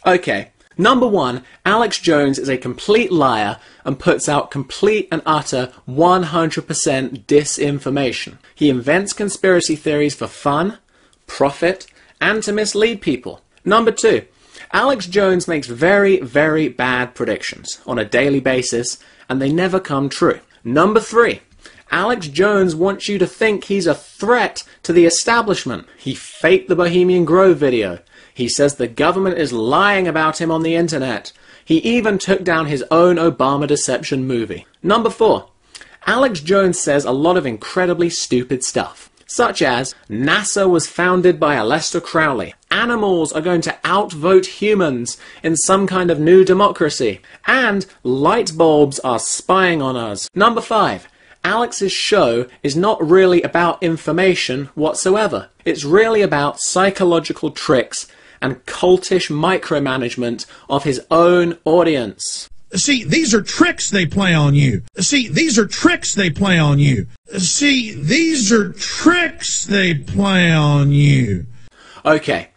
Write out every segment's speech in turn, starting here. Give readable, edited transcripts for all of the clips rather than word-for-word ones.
Okay, number one, Alex Jones is a complete liar and puts out complete and utter 100% disinformation. He invents conspiracy theories for fun, profit, and to mislead people. Number two, Alex Jones makes very, very bad predictions on a daily basis, and they never come true. Number three, Alex Jones wants you to think he's a threat to the establishment. He faked the Bohemian Grove video. He says the government is lying about him on the internet. He even took down his own Obama deception movie. Number four, Alex Jones says a lot of incredibly stupid stuff, such as NASA was founded by Aleister Crowley, animals are going to outvote humans in some kind of new democracy, and light bulbs are spying on us. Number five, Alex's show is not really about information whatsoever. It's really about psychological tricks and cultish micromanagement of his own audience. See, these are tricks they play on you. See, these are tricks they play on you. See, these are tricks they play on you. Okay,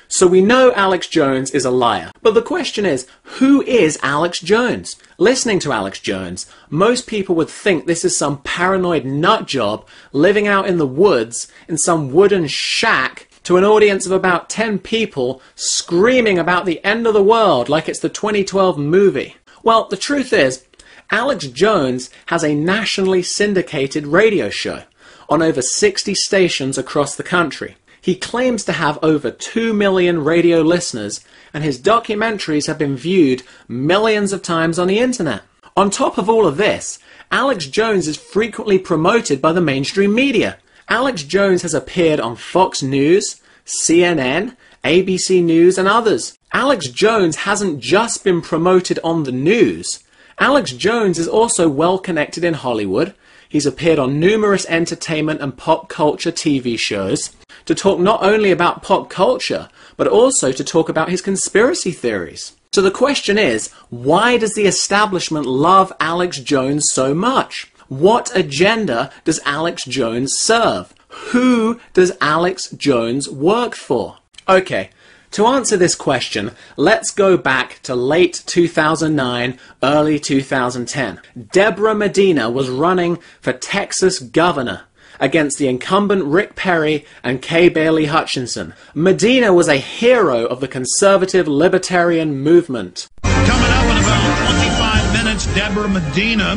so we know Alex Jones is a liar, but the question is, who is Alex Jones? Listening to Alex Jones, most people would think this is some paranoid nutjob living out in the woods in some wooden shack to an audience of about 10 people screaming about the end of the world like it's the 2012 movie. Well, the truth is, Alex Jones has a nationally syndicated radio show on over 60 stations across the country. He claims to have over 2 million radio listeners, and his documentaries have been viewed millions of times on the internet. On top of all of this, Alex Jones is frequently promoted by the mainstream media. Alex Jones has appeared on Fox News, CNN, ABC News, and others. Alex Jones hasn't just been promoted on the news. Alex Jones is also well connected in Hollywood. He's appeared on numerous entertainment and pop culture TV shows to talk not only about pop culture, but also to talk about his conspiracy theories. So the question is, why does the establishment love Alex Jones so much? What agenda does Alex Jones serve? Who does Alex Jones work for? Okay, to answer this question, let's go back to late 2009, early 2010. Deborah Medina was running for Texas governor against the incumbent Rick Perry and Kay Bailey Hutchinson. Medina was a hero of the conservative libertarian movement. Coming up in about 25 minutes, Deborah Medina,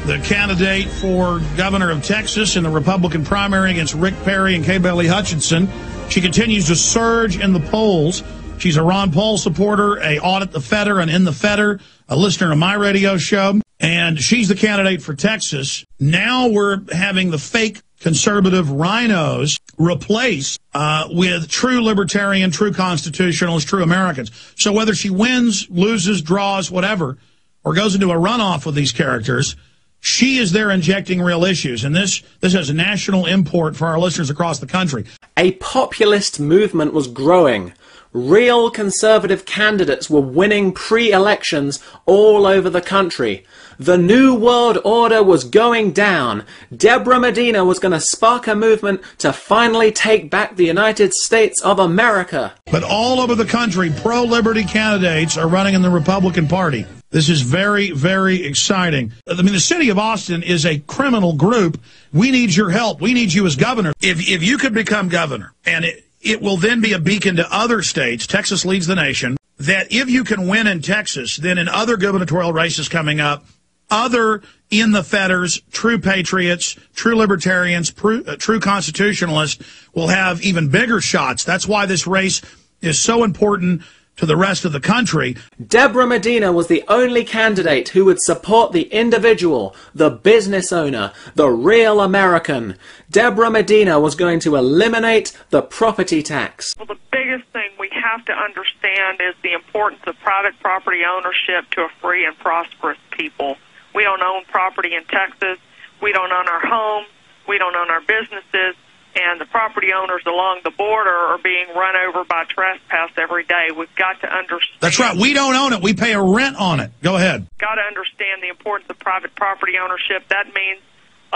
the candidate for governor of Texas in the Republican primary against Rick Perry and Kay Bailey Hutchinson. She continues to surge in the polls. She's a Ron Paul supporter, a Audit the Feder and In the Feder, a listener to my radio show, and she's the candidate for Texas. Now we're having the fake conservative rhinos replaced with true libertarian, true constitutionalists, true Americans. So whether she wins, loses, draws, whatever, or goes into a runoff with these characters, she is there injecting real issues, and this has a national import for our listeners across the country. A populist movement was growing. Real conservative candidates were winning pre-elections all over the country. The New World Order was going down. Deborah Medina was going to spark a movement to finally take back the United States of America. But all over the country, pro-liberty candidates are running in the Republican Party. This is very, very exciting. I mean, the city of Austin is a criminal group. We need your help. We need you as governor. If you could become governor, and it will then be a beacon to other states, Texas leads the nation, that if you can win in Texas, then in other gubernatorial races coming up, other in the Feders, true patriots, true libertarians, true constitutionalists will have even bigger shots. That's why this race is so important to the rest of the country. Deborah Medina was the only candidate who would support the individual, the business owner, the real American. Deborah Medina was going to eliminate the property tax. Well, the biggest thing we have to understand is the importance of private property ownership to a free and prosperous people. We don't own property in Texas. We don't own our homes. We don't own our businesses. And the property owners along the border are being run over by trespass every day. We've got to understand. That's right. We don't own it. We pay a rent on it. Go ahead. Got to understand the importance of private property ownership. That means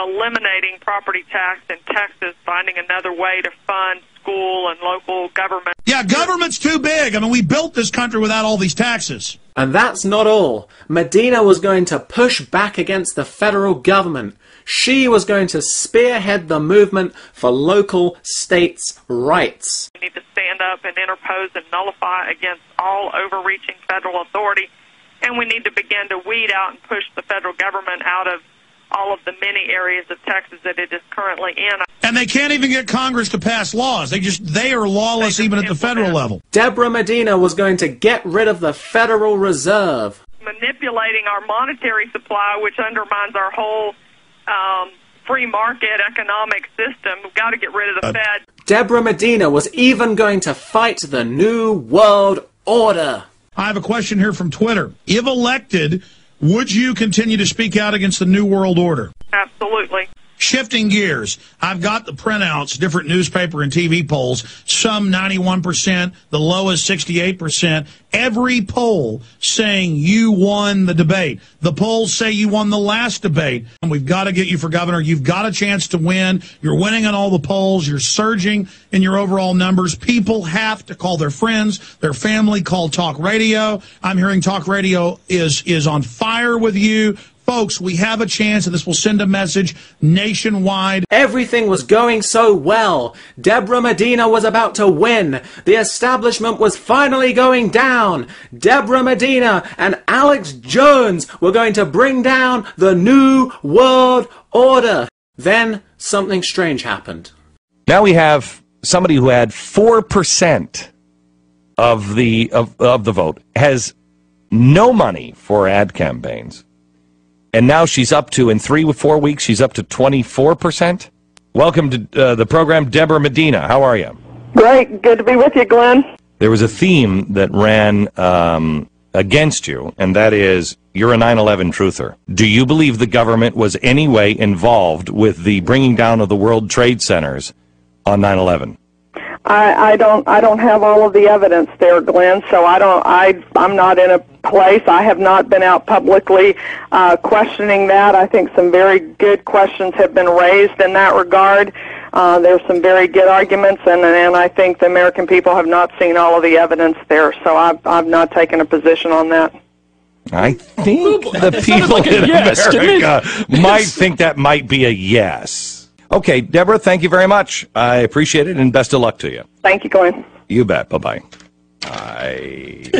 eliminating property tax in Texas, finding another way to fund school and local government. Yeah, government's too big. I mean, we built this country without all these taxes. And that's not all. Medina was going to push back against the federal government. She was going to spearhead the movement for local states' rights. We need to stand up and interpose and nullify against all overreaching federal authority, and we need to begin to weed out and push the federal government out of all of the many areas of Texas that it is currently in. And they can't even get Congress to pass laws. They are lawless even at the federal level. Deborah Medina was going to get rid of the Federal Reserve. Manipulating our monetary supply, which undermines our whole free market economic system. We've got to get rid of the Fed. Deborah Medina was even going to fight the New World Order. I have a question here from Twitter. If elected, would you continue to speak out against the New World Order? Absolutely. Shifting gears, I've got the printouts, different newspaper and TV polls, some 91%, the lowest 68%. Every poll saying you won the debate. The polls say you won the last debate. And we've got to get you for governor. You've got a chance to win. You're winning on all the polls. You're surging in your overall numbers. People have to call their friends, their family, call talk radio. I'm hearing talk radio is on fire with you. Folks, we have a chance, and this will send a message nationwide. Everything was going so well. Deborah Medina was about to win. The establishment was finally going down. Deborah Medina and Alex Jones were going to bring down the New World Order. Then something strange happened. Now we have somebody who had 4% of the vote, has no money for ad campaigns. And now she's up to, in 3 or 4 weeks, she's up to 24%. Welcome to the program, Deborah Medina. How are you? Great. Good to be with you, Glenn. There was a theme that ran against you, and that is you're a 9/11 truther. Do you believe the government was any way involved with the bringing down of the World Trade Centers on 9/11? I don't have all of the evidence there, Glenn. So I'm not in a place. I have not been out publicly questioning that. I think some very good questions have been raised in that regard. There's some very good arguments, and I think the American people have not seen all of the evidence there. So I've not taken a position on that. I think the people in America might think that might be a yes. Okay, Deborah, thank you very much. I appreciate it, and best of luck to you. Thank you, Glenn. You bet. Bye-bye. I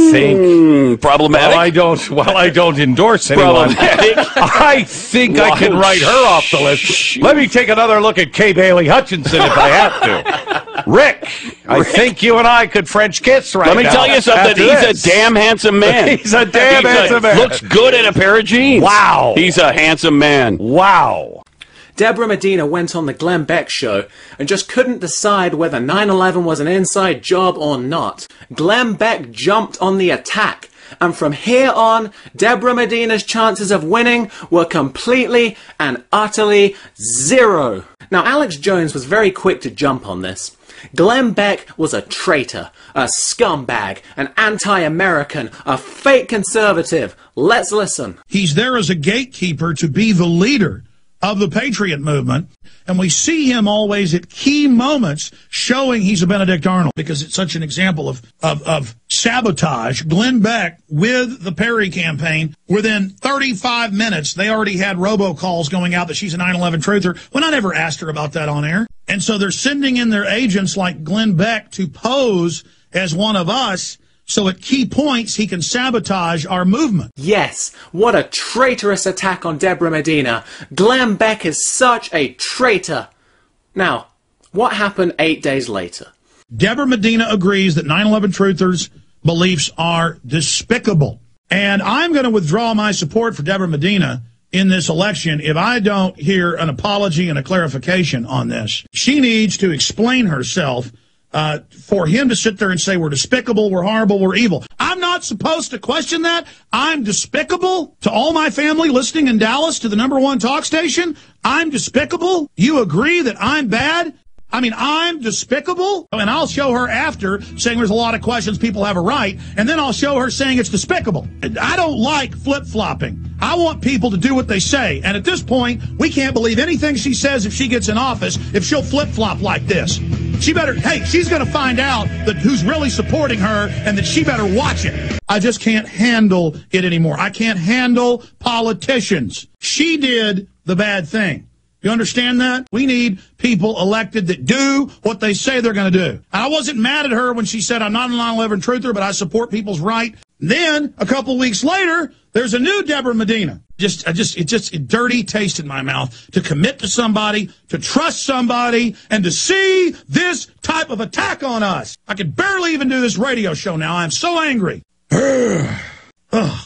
think problematic. While I don't endorse anyone, I think I can write her off the list. Let me take another look at Kay Bailey Hutchinson if I have to. Rick, I think you and I could French kiss right now. Let me tell you something. He's a damn handsome man. He's a damn handsome man. Looks good in a pair of jeans. Wow. He's a handsome man. Wow. Deborah Medina went on the Glenn Beck show and just couldn't decide whether 9/11 was an inside job or not. Glenn Beck jumped on the attack, and from here on, Deborah Medina's chances of winning were completely and utterly zero. Now, Alex Jones was very quick to jump on this. Glenn Beck was a traitor, a scumbag, an anti-American, a fake conservative. Let's listen. He's there as a gatekeeper to be the leader of the Patriot movement, and we see him always at key moments showing he's a Benedict Arnold because it's such an example of sabotage. Glenn Beck with the Perry campaign, within 35 minutes, they already had robocalls going out that she's a 9/11 truther when I never asked her about that on air. And so they're sending in their agents like Glenn Beck to pose as one of us, so at key points, he can sabotage our movement. Yes, what a traitorous attack on Deborah Medina. Glenn Beck is such a traitor. Now, what happened 8 days later? Deborah Medina agrees that 9/11 truthers' beliefs are despicable. And I'm going to withdraw my support for Deborah Medina in this election if I don't hear an apology and a clarification on this. She needs to explain herself. For him to sit there and say we're despicable, we're horrible, we're evil. I'm not supposed to question that. I'm despicable to all my family listening in Dallas to the #1 talk station. I'm despicable. You agree that I'm bad? I mean, I'm despicable, and I'll show her after saying there's a lot of questions people have a right, and then I'll show her saying it's despicable. I don't like flip-flopping. I want people to do what they say, and at this point, we can't believe anything she says if she gets in office if she'll flip-flop like this. She better, hey, she's going to find out that who's really supporting her and that she better watch it. I just can't handle it anymore. I can't handle politicians. She did the bad thing. You understand that? We need people elected that do what they say they're going to do. I wasn't mad at her when she said, I'm not a 9/11 truther, but I support people's right. Then, a couple weeks later, there's a new Deborah Medina. It's a dirty taste in my mouth to commit to somebody, to trust somebody, and to see this type of attack on us. I can barely even do this radio show now. I'm so angry. Ugh,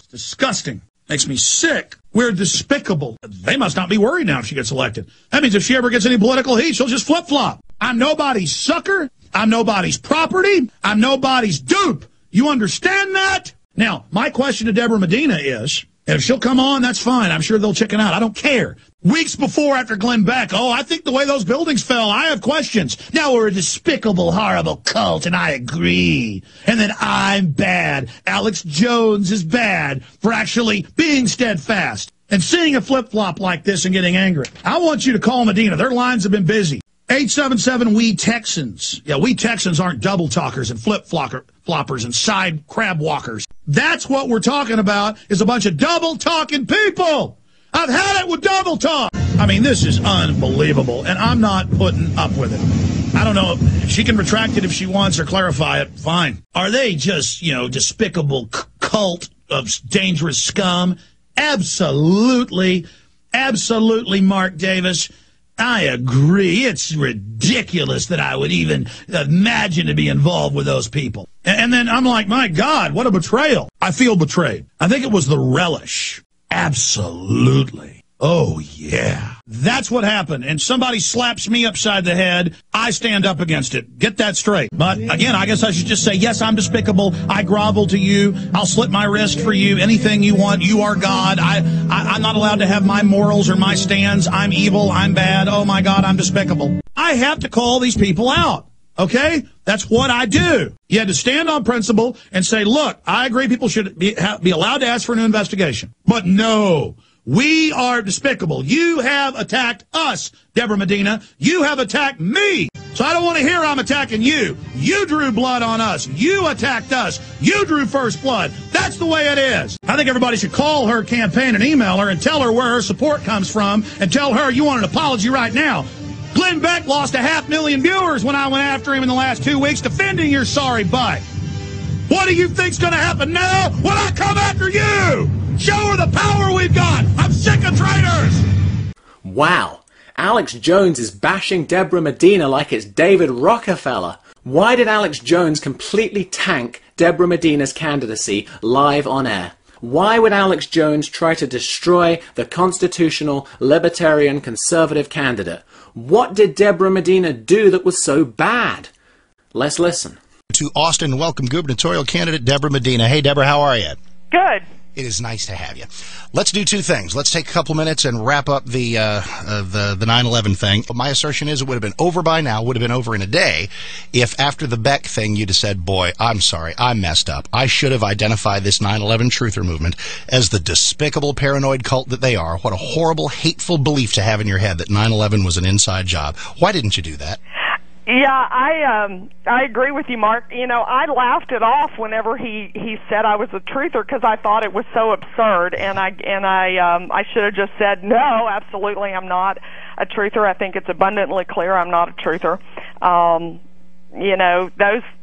disgusting. Makes me sick. We're despicable. They must not be worried now if she gets elected. That means if she ever gets any political heat, she'll just flip-flop. I'm nobody's sucker. I'm nobody's property. I'm nobody's dupe. You understand that? Now, my question to Deborah Medina is, if she'll come on, that's fine. I'm sure they'll chicken out. I don't care. Weeks before, after Glenn Beck, oh, I think the way those buildings fell, I have questions. Now we're a despicable, horrible cult, and I agree. And then I'm bad. Alex Jones is bad for actually being steadfast and seeing a flip-flop like this and getting angry. I want you to call Medina. Their lines have been busy. 877-WE-TEXANS. Yeah, we Texans aren't double talkers and flip-floppers and side crab walkers. That's what we're talking about, is a bunch of double-talking people. I've had it with double talk. I mean, this is unbelievable, and I'm not putting up with it. I don't know if she can retract it if she wants or clarify it. Fine. Are they just, despicable cult of dangerous scum? Absolutely. Absolutely, Mark Davis. I agree. It's ridiculous that I would even imagine to be involved with those people. And then I'm like, my God, what a betrayal. I feel betrayed. I think it was the relish. Absolutely. Oh, yeah. That's what happened. And somebody slaps me upside the head. I stand up against it. Get that straight. But again, I guess I should just say, yes, I'm despicable. I grovel to you. I'll slit my wrist for you. Anything you want. You are God. I'm not allowed to have my morals or my stands. I'm evil. I'm bad. Oh, my God, I'm despicable. I have to call these people out. Okay? That's what I do. You had to stand on principle and say, look, I agree people should be allowed to ask for an investigation. But no, we are despicable. You have attacked us, Deborah Medina. You have attacked me. So I don't want to hear I'm attacking you. You drew blood on us. You attacked us. You drew first blood. That's the way it is. I think everybody should call her campaign and email her and tell her where her support comes from and tell her you want an apology right now. Glenn Beck lost 500,000 viewers when I went after him in the last 2 weeks defending your sorry butt. What do you think's going to happen now when I come after you? Show her the power we've got. I'm sick of traitors. Wow. Alex Jones is bashing Deborah Medina like it's David Rockefeller. Why did Alex Jones completely tank Deborah Medina's candidacy live on air? Why would Alex Jones try to destroy the constitutional, libertarian, conservative candidate? What did Deborah Medina do that was so bad? Let's listen. To Austin, welcome gubernatorial candidate Deborah Medina. Hey, Deborah, how are you? Good. It is nice to have you. Let's do two things. Let's take a couple minutes and wrap up the 9/11 thing. My assertion is it would have been over by now, would have been over in a day, if after the Beck thing you'd have said, boy, I'm sorry, I messed up. I should have identified this 9/11 truther movement as the despicable paranoid cult that they are. What a horrible, hateful belief to have in your head that 9/11 was an inside job. Why didn't you do that? Yeah, I agree with you, Mark. I laughed it off whenever he said I was a truther because I thought it was so absurd, and I should have just said no, absolutely, I'm not a truther. I think it's abundantly clear I'm not a truther.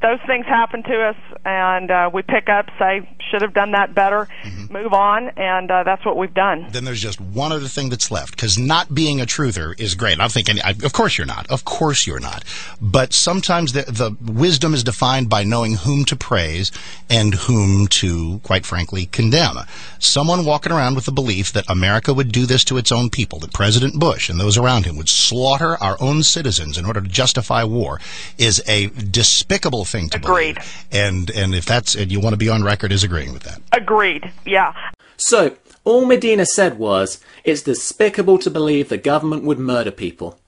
Those things happen to us, and we pick up, say, should have done that better, move on, and that's what we've done. Then there's just one other thing that's left, because not being a truther is great. I'm thinking, of course you're not. Of course you're not. But sometimes the wisdom is defined by knowing whom to praise and whom to, quite frankly, condemn. Someone walking around with the belief that America would do this to its own people, that President Bush and those around him would slaughter our own citizens in order to justify war, is a despicable thing to Agreed. Believe. And if that's it, you want to be on record as agreeing with that. Agreed, yeah. So, all Medina said was, it's despicable to believe the government would murder people.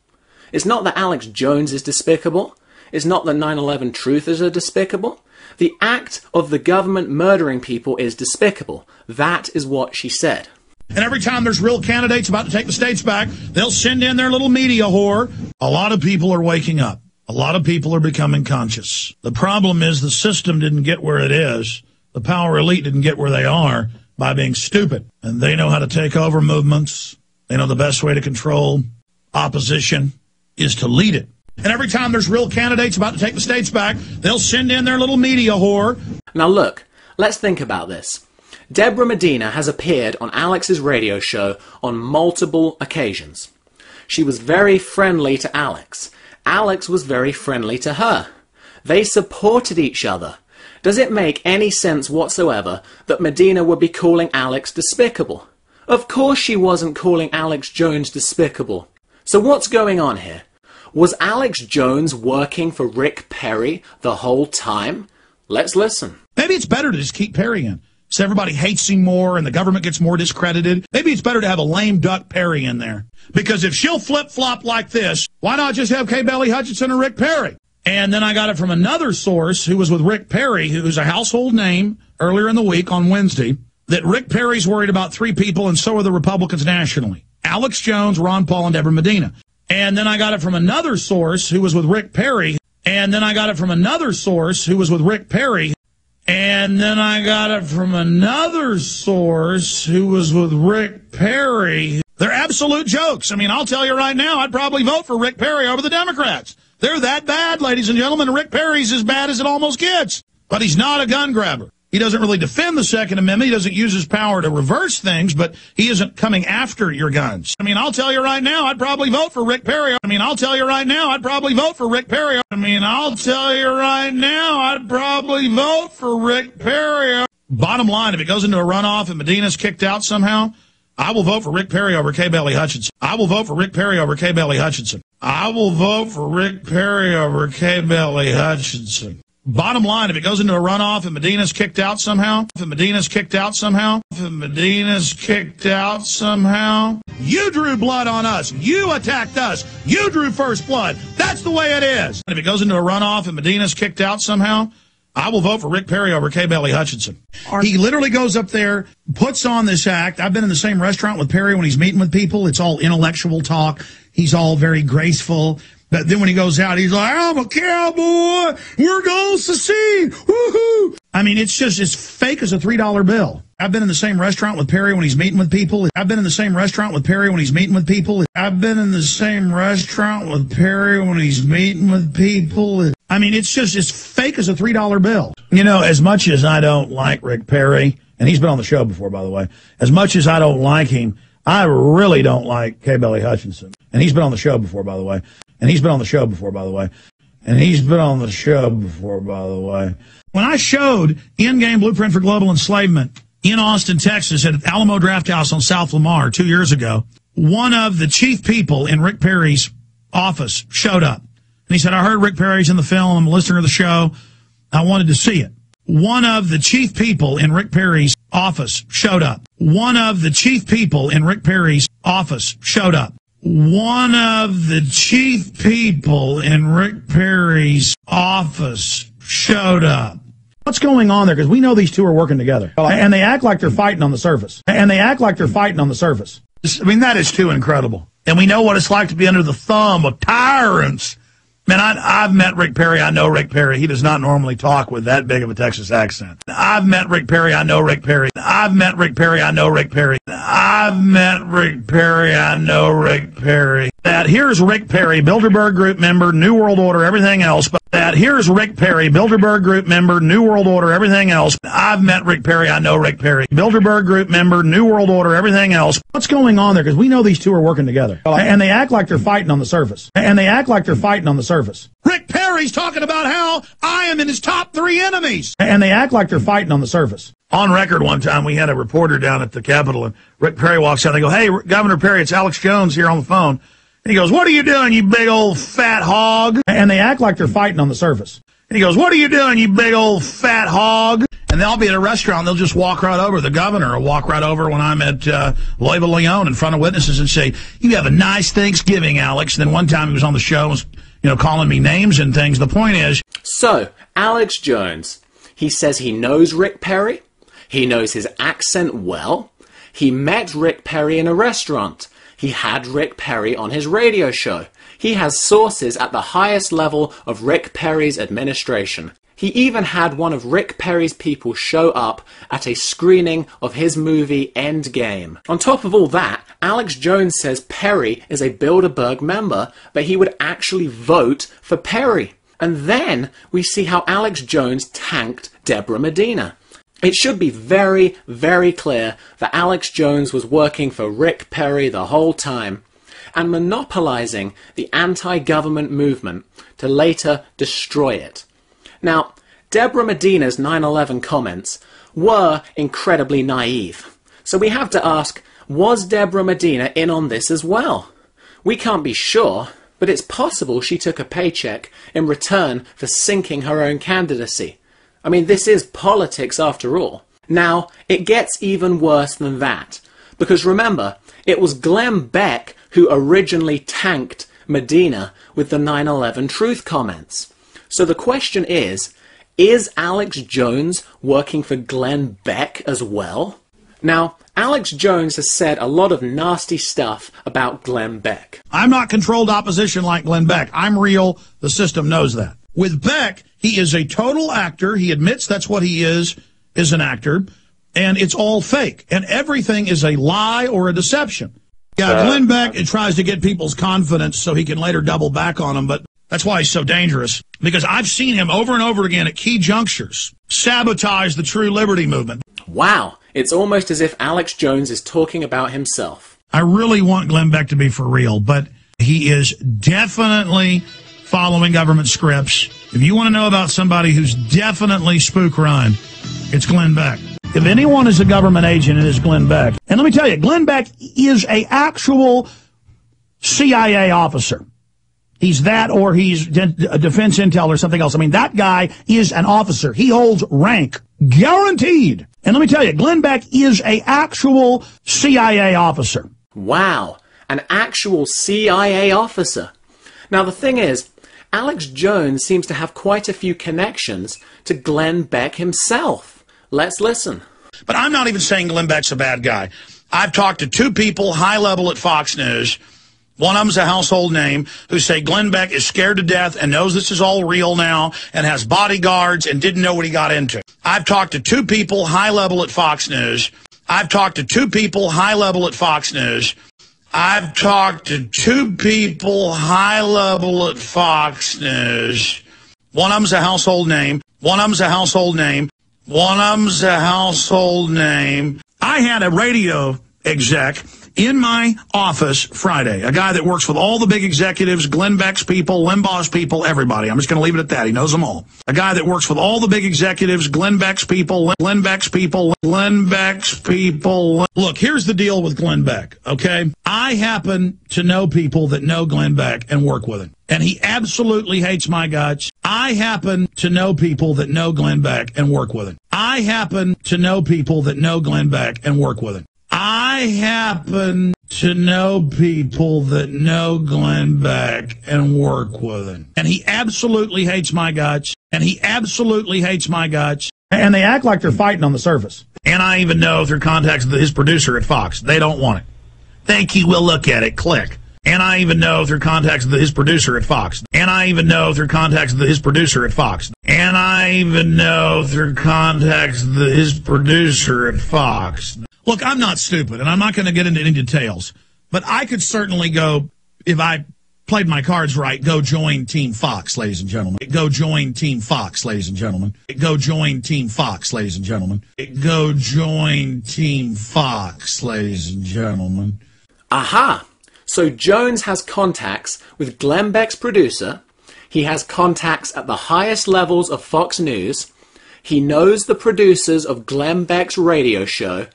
It's not that Alex Jones is despicable. It's not that 9/11 truthers are despicable. The act of the government murdering people is despicable. That is what she said. And every time there's real candidates about to take the states back, they'll send in their little media whore. A lot of people are waking up. A lot of people are becoming conscious. The problem is the system didn't get where it is. The power elite didn't get where they are by being stupid. And they know how to take over movements. They know the best way to control opposition is to lead it. And every time there's real candidates about to take the states back, they'll send in their little media whore. Now look, let's think about this. Deborah Medina has appeared on Alex's radio show on multiple occasions. She was very friendly to Alex. Alex was very friendly to her. They supported each other. Does it make any sense whatsoever that Medina would be calling Alex despicable? Of course she wasn't calling Alex Jones despicable. So what's going on here? Was Alex Jones working for Rick Perry the whole time? Let's listen. Maybe it's better to just keep Perry in, so everybody hates him more and the government gets more discredited. Maybe it's better to have a lame duck Perry in there. Because if she'll flip-flop like this, why not just have Kay Bailey Hutchinson and Rick Perry? And then I got it from another source who was with Rick Perry, who's a household name, earlier in the week on Wednesday, that Rick Perry's worried about 3 people, and so are the Republicans nationally. Alex Jones, Ron Paul, and Deborah Medina. And then I got it from another source who was with Rick Perry. And then I got it from another source who was with Rick Perry. And then I got it from another source who was with Rick Perry. They're absolute jokes. I mean, I'll tell you right now, I'd probably vote for Rick Perry over the Democrats. They're that bad, ladies and gentlemen. Rick Perry's as bad as it almost gets. But he's not a gun grabber. He doesn't really defend the Second Amendment. He doesn't use his power to reverse things, but he isn't coming after your guns. I mean, I'll tell you right now, I'd probably vote for Rick Perry. I'll tell you right now, I'd probably vote for Rick Perry. Bottom line, if it goes into a runoff and Medina's kicked out somehow, I will vote for Rick Perry over Kay Bailey Hutchinson. I will vote for Rick Perry over Kay Bailey Hutchinson. I will vote for Rick Perry over Kay Bailey Hutchinson. Bottom line, if it goes into a runoff and Medina's kicked out somehow, you drew blood on us. You attacked us. You drew first blood. That's the way it is. And if it goes into a runoff and Medina's kicked out somehow, I will vote for Rick Perry over Kay Bailey Hutchinson. He literally goes up there, puts on this act. I've been in the same restaurant with Perry when he's meeting with people. It's all intellectual talk. He's all very graceful. But then when he goes out, he's like, I'm a cowboy. We're going to secede. Woohoo. I mean, it's just as fake as a $3 bill. I've been in the same restaurant with Perry when he's meeting with people. I mean, it's just as fake as a $3 bill. You know, as much as I don't like Rick Perry, and he's been on the show before, by the way, as much as I don't like him, I really don't like Kay Bailey Hutchinson. And he's been on the show before, by the way. When I showed Endgame Blueprint for Global Enslavement in Austin, Texas, at Alamo Draft House on South Lamar 2 years ago, one of the chief people in Rick Perry's office showed up. And he said, I heard Rick Perry's in the film. I'm a listener to the show. I wanted to see it. One of the chief people in Rick Perry's office showed up. One of the chief people in Rick Perry's office showed up. One of the chief people in Rick Perry's office showed up. What's going on there? Because we know these two are working together. And they act like they're fighting on the surface. I mean, that is too incredible. And we know what it's like to be under the thumb of tyrants. Man, I've met Rick Perry. I know Rick Perry. He does not normally talk with that big of a Texas accent. I've met Rick Perry. I know Rick Perry. I've met Rick Perry. I know Rick Perry. That here's Rick Perry, Bilderberg Group member, New World Order, everything else. I've met Rick Perry. I know Rick Perry. Bilderberg Group member, New World Order, everything else. What's going on there? Because we know these two are working together. And they act like they're fighting on the surface. Rick Perry's talking about how I am in his top 3 enemies. And they act like they're fighting on the surface. On record one time, we had a reporter down at the Capitol, and Rick Perry walks out, and they go, hey, Governor Perry, it's Alex Jones here on the phone. And he goes, what are you doing, you big old fat hog? And they act like they're fighting on the surface. And he goes, what are you doing, you big old fat hog? And they'll be at a restaurant, they'll just walk right over. The governor will walk right over when I'm at Loyola Leon in front of witnesses and say, "You have a nice Thanksgiving, Alex." And then one time he was on the show, was, calling me names and things. The point is... So, Alex Jones, he says he knows Rick Perry. He knows his accent well. He met Rick Perry in a restaurant. He had Rick Perry on his radio show. He has sources at the highest level of Rick Perry's administration. He even had one of Rick Perry's people show up at a screening of his movie Endgame. On top of all that, Alex Jones says Perry is a Bilderberg member, but he would actually vote for Perry. And then we see how Alex Jones tanked Deborah Medina. It should be very, very clear that Alex Jones was working for Rick Perry the whole time and monopolizing the anti-government movement to later destroy it. Now, Deborah Medina's 9/11 comments were incredibly naive. So we have to ask, was Deborah Medina in on this as well? We can't be sure, but it's possible she took a paycheck in return for sinking her own candidacy. I mean, this is politics after all. Now, it gets even worse than that. Because remember, it was Glenn Beck who originally tanked Medina with the 9/11 truth comments. So the question is Alex Jones working for Glenn Beck as well? Now, Alex Jones has said a lot of nasty stuff about Glenn Beck. I'm not controlled opposition like Glenn Beck. I'm real. The system knows that. With Beck, he is a total actor. He admits that's what he is an actor. And it's all fake. And everything is a lie or a deception. Yeah, Glenn Beck, it tries to get people's confidence so he can later double back on them. But that's why he's so dangerous. Because I've seen him over and over again at key junctures sabotage the true liberty movement. Wow. It's almost as if Alex Jones is talking about himself. I really want Glenn Beck to be for real, but he is definitely following government scripts. If you want to know about somebody who's definitely spook run, it's Glenn Beck. If anyone is a government agent, it is Glenn Beck. And let me tell you, Glenn Beck is an actual CIA officer. He's that, or he's a defense intel or something else. I mean, that guy is an officer. He holds rank, guaranteed. And let me tell you, Glenn Beck is an actual CIA officer. Wow, an actual CIA officer. Now, the thing is, Alex Jones seems to have quite a few connections to Glenn Beck himself. Let's listen. But I'm not even saying Glenn Beck's a bad guy. I've talked to two people, high level at Fox News. One of them's a household name, who say Glenn Beck is scared to death and knows this is all real now and has bodyguards and didn't know what he got into. I've talked to two people, high level at Fox News. I've talked to two people, high level at Fox News. I've talked to two people, high level at Fox News. One of them's a household name. One of them's a household name. One of them's a household name. I had a radio exec in my office Friday, a guy that works with all the big executives, Glenn Beck's people, Limbaugh's people, everybody. I'm just going to leave it at that. He knows them all. A guy that works with all the big executives, Glenn Beck's people, Glenn Beck's people, Glenn Beck's people. Look, here's the deal with Glenn Beck, okay? I happen to know people that know Glenn Beck and work with him. And he absolutely hates my guts. I happen to know people that know Glenn Beck and work with him. I happen to know people that know Glenn Beck and work with him. I happen to know people that know Glenn Beck and work with him. And he absolutely hates my guts. And he absolutely hates my guts. And they act like they're fighting on the surface. And I even know through contacts with his producer at Fox, they don't want it. Thank you, we'll look at it, click. And I even know through contacts with his producer at Fox. And I even know through contacts with his producer at Fox. And I even know through contacts with his producer at Fox. Look, I'm not stupid, and I'm not going to get into any details, but I could certainly go, if I played my cards right, go join Team Fox, ladies and gentlemen. Go join Team Fox, ladies and gentlemen. Go join Team Fox, ladies and gentlemen. Go join Team Fox, ladies and gentlemen. Aha! So Jones has contacts with Glenn Beck's producer. He has contacts at the highest levels of Fox News. He knows the producers of Glenn Beck's radio show.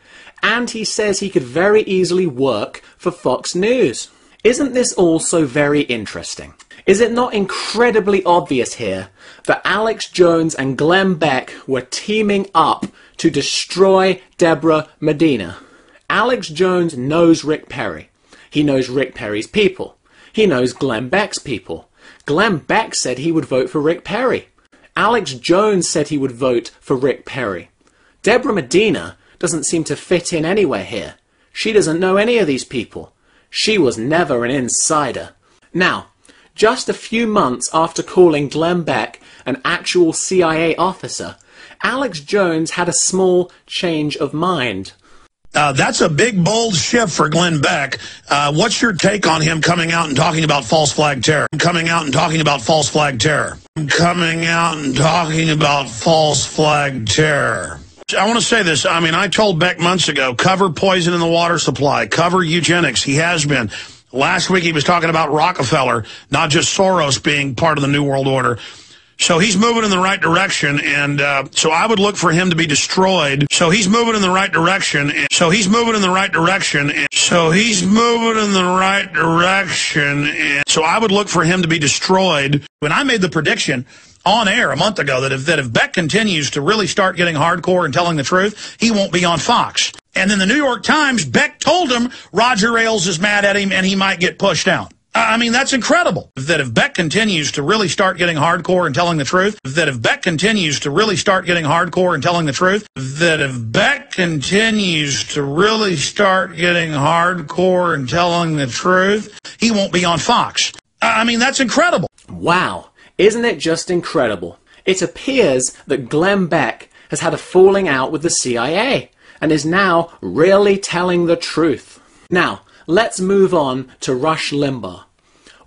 And he says he could very easily work for Fox News. Isn't this all so very interesting? Is it not incredibly obvious here that Alex Jones and Glenn Beck were teaming up to destroy Deborah Medina? Alex Jones knows Rick Perry. He knows Rick Perry's people. He knows Glenn Beck's people. Glenn Beck said he would vote for Rick Perry. Alex Jones said he would vote for Rick Perry. Deborah Medina doesn't seem to fit in anywhere here. She doesn't know any of these people. She was never an insider. Now, just a few months after calling Glenn Beck an actual CIA officer, Alex Jones had a small change of mind. That's a big, bold shift for Glenn Beck. What's your take on him coming out and talking about false flag terror? Coming out and talking about false flag terror. Coming out and talking about false flag terror. I want to say this. I mean, I told Beck months ago, cover poison in the water supply, cover eugenics. He has been. Last week he was talking about Rockefeller, not just Soros being part of the New World Order. So he's moving in the right direction, and so I would look for him to be destroyed. So he's moving in the right direction, and so he's moving in the right direction, and so he's moving in the right direction, and so I would look for him to be destroyed. When I made the prediction on air a month ago that if Beck continues to really start getting hardcore and telling the truth, he won't be on Fox. And then the New York Times, Beck told him Roger Ailes is mad at him and he might get pushed out. I mean, that's incredible. That if Beck continues to really start getting hardcore and telling the truth, that if Beck continues to really start getting hardcore and telling the truth, that if Beck continues to really start getting hardcore and telling the truth, he won't be on Fox. I mean, that's incredible. Wow, isn't it just incredible? It appears that Glenn Beck has had a falling out with the CIA and is now really telling the truth. Now, let's move on to Rush Limbaugh.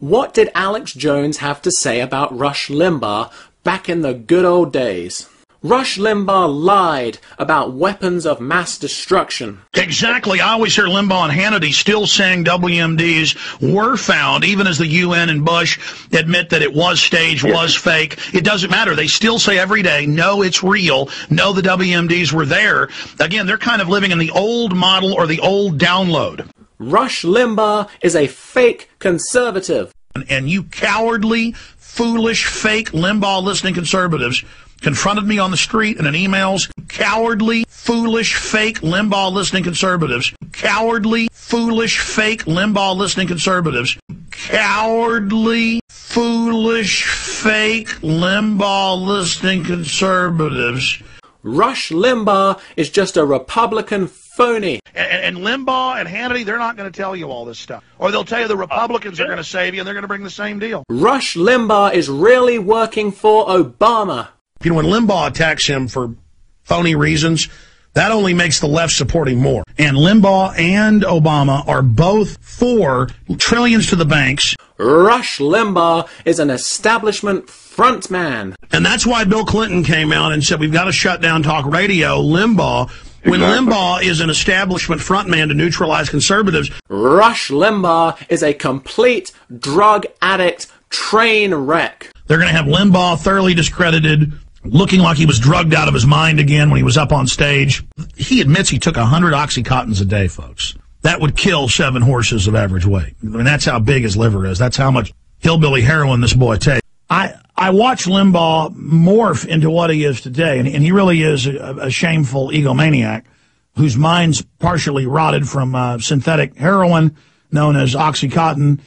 What did Alex Jones have to say about Rush Limbaugh back in the good old days? Rush Limbaugh lied about weapons of mass destruction. Exactly. I always hear Limbaugh and Hannity still saying WMDs were found, even as the UN and Bush admit that it was staged, was fake. It doesn't matter. They still say every day, no, it's real. No, the WMDs were there. Again, they're kind of living in the old model or the old download. Rush Limbaugh is a fake conservative. And you cowardly, foolish, fake Limbaugh-listening conservatives confronted me on the street and in emails. Cowardly, foolish, fake Limbaugh-listening conservatives. Cowardly, foolish, fake Limbaugh-listening conservatives. Cowardly, foolish, fake Limbaugh-listening conservatives. Rush Limbaugh is just a Republican phony. And Limbaugh and Hannity, they're not going to tell you all this stuff. Or they'll tell you the Republicans are going to save you and they're going to bring the same deal. Rush Limbaugh is really working for Obama. You know, when Limbaugh attacks him for phony reasons, that only makes the left support him more. And Limbaugh and Obama are both for trillions to the banks. Rush Limbaugh is an establishment frontman. And that's why Bill Clinton came out and said, we've got to shut down talk radio. Limbaugh, when Limbaugh is an establishment frontman to neutralize conservatives. Rush Limbaugh is a complete drug addict train wreck. They're going to have Limbaugh thoroughly discredited, looking like he was drugged out of his mind again when he was up on stage. He admits he took 100 Oxycontins a day, folks. That would kill 7 horses of average weight. I mean, that's how big his liver is. That's how much hillbilly heroin this boy takes. I watch Limbaugh morph into what he is today, and he really is a shameful egomaniac whose mind's partially rotted from synthetic heroin known as Oxycontin.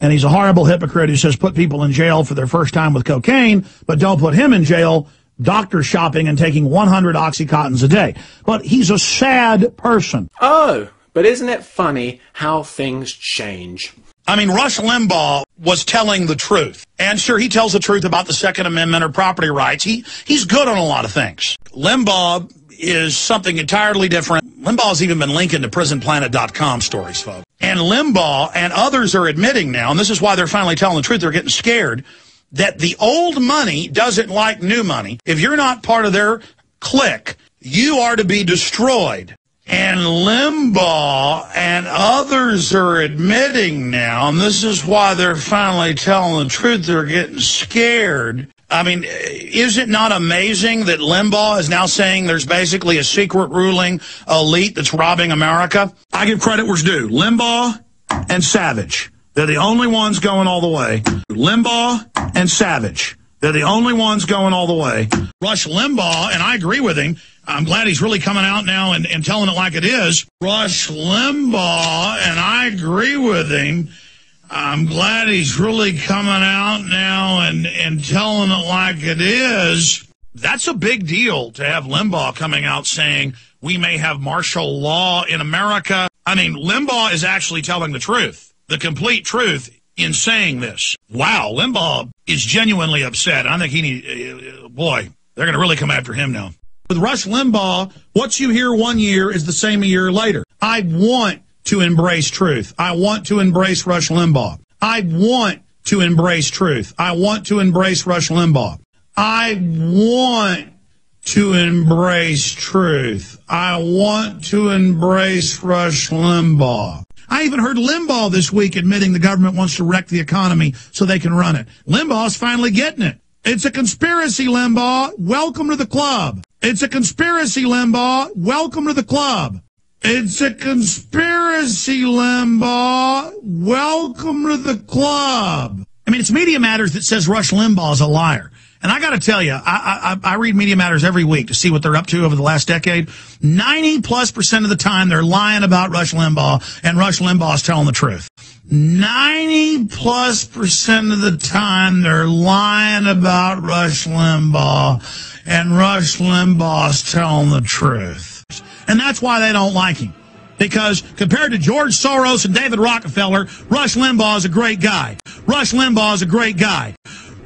And he's a horrible hypocrite who says put people in jail for their first time with cocaine, but don't put him in jail doctor shopping and taking 100 Oxycontins a day. But he's a sad person. Oh, but isn't it funny how things change? I mean, Rush Limbaugh was telling the truth. And sure, he tells the truth about the Second Amendment or property rights. He's good on a lot of things. Limbaugh is something entirely different. Limbaugh's even been linking to PrisonPlanet.com stories, folks. And Limbaugh and others are admitting now, and this is why they're finally telling the truth, they're getting scared, that the old money doesn't like new money. If you're not part of their clique, you are to be destroyed. And Limbaugh and others are admitting now, and this is why they're finally telling the truth, they're getting scared. I mean, is it not amazing that Limbaugh is now saying there's basically a secret ruling elite that's robbing America? I give credit where's due. Limbaugh and Savage. They're the only ones going all the way. Limbaugh and Savage. They're the only ones going all the way. Rush Limbaugh, and I agree with him. I'm glad he's really coming out now and telling it like it is. Rush Limbaugh, and I agree with him. I'm glad he's really coming out now and telling it like it is. That's a big deal to have Limbaugh coming out saying we may have martial law in America. I mean, Limbaugh is actually telling the truth, the complete truth in saying this. Wow, Limbaugh is genuinely upset. I think boy, they're going to really come after him now. With Rush Limbaugh, what you hear one year is the same a year later. I want to embrace truth. I want to embrace Rush Limbaugh. I want to embrace truth. I want to embrace Rush Limbaugh. I want to embrace truth. I want to embrace Rush Limbaugh. I even heard Limbaugh this week admitting the government wants to wreck the economy so they can run it. Limbaugh's finally getting it. It's a conspiracy, Limbaugh. Welcome to the club. It's a conspiracy, Limbaugh. Welcome to the club. It's a conspiracy, Limbaugh. Welcome to the club. I mean, it's Media Matters that says Rush Limbaugh is a liar. And I got to tell you, I read Media Matters every week to see what they're up to over the last decade. 90+% of the time, they're lying about Rush Limbaugh, and Rush Limbaugh's telling the truth. 90+% of the time, they're lying about Rush Limbaugh, and Rush Limbaugh's telling the truth. And that's why they don't like him. Because compared to George Soros and David Rockefeller, Rush Limbaugh is a great guy. Rush Limbaugh is a great guy.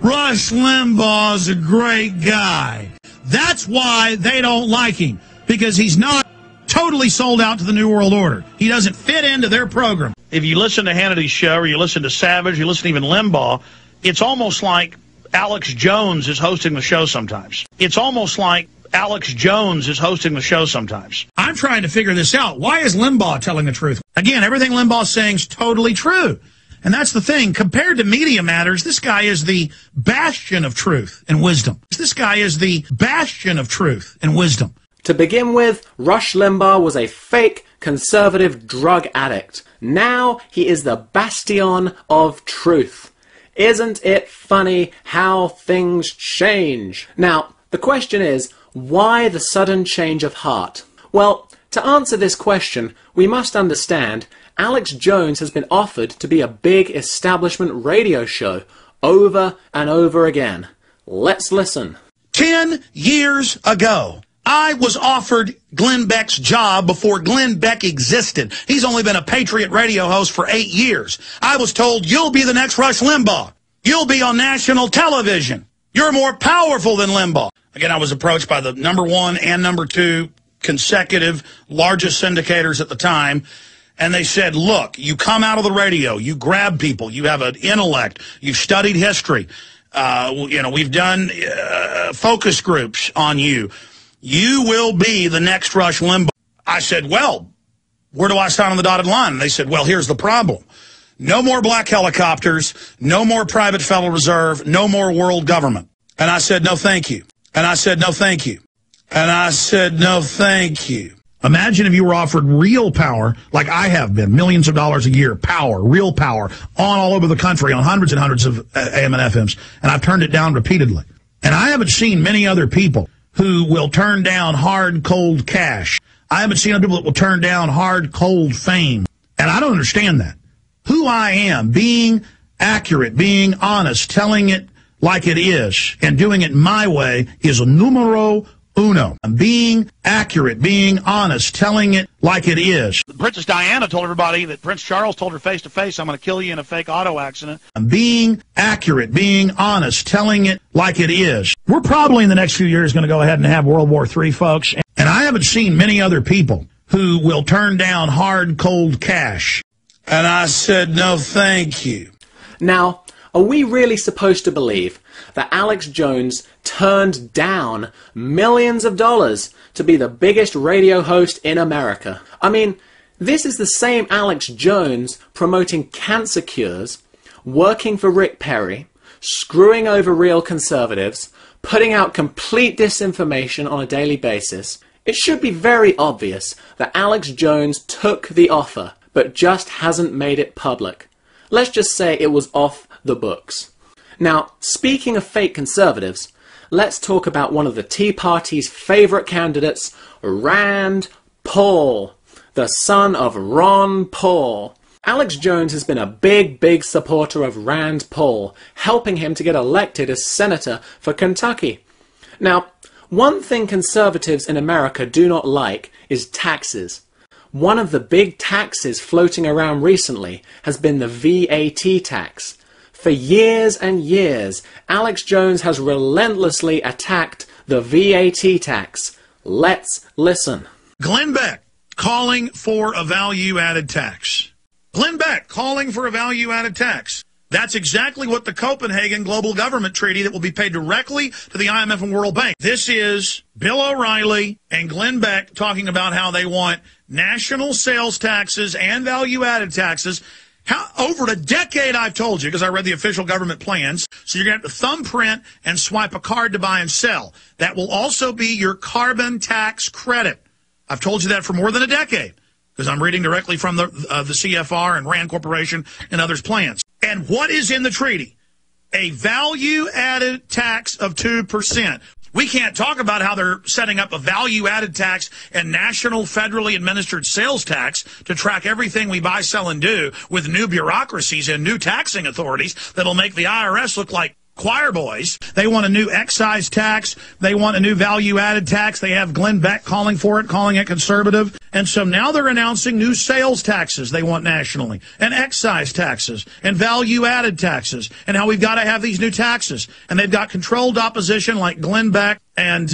Rush Limbaugh's a great guy. That's why they don't like him, because he's not totally sold out to the New World Order. He doesn't fit into their program. If you listen to Hannity's show, or you listen to Savage, you listen to even Limbaugh, it's almost like Alex Jones is hosting the show sometimes. It's almost like Alex Jones is hosting the show sometimes. I'm trying to figure this out. Why is Limbaugh telling the truth? Again, everything Limbaugh's saying is totally true. And that's the thing. Compared to Media Matters, this guy is the bastion of truth and wisdom. This guy is the bastion of truth and wisdom. To begin with, Rush Limbaugh was a fake conservative drug addict. Now he is the bastion of truth. Isn't it funny how things change? Now, the question is, why the sudden change of heart? Well, to answer this question, we must understand Alex Jones has been offered to be a big establishment radio show over and over again. Let's listen. 10 years ago, I was offered Glenn Beck's job before Glenn Beck existed. He's only been a Patriot radio host for 8 years. I was told, you'll be the next Rush Limbaugh. You'll be on national television. You're more powerful than Limbaugh. Again, I was approached by the #1 and #2 consecutive largest syndicators at the time. And they said, look, you come out of the radio, you grab people, you have an intellect, you've studied history, we've done focus groups on you. You will be the next Rush Limbaugh. I said, well, where do I sign on the dotted line? And they said, well, here's the problem. No more black helicopters, no more private Federal Reserve, no more world government. And I said, no, thank you. And I said, no, thank you. And I said, no, thank you. Imagine if you were offered real power, like I have been, millions of dollars a year, power, real power, on all over the country, on hundreds and hundreds of AM and FMs, and I've turned it down repeatedly. And I haven't seen many other people who will turn down hard, cold cash. I haven't seen other people that will turn down hard, cold fame. And I don't understand that. Who I am, being accurate, being honest, telling it like it is, and doing it my way is a numero uno. Being accurate, being honest, telling it like it is. Princess Diana told everybody that Prince Charles told her face to face, I'm going to kill you in a fake auto accident. Being accurate, being honest, telling it like it is. We're probably in the next few years going to go ahead and have World War III, folks. And I haven't seen many other people who will turn down hard, cold cash. And I said, no, thank you. Now, are we really supposed to believe that Alex Jones turned down millions of dollars to be the biggest radio host in America? I mean, this is the same Alex Jones promoting cancer cures, working for Rick Perry, screwing over real conservatives, putting out complete disinformation on a daily basis. It should be very obvious that Alex Jones took the offer, but just hasn't made it public. Let's just say it was off the books. Now, speaking of fake conservatives, let's talk about one of the Tea Party's favorite candidates, Rand Paul, the son of Ron Paul. Alex Jones has been a big supporter of Rand Paul, helping him to get elected as senator for Kentucky. Now, one thing conservatives in America do not like is taxes. One of the big taxes floating around recently has been the VAT tax. For years and years, Alex Jones has relentlessly attacked the VAT tax. Let's listen. Glenn Beck calling for a value-added tax. Glenn Beck calling for a value-added tax. That's exactly what the Copenhagen Global Government Treaty that will be paid directly to the IMF and World Bank. This is Bill O'Reilly and Glenn Beck talking about how they want national sales taxes and value-added taxes. Over a decade, I've told you, because I read the official government plans, so you're going to have to thumbprint and swipe a card to buy and sell. That will also be your carbon tax credit. I've told you that for more than a decade, because I'm reading directly from the CFR and RAND Corporation and others' plans. And what is in the treaty? A value-added tax of 2%. We can't talk about how they're setting up a value-added tax and national federally administered sales tax to track everything we buy, sell, and do with new bureaucracies and new taxing authorities that'll make the IRS look like choir boys. They want a new excise tax. They want a new value-added tax. They have Glenn Beck calling for it, calling it conservative. And so now they're announcing new sales taxes they want nationally, and excise taxes, and value-added taxes, and how we've got to have these new taxes. And they've got controlled opposition like Glenn Beck and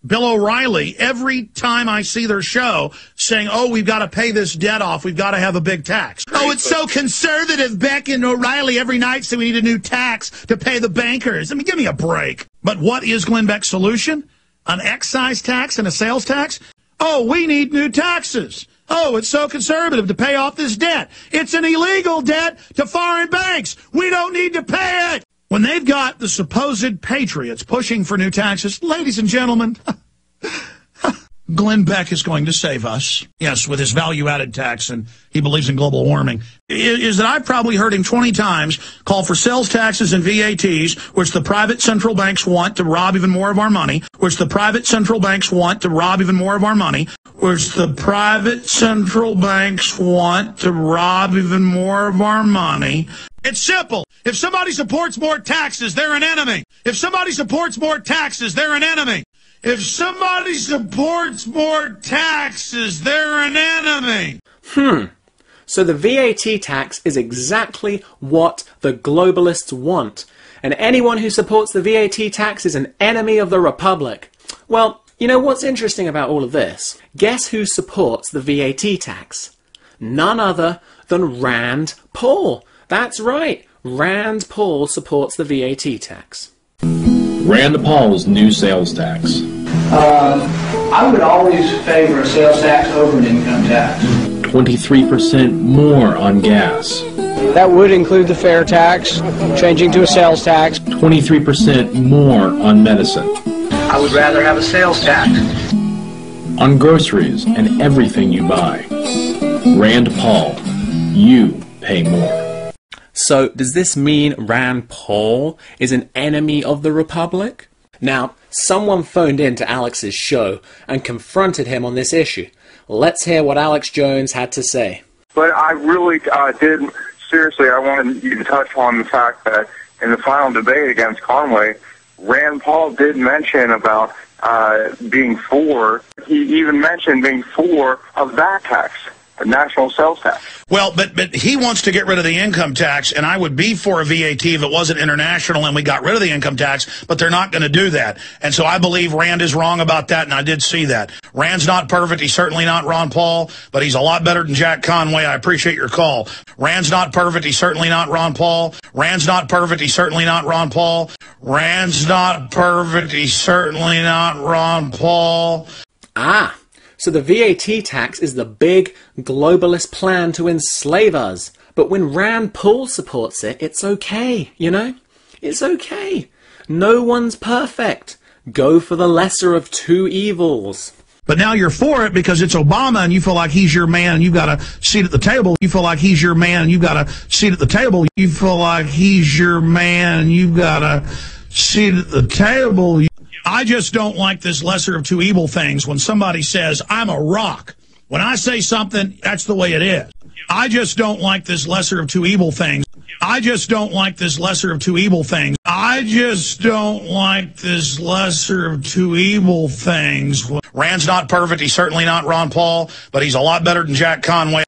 Bill O'Reilly every time I see their show saying, oh, we've got to pay this debt off. We've got to have a big tax. Oh, it's so conservative, Beck and O'Reilly every night, so we need a new tax to pay the bankers. I mean, give me a break. But what is Glenn Beck's solution? An excise tax and a sales tax? Oh, we need new taxes. Oh, it's so conservative to pay off this debt. It's an illegal debt to foreign banks. We don't need to pay it. When they've got the supposed patriots pushing for new taxes, ladies and gentlemen, Glenn Beck is going to save us. Yes, with his value-added tax, and he believes in global warming. Is that I've probably heard him 20 times call for sales taxes and VATs, which the private central banks want to rob even more of our money, which the private central banks want to rob even more of our money, which the private central banks want to rob even more of our money. It's simple. If somebody supports more taxes, they're an enemy. If somebody supports more taxes, they're an enemy. If somebody supports more taxes, they're an enemy. So the VAT tax is exactly what the globalists want. And anyone who supports the VAT tax is an enemy of the Republic. Well, you know what's interesting about all of this? Guess who supports the VAT tax? None other than Rand Paul. That's right. Rand Paul supports the VAT tax. Rand Paul's new sales tax. I would always favor a sales tax over an income tax. 23% more on gas. That would include the fair tax, changing to a sales tax. 23% more on medicine. I would rather have a sales tax. On groceries and everything you buy. Rand Paul, you pay more. So, does this mean Rand Paul is an enemy of the Republic? Now, someone phoned in to Alex's show and confronted him on this issue. Let's hear what Alex Jones had to say. But I really seriously, I wanted you to touch on the fact that in the final debate against Conway, Rand Paul did mention about being for, he even mentioned being for a VAT tax, a national sales tax. Well, but he wants to get rid of the income tax, and I would be for a VAT if it wasn't international and we got rid of the income tax, but they're not going to do that. And so I believe Rand is wrong about that, and I did see that. Rand's not perfect. He's certainly not Ron Paul, but he's a lot better than Jack Conway. I appreciate your call. Rand's not perfect. He's certainly not Ron Paul. Rand's not perfect. He's certainly not Ron Paul. Rand's not perfect. He's certainly not Ron Paul. Ah. So the VAT tax is the big globalist plan to enslave us. But when Rand Paul supports it, it's okay, you know? It's okay. No one's perfect. Go for the lesser of two evils. But now you're for it because it's Obama and you feel like he's your man and you've got a seat at the table. You feel like he's your man and you've got a seat at the table. You feel like he's your man and you've got a seat at the table. I just don't like this lesser of two evil things when somebody says, I'm a rock. When I say something, that's the way it is. I just don't like this lesser of two evil things. I just don't like this lesser of two evil things. I just don't like this lesser of two evil things. Rand's not perfect. He's certainly not Ron Paul, but he's a lot better than Jack Conway.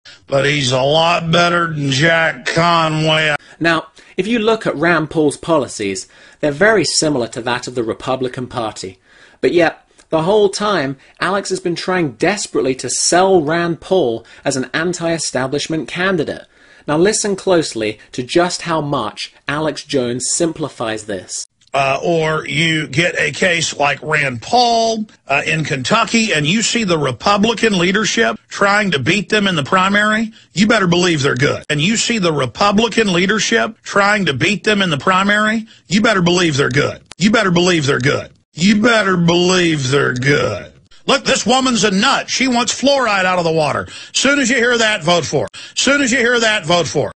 Now, if you look at Rand Paul's policies, they're very similar to that of the Republican Party. But yet, the whole time, Alex has been trying desperately to sell Rand Paul as an anti-establishment candidate. Now listen closely to just how much Alex Jones simplifies this. Or you get a case like Rand Paul in Kentucky and you see the Republican leadership trying to beat them in the primary, you better believe they're good. And you see the Republican leadership trying to beat them in the primary, you better believe they're good. You better believe they're good. You better believe they're good. Look, this woman's a nut. She wants fluoride out of the water. Soon as you hear that, vote for. Soon as you hear that, vote for.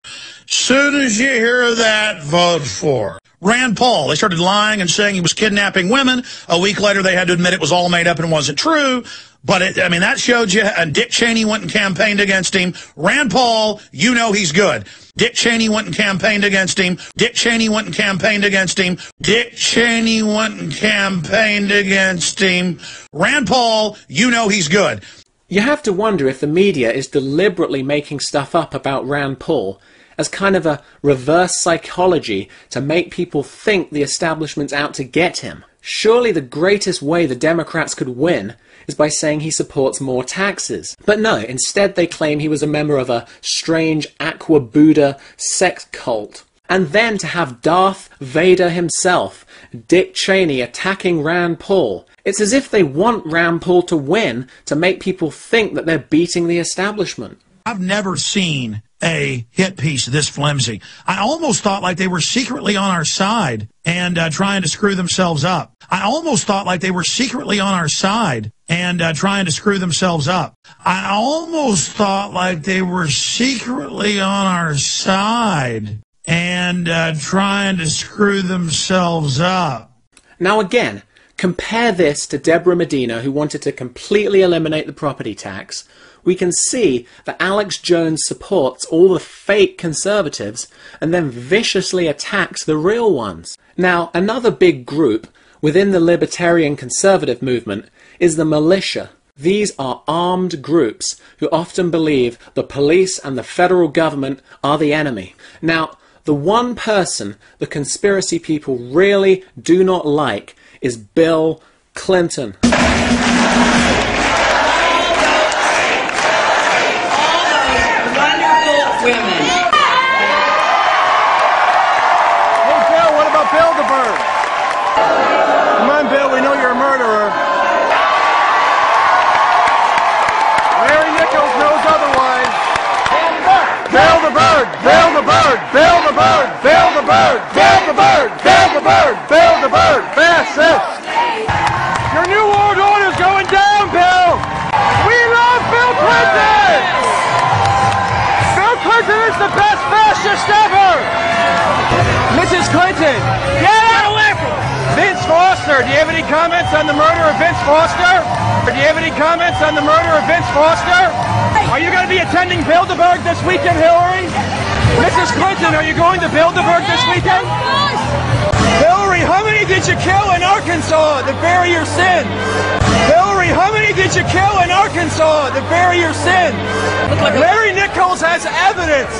Soon as you hear that, vote for. Rand Paul, they started lying and saying he was kidnapping women. A week later, they had to admit it was all made up and wasn't true. But, that showed you, and Dick Cheney went and campaigned against him. Rand Paul, you know he's good. Dick Cheney went and campaigned against him. Dick Cheney went and campaigned against him. Dick Cheney went and campaigned against him. Rand Paul, you know he's good. You have to wonder if the media is deliberately making stuff up about Rand Paul as kind of a reverse psychology to make people think the establishment's out to get him. Surely the greatest way the Democrats could win is by saying he supports more taxes. But no, instead they claim he was a member of a strange Aqua Buddha sex cult. And then to have Darth Vader himself, Dick Cheney, attacking Rand Paul. It's as if they want Rand Paul to win to make people think that they're beating the establishment. I've never seen a hit piece this flimsy. I almost thought like they were secretly on our side and trying to screw themselves up. I almost thought like they were secretly on our side and trying to screw themselves up. I almost thought like they were secretly on our side and trying to screw themselves up. Now again, compare this to Deborah Medina, who wanted to completely eliminate the property tax. We can see that Alex Jones supports all the fake conservatives and then viciously attacks the real ones. Now, another big group within the libertarian conservative movement is the militia. These are armed groups who often believe the police and the federal government are the enemy. Now, the one person the conspiracy people really do not like is Bill Clinton. Women. Hey, Bill, what about Bilderberg? Come on, Bill, we know you're a murderer. Larry Nichols knows otherwise. Bilderberg, Bilderberg, Bilderberg, Bilderberg, Bilderberg, Bilderberg, Bilderberg, fascist. Your new world order's going down, Bill. We love Bill Clinton. Clinton is the best fascist ever! Mrs. Clinton! Get out away from us! Vince Foster, do you have any comments on the murder of Vince Foster? Do you have any comments on the murder of Vince Foster? Are you going to be attending Bilderberg this weekend, Hillary? Mrs. Clinton, are you going to Bilderberg this weekend? Hillary, how many did you kill in Arkansas that bury your sins? Hillary, how many did you kill in Arkansas that bury your sins? Larry Nichols has evidence.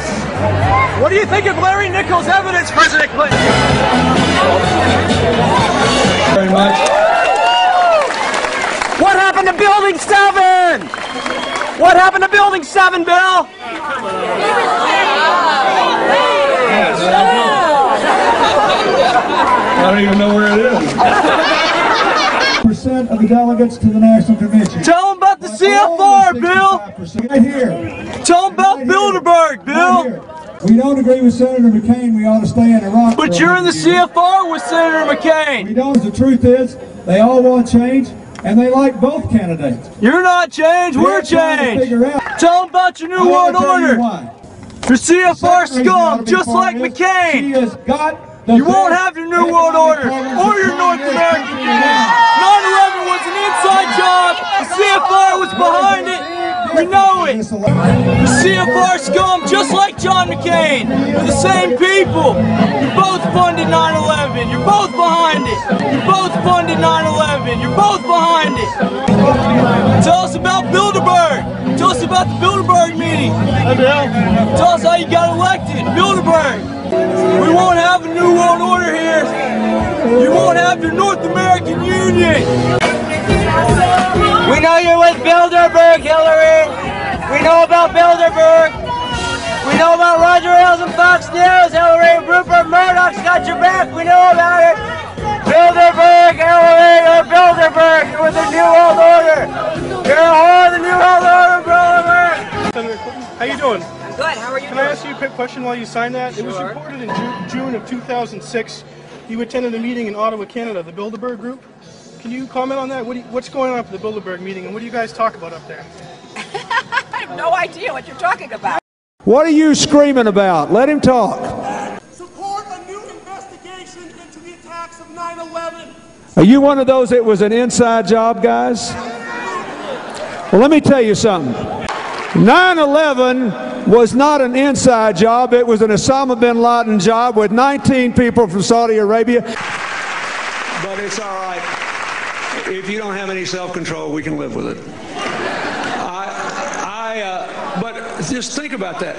What do you think of Larry Nichols' evidence, President Clinton? Very much. What happened to Building 7? What happened to Building 7, Bill? I don't even know where it is. Percent of the delegates to the National Convention. Tell them about the CFR, Bill. Right here. Tell them about Bilderberg, Bill. We don't agree with Senator McCain. We ought to stay in Iraq. But you're in the CFR with Senator McCain. We don't. The truth is, they all want change. and they like both candidates. You're not changed, we're changed. Tell them about your New World Order. Your CFR scum, just like McCain. You won't have your New World Order or your North American Union. 9/11 was an inside job. The CFR was behind it. We know it. The CFR scum, just like John McCain. They're the same people. You both funded 9/11. You're both behind it. You both funded 9/11. You're both behind it. Tell us about Bilderberg. Tell us about the Bilderberg meeting. Tell us how you got elected. Bilderberg. We won't have a New World Order here. You won't have your North American Union. We know you're with Bilderberg, Hillary. We know about Bilderberg. We know about Roger Ailes and Fox News, Hillary. Rupert Murdoch's got your back. We know about it. Bilderberg, Hillary, or Bilderberg. You're with the New World Order. You're a whore of the New World Order, Bilderberg. Senator Clinton, how you doing? Good. How are you Can I ask you a quick question while you sign that? It was reported in June of 2006 you attended a meeting in Ottawa, Canada, the Bilderberg Group. Can you comment on that? What's going on at the Bilderberg meeting, and what do you guys talk about up there? I have no idea what you're talking about. What are you screaming about? Let him talk. Support a new investigation into the attacks of 9/11. Are you one of those that was an inside job, guys? Well, let me tell you something. 9/11 was not an inside job. It was an Osama bin Laden job with 19 people from Saudi Arabia. But it's all right. If you don't have any self-control, we can live with it. But just think about that.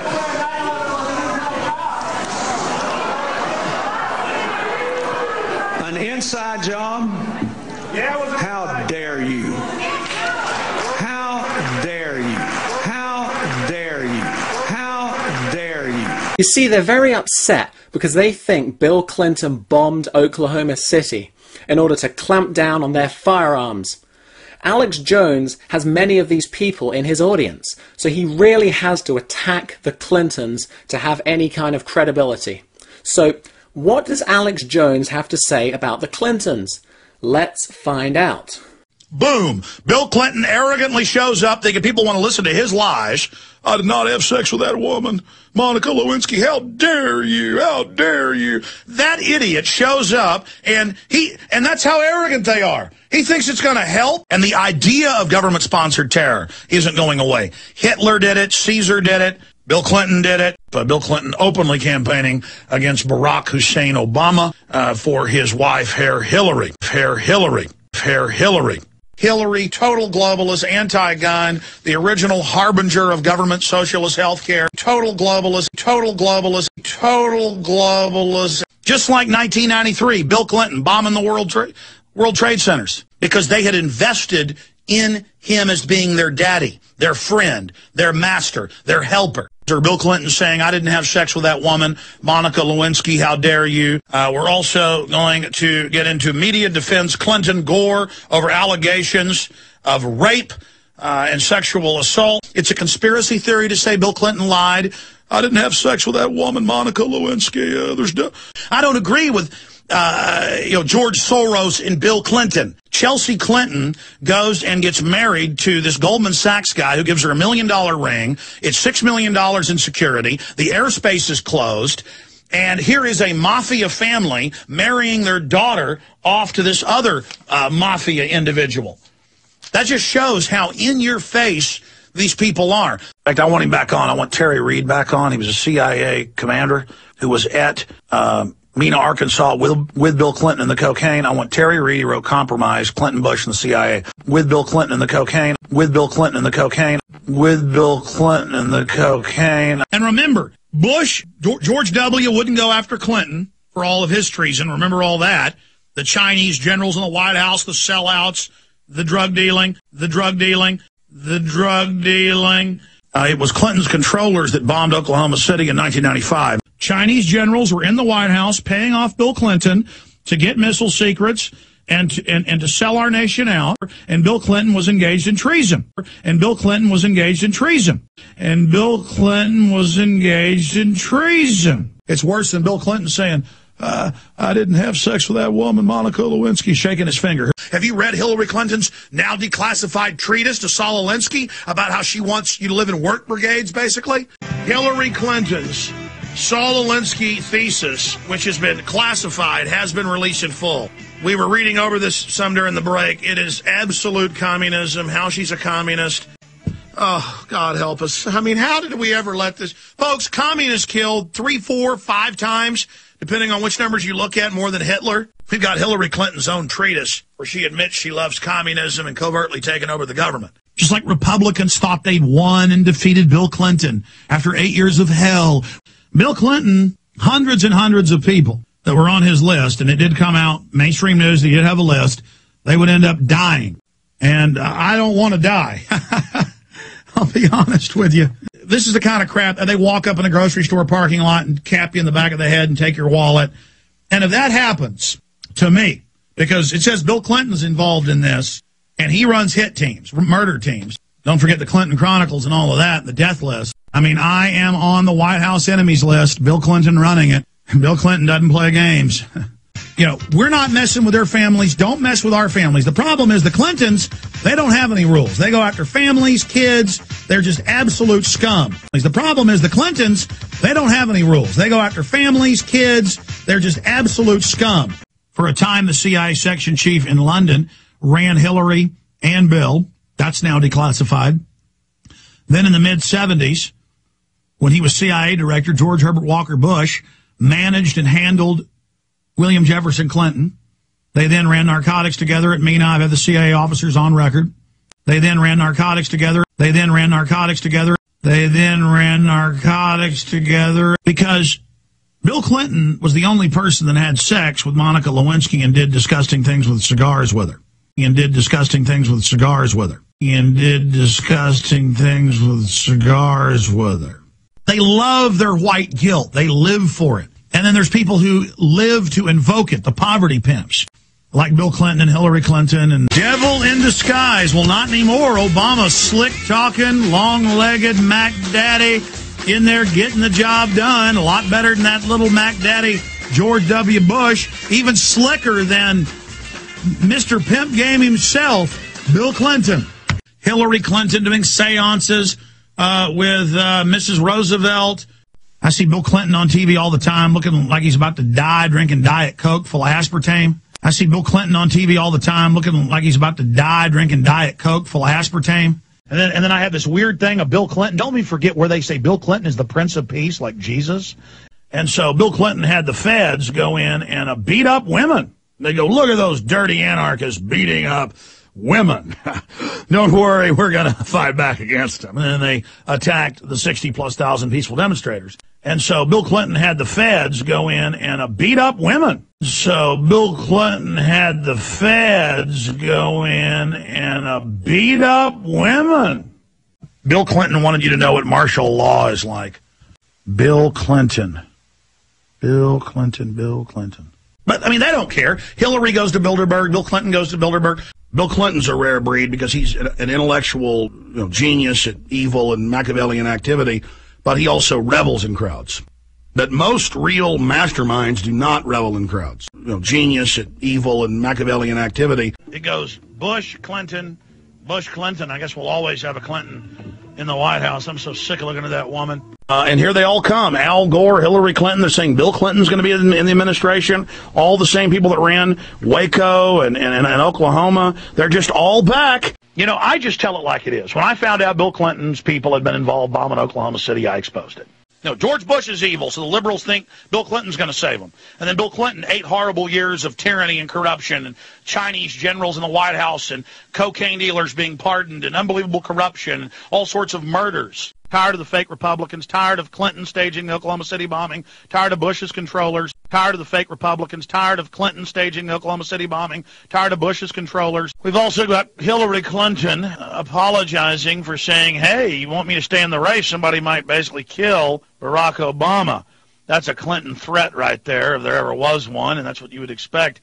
An inside job? How dare you? How dare you? How dare you? How dare you? You see, they're very upset because they think Bill Clinton bombed Oklahoma City in order to clamp down on their firearms. Alex Jones has many of these people in his audience, so he really has to attack the Clintons to have any kind of credibility. So, what does Alex Jones have to say about the Clintons? Let's find out. Boom. Bill Clinton arrogantly shows up thinking people want to listen to his lies. I did not have sex with that woman. Monica Lewinsky, how dare you? How dare you? That idiot shows up, and that's how arrogant they are. He thinks it's going to help, and the idea of government-sponsored terror isn't going away. Hitler did it. Caesar did it. Bill Clinton did it. Bill Clinton openly campaigning against Barack Hussein Obama for his wife, Hillary. Hillary, total globalist, anti-gun, the original harbinger of government socialist health care, total globalist. Just like 1993, Bill Clinton bombing the World Trade Centers because they had invested in him as being their daddy, their friend, their master, their helper. Or Bill Clinton saying, I didn't have sex with that woman, Monica Lewinsky, how dare you. We're also going to get into media defense Clinton Gore over allegations of rape and sexual assault. It's a conspiracy theory to say Bill Clinton lied. I didn't have sex with that woman, Monica Lewinsky. I don't agree with George Soros and Bill Clinton. Chelsea Clinton goes and gets married to this Goldman Sachs guy who gives her $1 million ring. It's $6 million in security. The airspace is closed. And here is a mafia family marrying their daughter off to this other mafia individual. That just shows how in your face these people are. In fact, I want him back on. I want Terry Reid back on. He was a CIA commander who was at Mena, Arkansas, with Bill Clinton and the cocaine. I want Terry Reid, who wrote Compromise, Clinton, Bush, and the CIA. With Bill Clinton and the cocaine. With Bill Clinton and the cocaine. With Bill Clinton and the cocaine. And remember, George W. wouldn't go after Clinton for all of his treason. Remember all that. The Chinese generals in the White House, the sellouts, the drug dealing. It was Clinton's controllers that bombed Oklahoma City in 1995. Chinese generals were in the White House paying off Bill Clinton to get missile secrets and to sell our nation out. And Bill Clinton was engaged in treason. It's worse than Bill Clinton saying, I didn't have sex with that woman, Monica Lewinsky, shaking his finger. Have you read Hillary Clinton's now declassified treatise to Saul Alinsky about how she wants you to live in work brigades, basically? Hillary Clinton's Saul Alinsky thesis, which has been classified, has been released in full. We were reading over this some during the break. It is absolute communism, how she's a communist. Oh, God help us. I mean, how did we ever let this... Folks, communists killed 3, 4, 5 times, depending on which numbers you look at, more than Hitler. We've got Hillary Clinton's own treatise where she admits she loves communism and covertly taking over the government. Just like Republicans thought they'd won and defeated Bill Clinton after 8 years of hell. Bill Clinton, hundreds and hundreds of people that were on his list, and it did come out, mainstream news, he did have a list, they would end up dying. And I don't want to die. I'll be honest with you. This is the kind of crap that they walk up in a grocery store parking lot and cap you in the back of the head and take your wallet. And if that happens to me, because it says Bill Clinton's involved in this, and he runs hit teams, murder teams. Don't forget the Clinton Chronicles and all of that, the death list. I mean, I am on the White House enemies list, Bill Clinton running it. Bill Clinton doesn't play games. You know, we're not messing with their families. Don't mess with our families. The problem is the Clintons, they don't have any rules. They go after families, kids. They're just absolute scum. The problem is the Clintons, they don't have any rules. They go after families, kids. They're just absolute scum. For a time, the CIA section chief in London ran Hillary and Bill. That's now declassified. Then in the mid-'70s, when he was CIA director, George Herbert Walker Bush managed and handled William Jefferson Clinton. They then ran narcotics together at Mena. I've had the CIA officers on record. They then ran narcotics together. They then ran narcotics together. They then ran narcotics together because Bill Clinton was the only person that had sex with Monica Lewinsky and did disgusting things with cigars with her. And did disgusting things with cigars with her. And did disgusting things with cigars with her. They love their white guilt. They live for it. And then there's people who live to invoke it, the poverty pimps, like Bill Clinton and Hillary Clinton. And devil in disguise. Well, not anymore. Obama, slick-talking, long-legged Mac Daddy in there getting the job done. A lot better than that little Mac Daddy George W. Bush. Even slicker than Mr. Pimp Game himself, Bill Clinton. Hillary Clinton doing seances with Mrs. Roosevelt. I see Bill Clinton on TV all the time looking like he's about to die, drinking Diet Coke full of aspartame. I see Bill Clinton on TV all the time looking like he's about to die, drinking Diet Coke full of aspartame. And then I have this weird thing of Bill Clinton. Don't let me forget where they say Bill Clinton is the Prince of Peace, like Jesus. And so Bill Clinton had the feds go in and beat up women. They go, look at those dirty anarchists beating up women. Don't worry, we're going to fight back against them. And then they attacked the 60,000+ peaceful demonstrators. And so Bill Clinton had the feds go in and beat up women. So Bill Clinton had the feds go in and beat up women. Bill Clinton wanted you to know what martial law is like. Bill Clinton. Bill Clinton, Bill Clinton. But, I mean, they don't care. Hillary goes to Bilderberg. Bill Clinton goes to Bilderberg. Bill Clinton's a rare breed because he's an intellectual genius at evil and Machiavellian activity, but he also revels in crowds. But most real masterminds do not revel in crowds. Genius at evil and Machiavellian activity. It goes Bush, Clinton, Bush, Clinton. I guess we'll always have a Clinton in the White House. I'm so sick of looking at that woman. And here they all come. Al Gore, Hillary Clinton. They're saying Bill Clinton's going to be in the administration. All the same people that ran Waco and Oklahoma. They're just all back. You know, I just tell it like it is. When I found out Bill Clinton's people had been involved bombing Oklahoma City, I exposed it. No, George Bush is evil, so the liberals think Bill Clinton's going to save them. And then Bill Clinton, 8 horrible years of tyranny and corruption and Chinese generals in the White House and cocaine dealers being pardoned and unbelievable corruption and all sorts of murders. Tired of the fake Republicans, tired of Clinton staging the Oklahoma City bombing, tired of Bush's controllers, tired of the fake Republicans, tired of Clinton staging the Oklahoma City bombing, tired of Bush's controllers. We've also got Hillary Clinton apologizing for saying, hey, you want me to stay in the race? Somebody might basically kill Barack Obama. That's a Clinton threat right there, if there ever was one, and that's what you would expect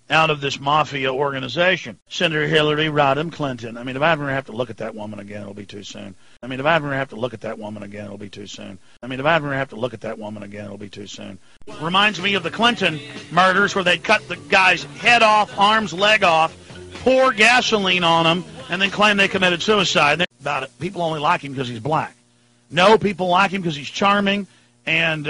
out of this mafia organization. Senator Hillary Rodham Clinton. I mean, if I ever have to look at that woman again, it'll be too soon. I mean, if I ever have to look at that woman again, it'll be too soon. I mean, if I ever have to look at that woman again, it'll be too soon. Reminds me of the Clinton murders where they cut the guy's head off, arms, leg off, pour gasoline on him, and then claim they committed suicide. About it. People only like him because he's black. No, people like him because he's charming and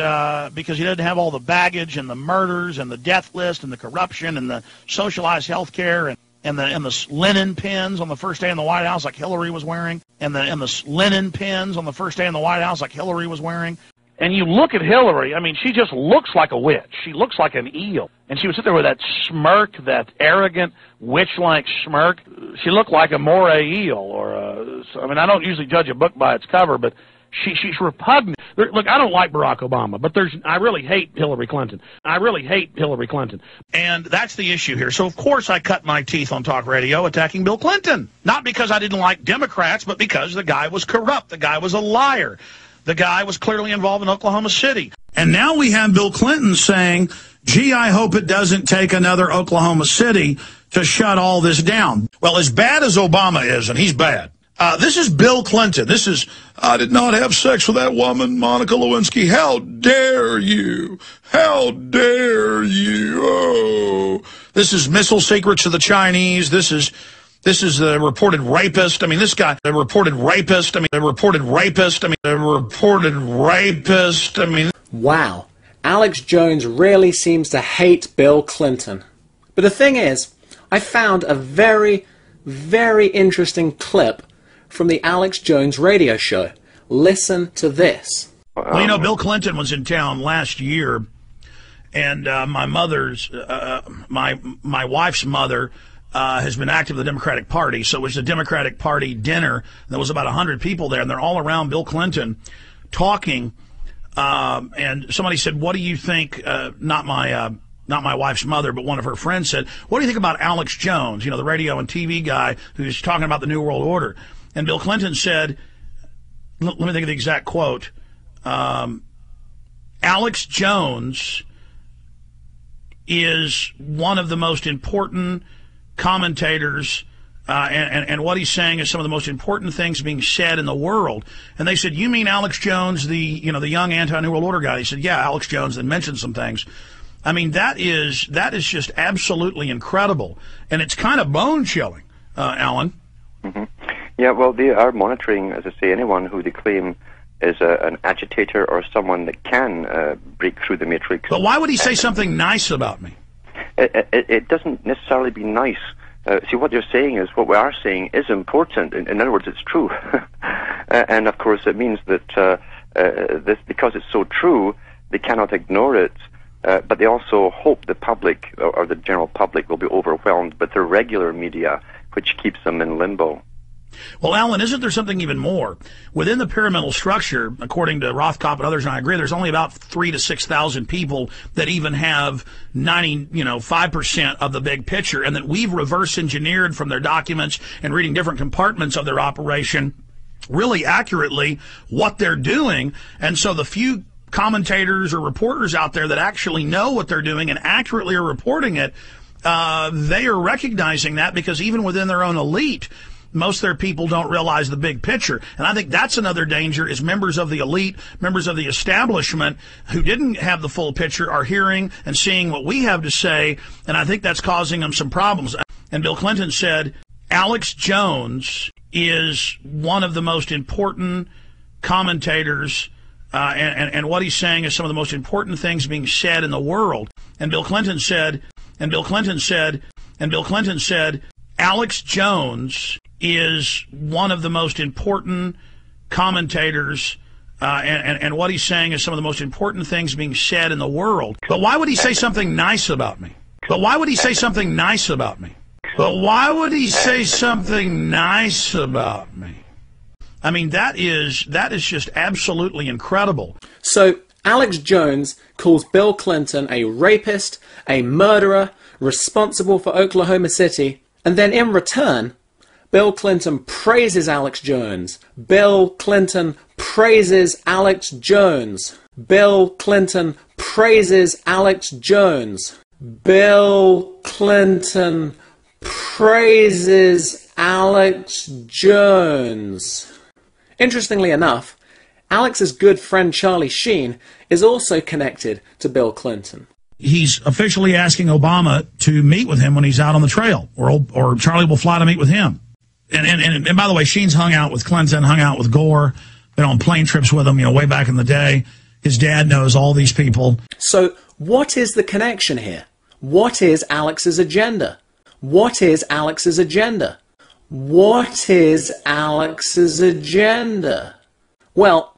because he doesn't have all the baggage and the murders and the death list and the corruption and the socialized health care and the linen pins on the first day in the White House like Hillary was wearing and the linen pins on the first day in the White House like Hillary was wearing. And you look at Hillary, I mean, she just looks like a witch. She looks like an eel. And she would sit there with that smirk, that arrogant, witch-like smirk. She looked like a moray eel. I mean, I don't usually judge a book by its cover, but she's repugnant. Look, I don't like Barack Obama, but I really hate Hillary Clinton. I really hate Hillary Clinton. And that's the issue here. So, of course, I cut my teeth on talk radio attacking Bill Clinton. Not because I didn't like Democrats, but because the guy was corrupt. The guy was a liar. The guy was clearly involved in Oklahoma City. And now we have Bill Clinton saying, gee, I hope it doesn't take another Oklahoma City to shut all this down. Well, as bad as Obama is, and he's bad, this is Bill Clinton. This is, I did not have sex with that woman, Monica Lewinsky. How dare you? How dare you? Oh. This is missile secrets to the Chinese. This is the reported rapist. I mean, this guy, the reported rapist. I mean, the reported rapist. I mean, the reported rapist. I mean. Wow. Alex Jones really seems to hate Bill Clinton. But the thing is, I found a very, very interesting clip from the Alex Jones radio show. Listen to this. Well, you know, Bill Clinton was in town last year, and my wife's mother has been active in the Democratic Party. So it was a Democratic Party dinner. There was about 100 people there, and they're all around Bill Clinton talking. And somebody said, what do you think, not my wife's mother, but one of her friends said, what do you think about Alex Jones, you know, the radio and TV guy who's talking about the New World Order? And Bill Clinton said, let me think of the exact quote, Alex Jones is one of the most important commentators, and what he's saying is some of the most important things being said in the world. And they said, you mean Alex Jones, the young anti-New World Order guy? He said, yeah, Alex Jones, and mentioned some things. I mean, that is just absolutely incredible, and it's kind of bone-chilling, Alan. Mm-hmm. Yeah, well, they are monitoring, as I say, anyone who they claim is an agitator or someone that can break through the matrix. But why would he say something nice about me? It doesn't necessarily be nice. See, what you're saying is what we are saying is important. In other words, it's true. And, of course, it means that this, because it's so true, they cannot ignore it. But they also hope the public or the general public will be overwhelmed with the regular media, which keeps them in limbo. Well, Alan, isn't there something even more? Within the pyramidal structure, according to Rothkopf and others, and I agree, there's only about 3,000 to 6,000 people that even have 5% of the big picture, and that we've reverse engineered from their documents and reading different compartments of their operation really accurately what they're doing. And so the few commentators or reporters out there that actually know what they're doing and accurately are reporting it, they are recognizing that, because even within their own elite, most of their people don't realize the big picture. And I think that's another danger, is members of the elite, members of the establishment who didn't have the full picture are hearing and seeing what we have to say, and I think that's causing them some problems. And Bill Clinton said, Alex Jones is one of the most important commentators, and what he's saying is some of the most important things being said in the world. And Bill Clinton said, Alex Jones is one of the most important commentators, and what he's saying is some of the most important things being said in the world. But why would he say something nice about me? But why would he say something nice about me? But why would he say something nice about me? I mean, that is just absolutely incredible. So Alex Jones calls Bill Clinton a rapist, a murderer, responsible for Oklahoma City, and then in return, Bill Clinton praises Alex Jones. Bill Clinton praises Alex Jones. Bill Clinton praises Alex Jones. Bill Clinton praises Alex Jones. Interestingly enough, Alex's good friend Charlie Sheen is also connected to Bill Clinton. He's officially asking Obama to meet with him when he's out on the trail, or Charlie will fly to meet with him. And by the way, Sheen's hung out with Clinton, hung out with Gore, been on plane trips with him, way back in the day. His dad knows all these people. So what is the connection here? What is Alex's agenda? What is Alex's agenda? What is Alex's agenda? Well,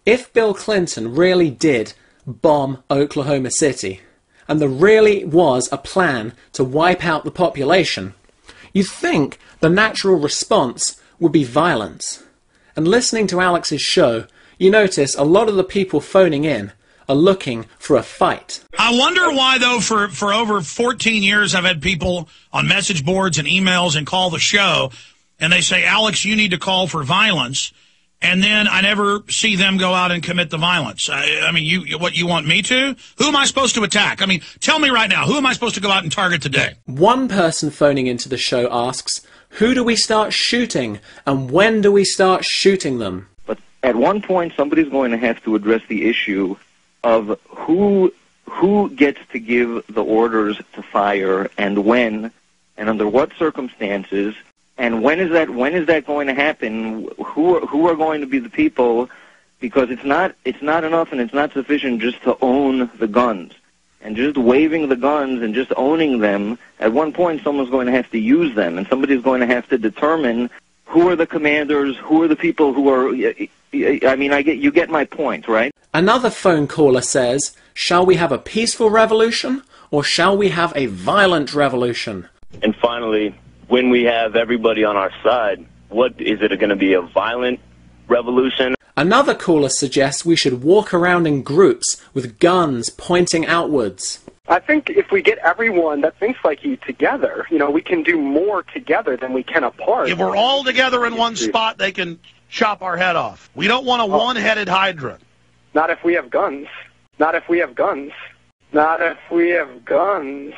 if Bill Clinton really did bomb Oklahoma City, and there really was a plan to wipe out the population, you'd think the natural response would be violence. And listening to Alex's show, you notice a lot of the people phoning in are looking for a fight. I wonder why, though, for over 14 years, I've had people on message boards and emails and call the show, and they say, Alex, you need to call for violence. And then I never see them go out and commit the violence. I mean, you want me to? Who am I supposed to attack? I mean, tell me right now, who am I supposed to go out and target today? One person phoning into the show asks, who do we start shooting, and when do we start shooting them? But at one point, somebody's going to have to address the issue of who gets to give the orders to fire, and when, and under what circumstances. And when is that going to happen? Who are going to be the people? Because it's not enough and it's not sufficient just to own the guns. And just waving the guns and just owning them, at one point someone's going to have to use them, and somebody's going to have to determine who are the commanders, who are the people who are... I mean, you get my point, right? Another phone caller says, shall we have a peaceful revolution, or shall we have a violent revolution? And finally, when we have everybody on our side, what is it going to be, a violent revolution? Another caller suggests we should walk around in groups with guns pointing outwards. I think if we get everyone that thinks like you together, we can do more together than we can apart. If we're all together in one spot, they can chop our head off. We don't want a one-headed hydra. Not if we have guns. Not if we have guns. Not if we have guns.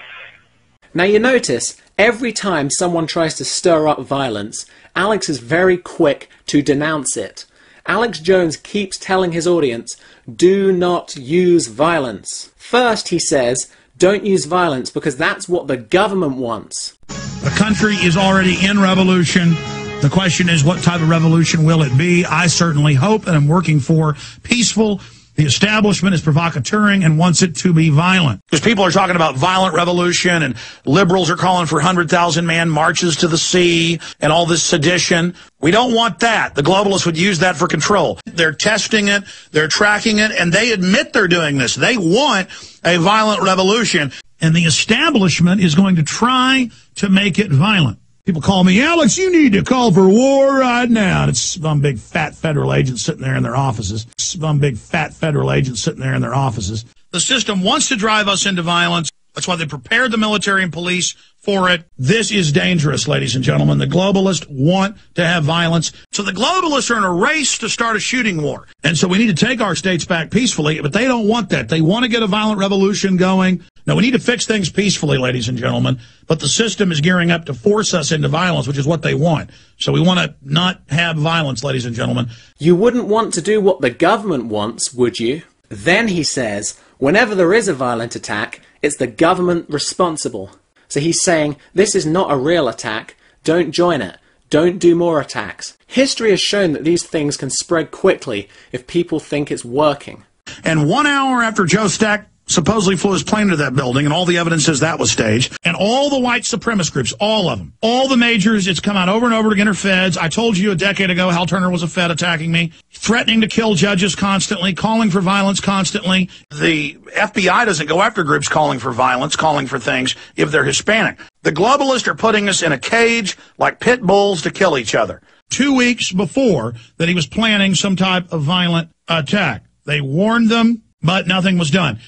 Now you notice, every time someone tries to stir up violence, Alex is very quick to denounce it. Alex Jones keeps telling his audience, do not use violence. First, he says, don't use violence because that's what the government wants. The country is already in revolution. The question is, what type of revolution will it be? I certainly hope and I'm working for peaceful. The establishment is provocateuring and wants it to be violent. Because people are talking about violent revolution, and liberals are calling for 100,000-man marches to the sea and all this sedition. We don't want that. The globalists would use that for control. They're testing it, they're tracking it, and they admit they're doing this. They want a violent revolution, and the establishment is going to try to make it violent. People call me, Alex, you need to call for war right now. And it's some big fat federal agents sitting there in their offices. Some big fat federal agents sitting there in their offices. The system wants to drive us into violence. That's why they prepared the military and police for it. This is dangerous, ladies and gentlemen. The globalists want to have violence. So the globalists are in a race to start a shooting war. And so we need to take our states back peacefully, but they don't want that. They want to get a violent revolution going. Now, we need to fix things peacefully, ladies and gentlemen, but the system is gearing up to force us into violence, which is what they want. So we want to not have violence, ladies and gentlemen. You wouldn't want to do what the government wants, would you? Then he says, whenever there is a violent attack, it's the government responsible. So he's saying, this is not a real attack, don't join it, don't do more attacks. History has shown that these things can spread quickly if people think it's working. And 1 hour after Joe Stack supposedly flew his plane into that building, and all the evidence says that was staged, and all the white supremacist groups, all of them, all the majors, it's come out over and over again are feds. I told you a decade ago Hal Turner was a fed attacking me, threatening to kill judges constantly, calling for violence constantly. The FBI doesn't go after groups calling for violence, calling for things if they're Hispanic. The globalists are putting us in a cage like pit bulls to kill each other. 2 weeks before that he was planning some type of violent attack. They warned them, but nothing was done.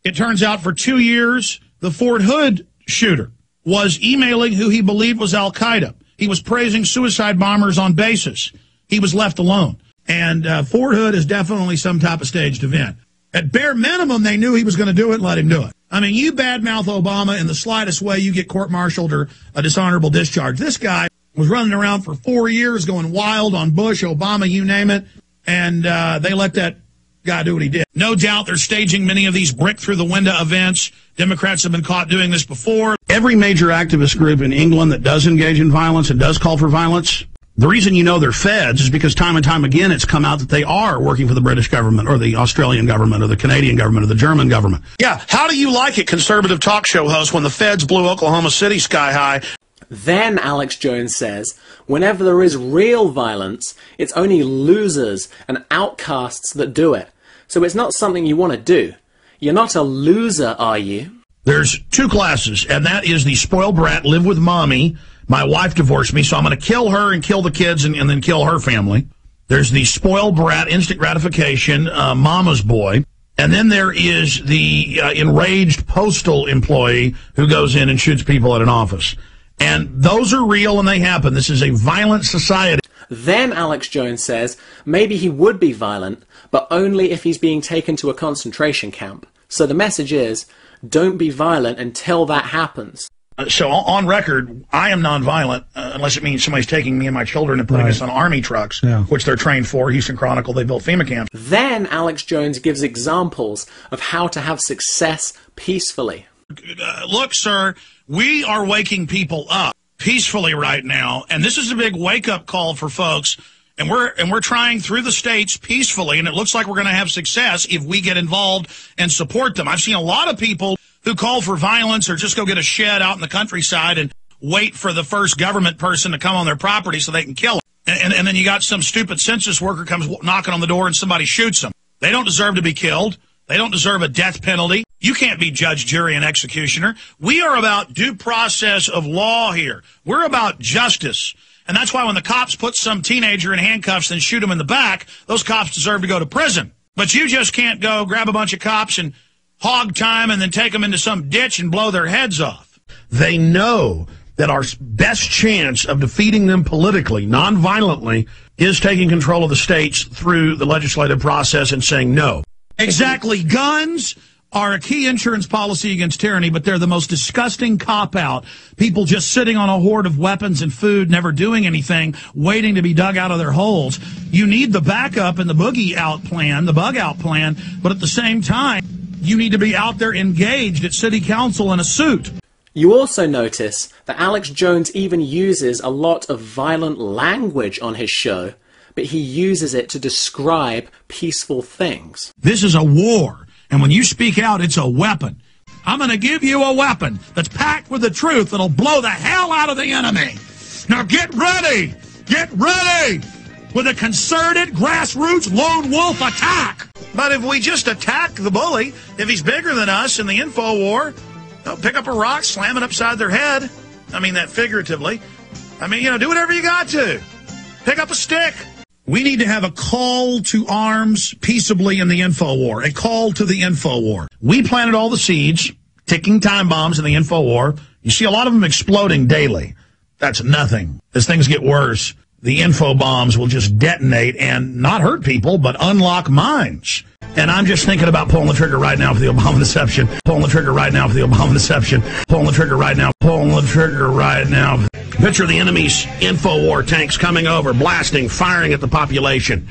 It turns out for 2 years, the Fort Hood shooter was emailing who he believed was Al-Qaeda. He was praising suicide bombers on basis. He was left alone. And Fort Hood is definitely some type of staged event. At bare minimum, they knew he was going to do it and let him do it. I mean, you badmouth Obama in the slightest way, you get court-martialed or a dishonorable discharge. This guy was running around for 4 years going wild on Bush, Obama, you name it, and they let that guy do what he did. No doubt they're staging many of these brick-through-the-window events. Democrats have been caught doing this before. Every major activist group in England that does engage in violence and does call for violence, the reason you know they're feds is because time and time again it's come out that they are working for the British government or the Australian government or the Canadian government or the German government. Yeah, how do you like it, conservative talk show host, when the feds blew Oklahoma City sky high? Then Alex Jones says, whenever there is real violence, it's only losers and outcasts that do it. So it's not something you want to do. You're not a loser, are you? There's two classes, and that is the spoiled brat, live with mommy. My wife divorced me, so I'm going to kill her and kill the kids and then kill her family. There's the spoiled brat, instant gratification, mama's boy. And then there is the enraged postal employee who goes in and shoots people at an office. And those are real and they happen. This is a violent society. Then Alex Jones says maybe he would be violent, but only if he's being taken to a concentration camp. So the message is, don't be violent until that happens. So on record, I am nonviolent unless it means somebody's taking me and my children and putting us on army trucks, which they're trained for. Houston Chronicle, they built FEMA camps. Then Alex Jones gives examples of how to have success peacefully. Look, sir, we are waking people up peacefully right now, and this is a big wake-up call for folks. And we're trying through the states peacefully, and it looks like we're going to have success if we get involved and support them. I've seen a lot of people who call for violence or just go get a shed out in the countryside and wait for the first government person to come on their property so they can kill them. And then you got some stupid census worker comes knocking on the door and somebody shoots them. They don't deserve to be killed. They don't deserve a death penalty. You can't be judge, jury, and executioner. We are about due process of law here. We're about justice. And that's why when the cops put some teenager in handcuffs and shoot him in the back, those cops deserve to go to prison. But you just can't go grab a bunch of cops and hog time and then take them into some ditch and blow their heads off. They know that our best chance of defeating them politically, non-violently, is taking control of the states through the legislative process and saying no. Exactly. Guns are a key insurance policy against tyranny, but they're the most disgusting cop-out. People just sitting on a hoard of weapons and food, never doing anything, waiting to be dug out of their holes. You need the backup and the boogie-out plan, the bug-out plan, but at the same time, you need to be out there engaged at city council in a suit. You also notice that Alex Jones even uses a lot of violent language on his show, but he uses it to describe peaceful things. This is a war, and when you speak out, it's a weapon. I'm going to give you a weapon that's packed with the truth that'll blow the hell out of the enemy. Now get ready! Get ready! With a concerted, grassroots, lone wolf attack! But if we just attack the bully, if he's bigger than us in the info war, they'll pick up a rock, slam it upside their head. I mean that figuratively. I mean, do whatever you got to. Pick up a stick. We need to have a call to arms peaceably in the info war, a call to the info war. We planted all the seeds, ticking time bombs in the info war. You see a lot of them exploding daily. That's nothing. As things get worse, the info bombs will just detonate and not hurt people, but unlock minds. And I'm just thinking about pulling the trigger right now for the Obama deception. Pulling the trigger right now for the Obama deception. Pulling the trigger right now. Pulling the trigger right now. Picture the enemy's info war tanks coming over, blasting, firing at the population.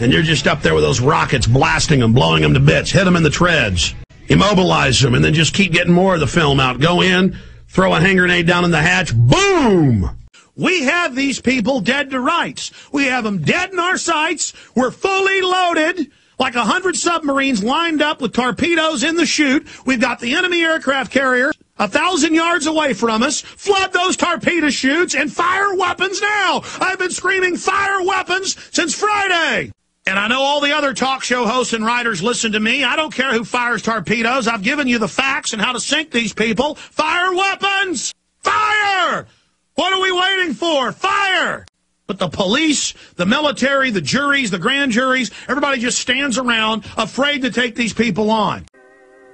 And you're just up there with those rockets, blasting them, blowing them to bits, hit them in the treads, immobilize them, and then just keep getting more of the film out. Go in, throw a hand grenade down in the hatch, boom! We have these people dead to rights. We have them dead in our sights. We're fully loaded, like 100 submarines lined up with torpedoes in the chute. We've got the enemy aircraft carrier 1,000 yards away from us. Flood those torpedo chutes and fire weapons now. I've been screaming fire weapons since Friday. And I know all the other talk show hosts and writers listen to me. I don't care who fires torpedoes. I've given you the facts and how to sink these people. Fire weapons! Fire! What are we waiting for? Fire! But the police, the military, the juries, the grand juries, everybody just stands around afraid to take these people on.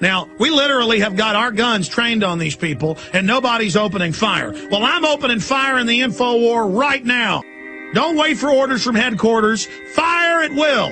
Now, we literally have got our guns trained on these people, and nobody's opening fire. Well, I'm opening fire in the info war right now. Don't wait for orders from headquarters. Fire at will.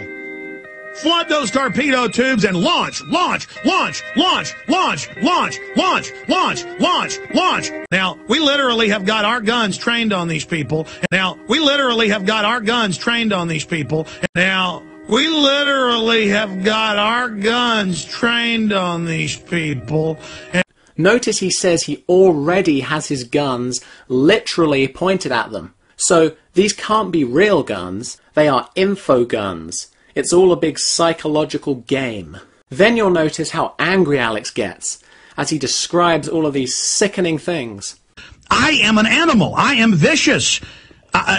flood those torpedo tubes and launch, launch, launch, launch, launch, launch, launch, launch, launch, launch. Now, we literally have got our guns trained on these people. Now, we literally have got our guns trained on these people. Now, we literally have got our guns trained on these people. Notice he says he already has his guns literally pointed at them. So these can't be real guns, they are info guns. It's all a big psychological game. Then you'll notice how angry Alex gets as he describes all of these sickening things. I am an animal. I am vicious.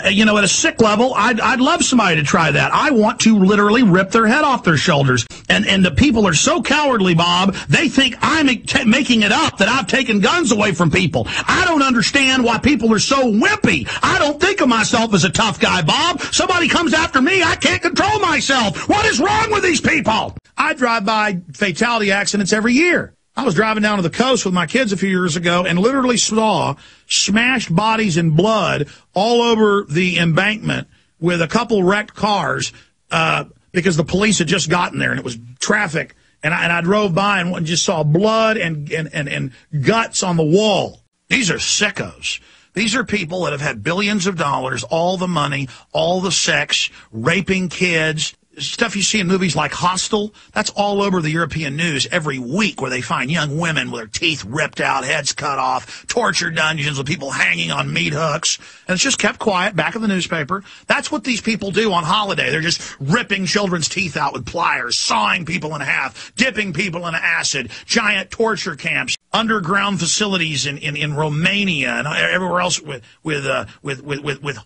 You know, at a sick level, I'd love somebody to try that. I want to literally rip their head off their shoulders. And the people are so cowardly, Bob, they think I'm making it up that I've taken guns away from people. I don't understand why people are so wimpy. I don't think of myself as a tough guy, Bob. Somebody comes after me, I can't control myself. What is wrong with these people? I drive by fatality accidents every year. I was driving down to the coast with my kids a few years ago and literally saw smashed bodies and blood all over the embankment with a couple wrecked cars because the police had just gotten there and it was traffic. And I drove by and just saw blood and guts on the wall. These are sickos. These are people that have had billions of dollars, all the money, all the sex, raping kids. Stuff you see in movies like Hostel, that's all over the European news every week, where they find young women with their teeth ripped out, heads cut off, torture dungeons with people hanging on meat hooks. And it's just kept quiet back in the newspaper. That's what these people do on holiday. They're just ripping children's teeth out with pliers, sawing people in half, dipping people in acid, giant torture camps, underground facilities in Romania and everywhere else with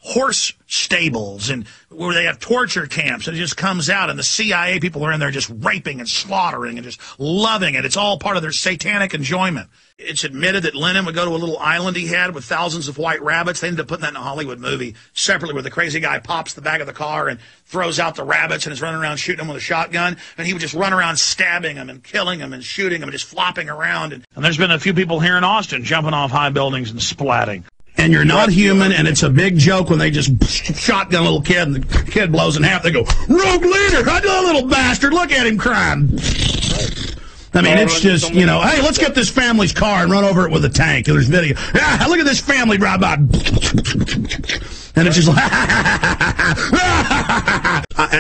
horse stables and where they have torture camps. And it just comes out, and the CIA people are in there just raping and slaughtering and just loving it. It's all part of their satanic enjoyment. It's admitted that Lenin would go to a little island he had with thousands of white rabbits. They ended up putting that in a Hollywood movie separately, where the crazy guy pops the back of the car and throws out the rabbits and is running around shooting them with a shotgun. And he would just run around stabbing them and killing them and shooting them and just flopping around. And there's been a few people here in Austin jumping off high buildings and splatting. And you're not human, and it's a big joke when they just shotgun a little kid and the kid blows in half. They go, "Rogue leader, that little bastard, look at him crying." I mean, it's just, you know, hey, let's get this family's car and run over it with a tank. There's video. Yeah, look at this family drive by. And it's just like,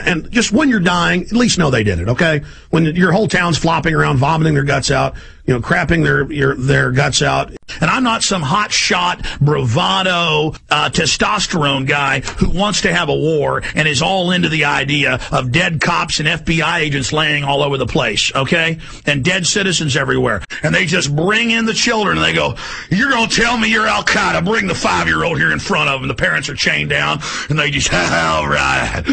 and just when you're dying, at least know they did it, okay? When your whole town's flopping around, vomiting their guts out, you know, crapping their guts out. And I'm not some hot shot, bravado, testosterone guy who wants to have a war and is all into the idea of dead cops and FBI agents laying all over the place, okay? And dead citizens everywhere. And they just bring in the children and they go, "You're going to tell me you're Al-Qaeda? Bring the 5-year-old here in front of them." The parents are chained down and they just, all right.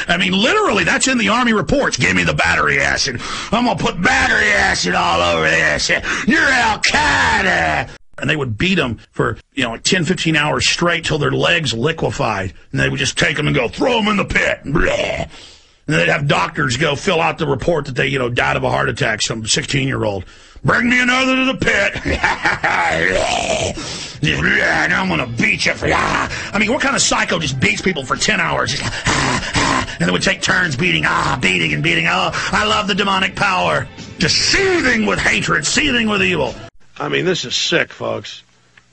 I mean, literally, that's in the Army reports. "Give me the battery acid. I'm going to put battery acid all over this. You're Al-Qaeda." And they would beat them for, you know, 10, 15 hours straight till their legs liquefied. And they would just take them and go, "Throw them in the pit." Bleh. And they'd have doctors go fill out the report that they, you know, died of a heart attack, some 16-year-old. "Bring me another to the pit." And I'm going to beat you for, I mean, what kind of psycho just beats people for 10 hours? Just, and they would take turns beating, beating and beating. Oh, I love the demonic power. Just seething with hatred, seething with evil. I mean, this is sick, folks.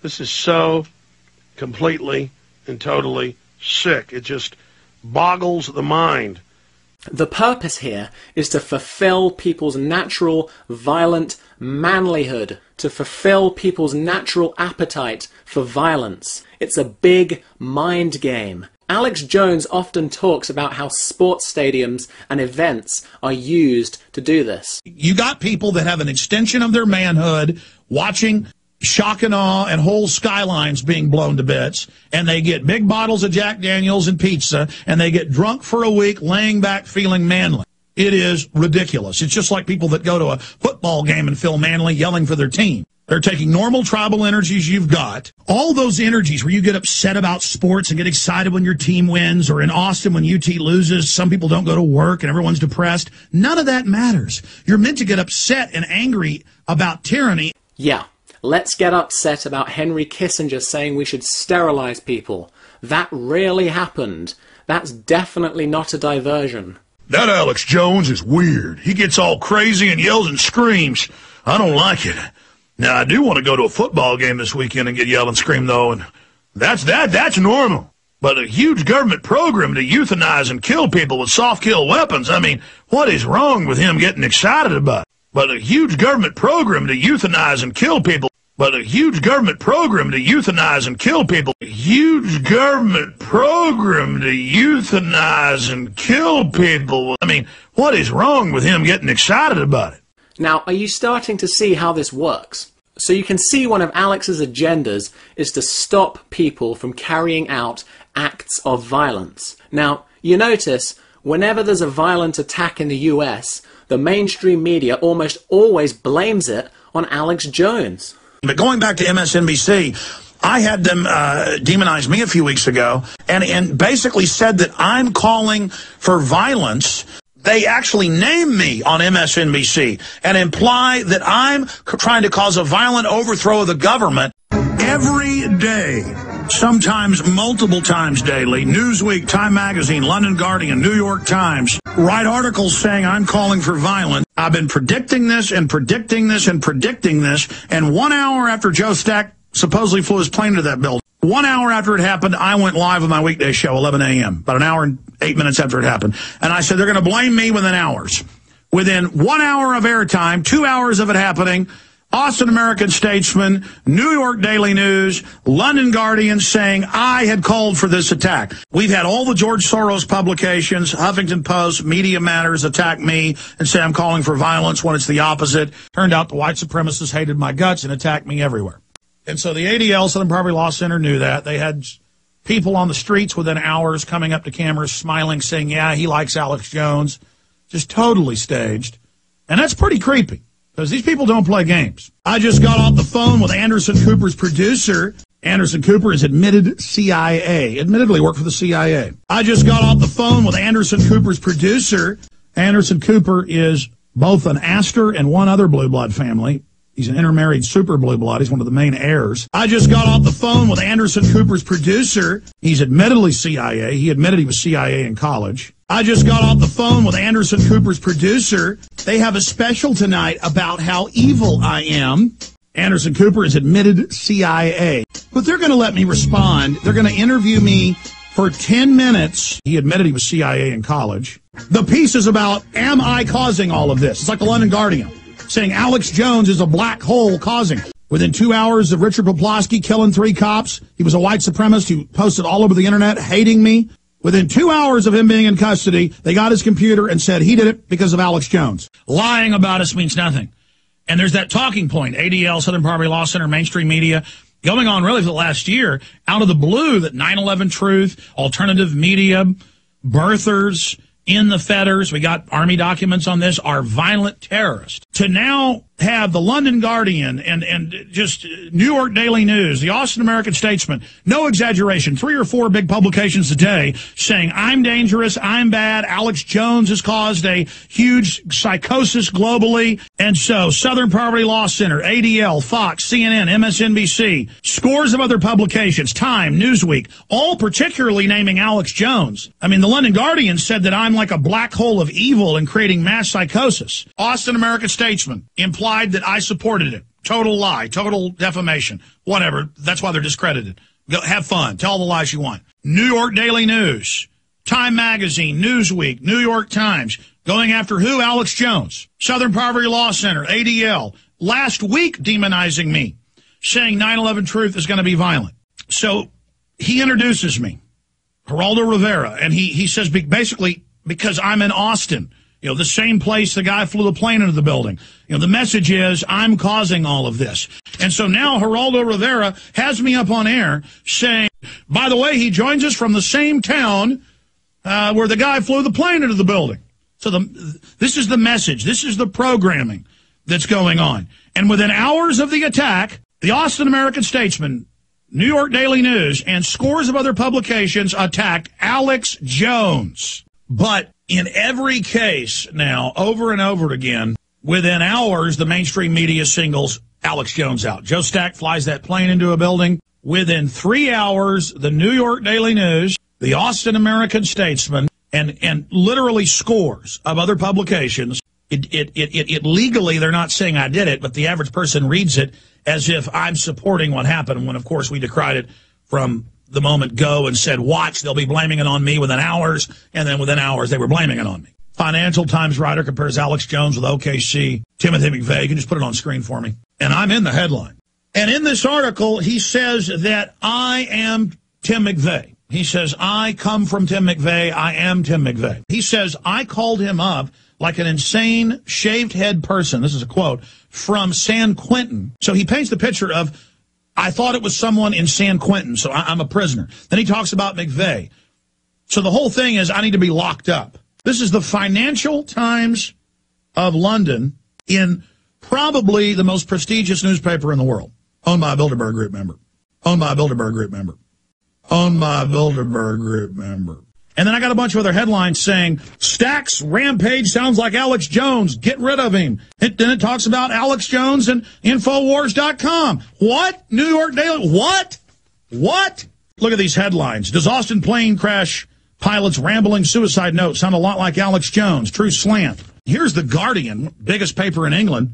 This is so completely and totally sick. It just boggles the mind. The purpose here is to fulfill people's natural, violent manlyhood, to fulfill people's natural appetite for violence. It's a big mind game. Alex Jones often talks about how sports stadiums and events are used to do this. You got people that have an extension of their manhood watching shock and awe and whole skylines being blown to bits, and they get big bottles of Jack Daniels and pizza, and they get drunk for a week laying back feeling manly. It is ridiculous. It's just like people that go to a football game and feel manly yelling for their team. They're taking normal tribal energies you've got, all those energies where you get upset about sports and get excited when your team wins, or in Austin when UT loses, some people don't go to work and everyone's depressed. None of that matters. You're meant to get upset and angry about tyranny. Yeah. Let's get upset about Henry Kissinger saying we should sterilize people. That really happened. That's definitely not a diversion. That Alex Jones is weird. He gets all crazy and yells and screams. I don't like it. Now, I do want to go to a football game this weekend and get yelled and scream, though, and that's normal. But a huge government program to euthanize and kill people with soft-kill weapons, I mean, what is wrong with him getting excited about it? But a huge government program to euthanize and kill people. But a huge government program to euthanize and kill people. A huge government program to euthanize and kill people. I mean, what is wrong with him getting excited about it? Now, are you starting to see how this works? So you can see one of Alex's agendas is to stop people from carrying out acts of violence. Now, you notice, whenever there's a violent attack in the US, the mainstream media almost always blames it on Alex Jones. But going back to MSNBC, I had them demonize me a few weeks ago and basically said that I'm calling for violence. They actually name me on MSNBC and imply that I'm trying to cause a violent overthrow of the government. Every day, sometimes multiple times daily, Newsweek, Time Magazine, London Guardian, New York Times write articles saying I'm calling for violence. I've been predicting this and predicting this and predicting this, and 1 hour after Joe Stack supposedly flew his plane into that building, 1 hour after it happened, I went live with my weekday show, 11 a.m., about an hour and 8 minutes after it happened. And I said they're going to blame me within hours. Within 1 hour of airtime, 2 hours of it happening, Austin American-Statesman, New York Daily News, London Guardian saying I had called for this attack. We've had all the George Soros publications, Huffington Post, Media Matters attack me and say I'm calling for violence when it's the opposite. Turned out the white supremacists hated my guts and attacked me everywhere. And so the ADL, Southern Poverty Law Center, knew that. They had people on the streets within hours coming up to cameras, smiling, saying, yeah, he likes Alex Jones. Just totally staged. And that's pretty creepy, because these people don't play games. I just got off the phone with Anderson Cooper's producer. Anderson Cooper is admitted CIA. Admittedly worked for the CIA. I just got off the phone with Anderson Cooper's producer. Anderson Cooper is both an Astor and one other blue blood family. He's an intermarried super blue blood. He's one of the main heirs. I just got off the phone with Anderson Cooper's producer. He's admittedly CIA. He admitted he was CIA in college. I just got off the phone with Anderson Cooper's producer. They have a special tonight about how evil I am. Anderson Cooper is admitted CIA. But they're going to let me respond. They're going to interview me for 10 minutes. He admitted he was CIA in college. The piece is about, am I causing all of this? It's like the London Guardian saying Alex Jones is a black hole causing. Within 2 hours of Richard Poplawski killing 3 cops, he was a white supremacist who posted all over the internet hating me. Within 2 hours of him being in custody, they got his computer and said he did it because of Alex Jones. Lying about us means nothing. And there's that talking point, ADL, Southern Poverty Law Center, mainstream media, going on really for the last year, out of the blue, that 9/11 Truth, alternative media, birthers, in the fetters, we got Army documents on this, are violent terrorists. To now have the London Guardian and just New York Daily News, the Austin American-Statesman, no exaggeration, 3 or 4 big publications a day saying I'm dangerous, I'm bad, Alex Jones has caused a huge psychosis globally. And so Southern Poverty Law Center, ADL, Fox, CNN, MSNBC, scores of other publications, Time, Newsweek, all particularly naming Alex Jones. I mean, the London Guardian said that I'm like a black hole of evil and creating mass psychosis. Austin American-Statesman implied that I supported it. Total lie, total defamation, whatever. That's why they're discredited. Go, have fun. Tell the lies you want. New York Daily News, Time Magazine, Newsweek, New York Times, going after who? Alex Jones. Southern Poverty Law Center, ADL, last week demonizing me, saying 9/11 Truth is going to be violent. So he introduces me, Geraldo Rivera, and he says basically because I'm in Austin. You know, the same place the guy flew the plane into the building. You know, the message is, I'm causing all of this. And so now Geraldo Rivera has me up on air saying, by the way, he joins us from the same town where the guy flew the plane into the building. So this is the message. This is the programming that's going on. And within hours of the attack, the Austin American-Statesman, New York Daily News, and scores of other publications attacked Alex Jones. But in every case now, over and over again, within hours, the mainstream media singles Alex Jones out. Joe Stack flies that plane into a building. Within 3 hours, the New York Daily News, the Austin American-Statesman, and literally scores of other publications. It legally, they're not saying I did it, but the average person reads it as if I'm supporting what happened, when, of course, we decried it from the moment go and said, watch, they'll be blaming it on me within hours, and then within hours they were blaming it on me. Financial Times writer compares Alex Jones with OKC Timothy McVeigh. You can just put it on screen for me. And I'm in the headline. And in this article, he says that I am Tim McVeigh. He says, I come from Tim McVeigh. I am Tim McVeigh. He says, I called him up like an insane, shaved head person, this is a quote, from San Quentin. So he paints the picture of, I thought it was someone in San Quentin, so I'm a prisoner. Then he talks about McVeigh. So the whole thing is, I need to be locked up. This is the Financial Times of London, in probably the most prestigious newspaper in the world, owned by a Bilderberg Group member. Owned by a Bilderberg Group member. Owned by a Bilderberg Group member. And then I got a bunch of other headlines saying, Stacks rampage sounds like Alex Jones. Get rid of him. Then it talks about Alex Jones and Infowars.com. What? New York Daily? What? What? Look at these headlines. Does Austin plane crash pilot's rambling suicide note sound a lot like Alex Jones? True slant. Here's The Guardian, biggest paper in England.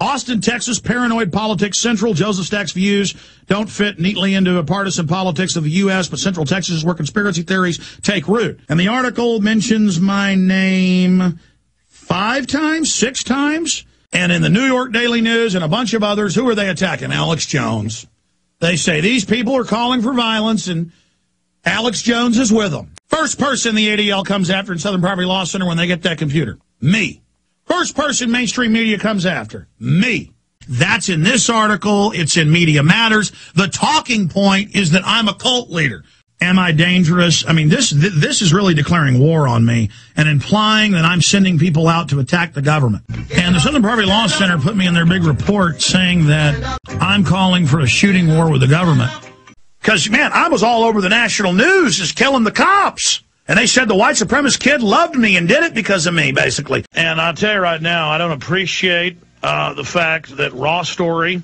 Austin, Texas, paranoid politics central. Joseph Stack's views don't fit neatly into a partisan politics of the U.S., but Central Texas is where conspiracy theories take root. And the article mentions my name 5 times, 6 times. And in the New York Daily News and a bunch of others, who are they attacking? Alex Jones. They say these people are calling for violence, and Alex Jones is with them. First person the ADL comes after in Southern Poverty Law Center when they get that computer. Me. First person mainstream media comes after. Me. That's in this article. It's in Media Matters. The talking point is that I'm a cult leader. Am I dangerous? I mean, this is really declaring war on me and implying that I'm sending people out to attack the government. And the Southern Poverty Law Center put me in their big report saying that I'm calling for a shooting war with the government. Because, man, I was all over the national news just killing the cops. And they said the white supremacist kid loved me and did it because of me, basically. And I'll tell you right now, I don't appreciate the fact that Raw Story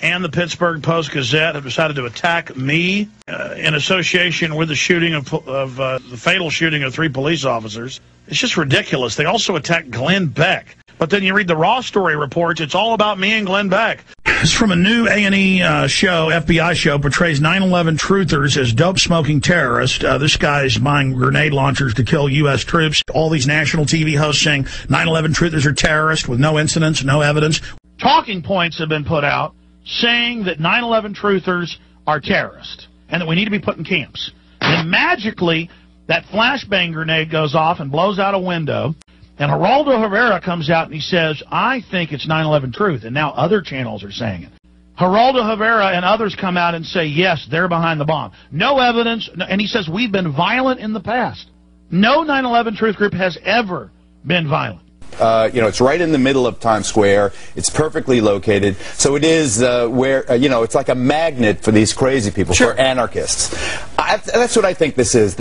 and the Pittsburgh Post-Gazette have decided to attack me in association with the shooting of the fatal shooting of 3 police officers. It's just ridiculous. They also attacked Glenn Beck. But then you read the Raw Story reports, it's all about me and Glenn Beck. It's from a new A&E show, FBI show, portrays 9/11 truthers as dope-smoking terrorists. This guy's buying grenade launchers to kill U.S. troops. All these national TV hosts saying 9/11 truthers are terrorists with no incidents, no evidence. Talking points have been put out saying that 9/11 truthers are terrorists and that we need to be put in camps. And magically, that flashbang grenade goes off and blows out a window. And Geraldo Rivera comes out and he says, I think it's 9/11 truth. And now other channels are saying it. Geraldo Rivera and others come out and say, yes, they're behind the bomb. No evidence. And he says, we've been violent in the past. No 9/11 truth group has ever been violent. It's right in the middle of Times Square. It's perfectly located. So it is where, it's like a magnet for these crazy people, for anarchists. That's what I think this is.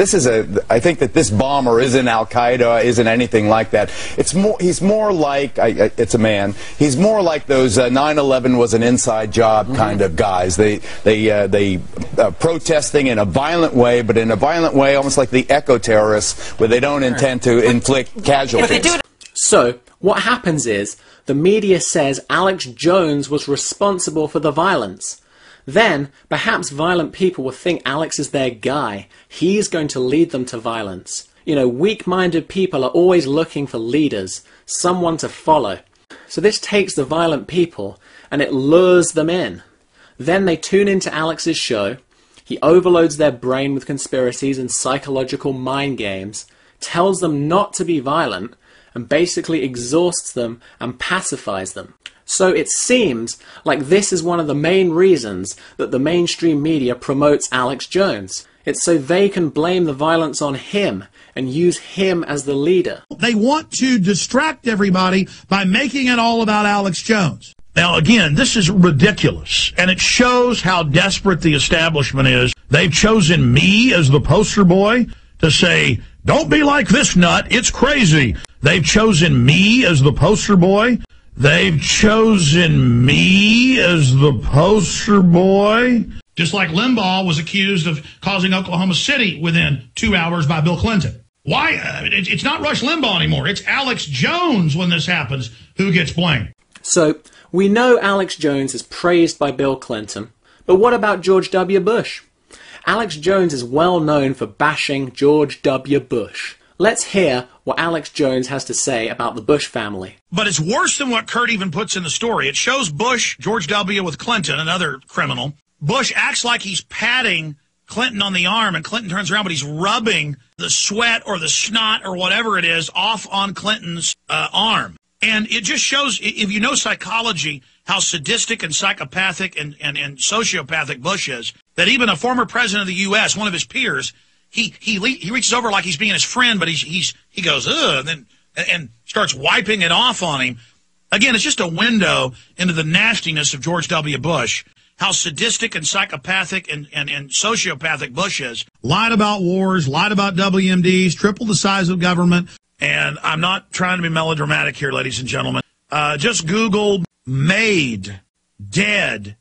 I think that this bomber isn't Al-Qaeda, isn't anything like that. He's more like, it's a man, he's more like those 9/11 was an inside job kind of guys. They protesting in a violent way, but in a violent way almost like the eco-terrorists, where they don't intend to inflict casualties. So, what happens is, the media says Alex Jones was responsible for the violence. Then, perhaps violent people will think Alex is their guy. He's going to lead them to violence. Weak-minded people are always looking for leaders, someone to follow. So this takes the violent people, and it lures them in. Then they tune into Alex's show. He overloads their brain with conspiracies and psychological mind games, tells them not to be violent, and basically exhausts them and pacifies them. So it seems like this is one of the main reasons that the mainstream media promotes Alex Jones. It's so they can blame the violence on him and use him as the leader. They want to distract everybody by making it all about Alex Jones. Now, again, this is ridiculous, and it shows how desperate the establishment is. They've chosen me as the poster boy to say, don't be like this nut, it's crazy. They've chosen me as the poster boy. They've chosen me as the poster boy. Just like Limbaugh was accused of causing Oklahoma City within 2 hours by Bill Clinton. Why? It's not Rush Limbaugh anymore. It's Alex Jones when this happens who gets blamed. So, we know Alex Jones is praised by Bill Clinton, but what about George W. Bush? Alex Jones is well known for bashing George W. Bush. Let's hear what Alex Jones has to say about the Bush family. But it's worse than what Kurt even puts in the story. It shows Bush, George W. with Clinton, another criminal. Bush acts like he's patting Clinton on the arm, and Clinton turns around, but he's rubbing the sweat or the snot or whatever it is off on Clinton's arm. And it just shows, if you know psychology, how sadistic and psychopathic and sociopathic Bush is, that even a former president of the U.S., one of his peers, he reaches over like he's being his friend, but he goes, ugh, and starts wiping it off on him. Again, it's just a window into the nastiness of George W. Bush. How sadistic and psychopathic and sociopathic Bush is. Lied about wars, lied about WMDs, tripled the size of government. And I'm not trying to be melodramatic here, ladies and gentlemen. Just Google maid dead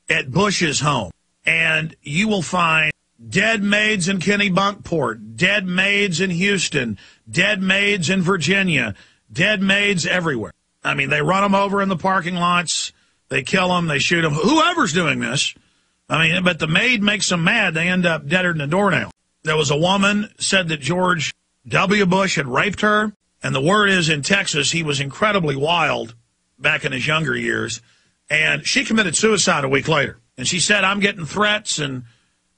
at Bush's home, and you will find dead maids in Kennebunkport, dead maids in Houston, dead maids in Virginia, dead maids everywhere. I mean, they run them over in the parking lots. They kill them, they shoot them, whoever's doing this. I mean, but the maid makes them mad. They end up deader than a doornail. There was a woman said that George W. Bush had raped her, and the word is in Texas he was incredibly wild back in his younger years, and she committed suicide a week later. And she said, I'm getting threats, and,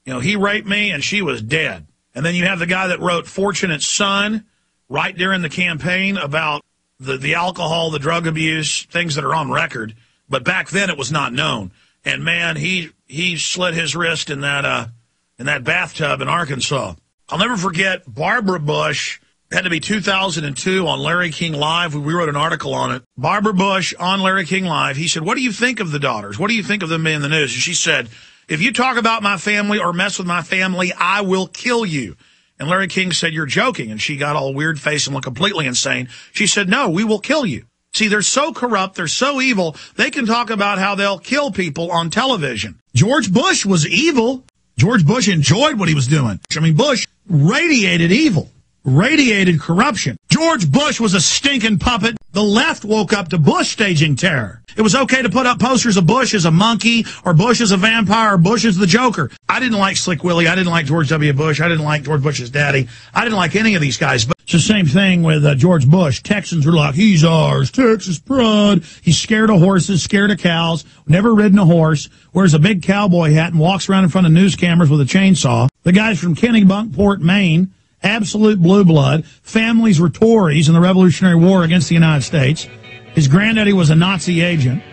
you know, he raped me, and she was dead. And then you have the guy that wrote Fortunate Son right during the campaign about the alcohol, the drug abuse, things that are on record. But back then it was not known. And, man, he slit his wrist in that bathtub in Arkansas. I'll never forget Barbara Bush. Had to be 2002 on Larry King Live. We wrote an article on it. Barbara Bush on Larry King Live. He said, what do you think of the daughters? What do you think of them being in the news? And she said, if you talk about my family or mess with my family, I will kill you. And Larry King said, you're joking. And she got all weird face and looked completely insane. She said, no, we will kill you. See, they're so corrupt, they're so evil, they can talk about how they'll kill people on television. George Bush was evil. George Bush enjoyed what he was doing. I mean, Bush radiated evil, radiated corruption. George Bush was a stinking puppet. The left woke up to Bush staging terror. It was okay to put up posters of Bush as a monkey, or Bush as a vampire, or Bush as the Joker. I didn't like Slick Willie. I didn't like George W. Bush. I didn't like George Bush's daddy. I didn't like any of these guys. But it's the same thing with George Bush. Texans were like, he's ours, Texas pride. He's scared of horses, scared of cows, never ridden a horse, wears a big cowboy hat and walks around in front of news cameras with a chainsaw. The guy's from Kennebunkport, Maine. Absolute blue blood. Families were Tories in the Revolutionary War against the United States. His granddaddy was a Nazi agent.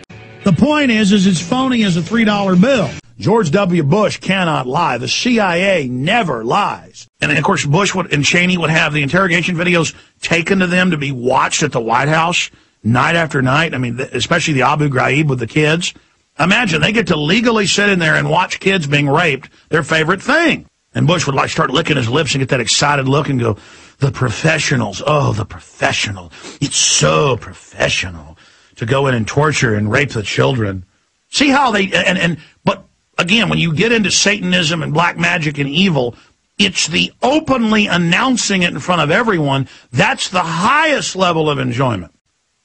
The point is it's phony as a $3 bill. George W. Bush cannot lie. The CIA never lies. And, of course, Bush and Cheney would have the interrogation videos taken to them to be watched at the White House night after night. I mean, especially the Abu Ghraib with the kids. Imagine, they get to legally sit in there and watch kids being raped, their favorite thing. And Bush would start licking his lips and get that excited look and go, the professionals, oh, the professional. It's so professional to go in and torture and rape the children. See how they, but again, when you get into Satanism and black magic and evil, it's the openly announcing it in front of everyone. That's the highest level of enjoyment.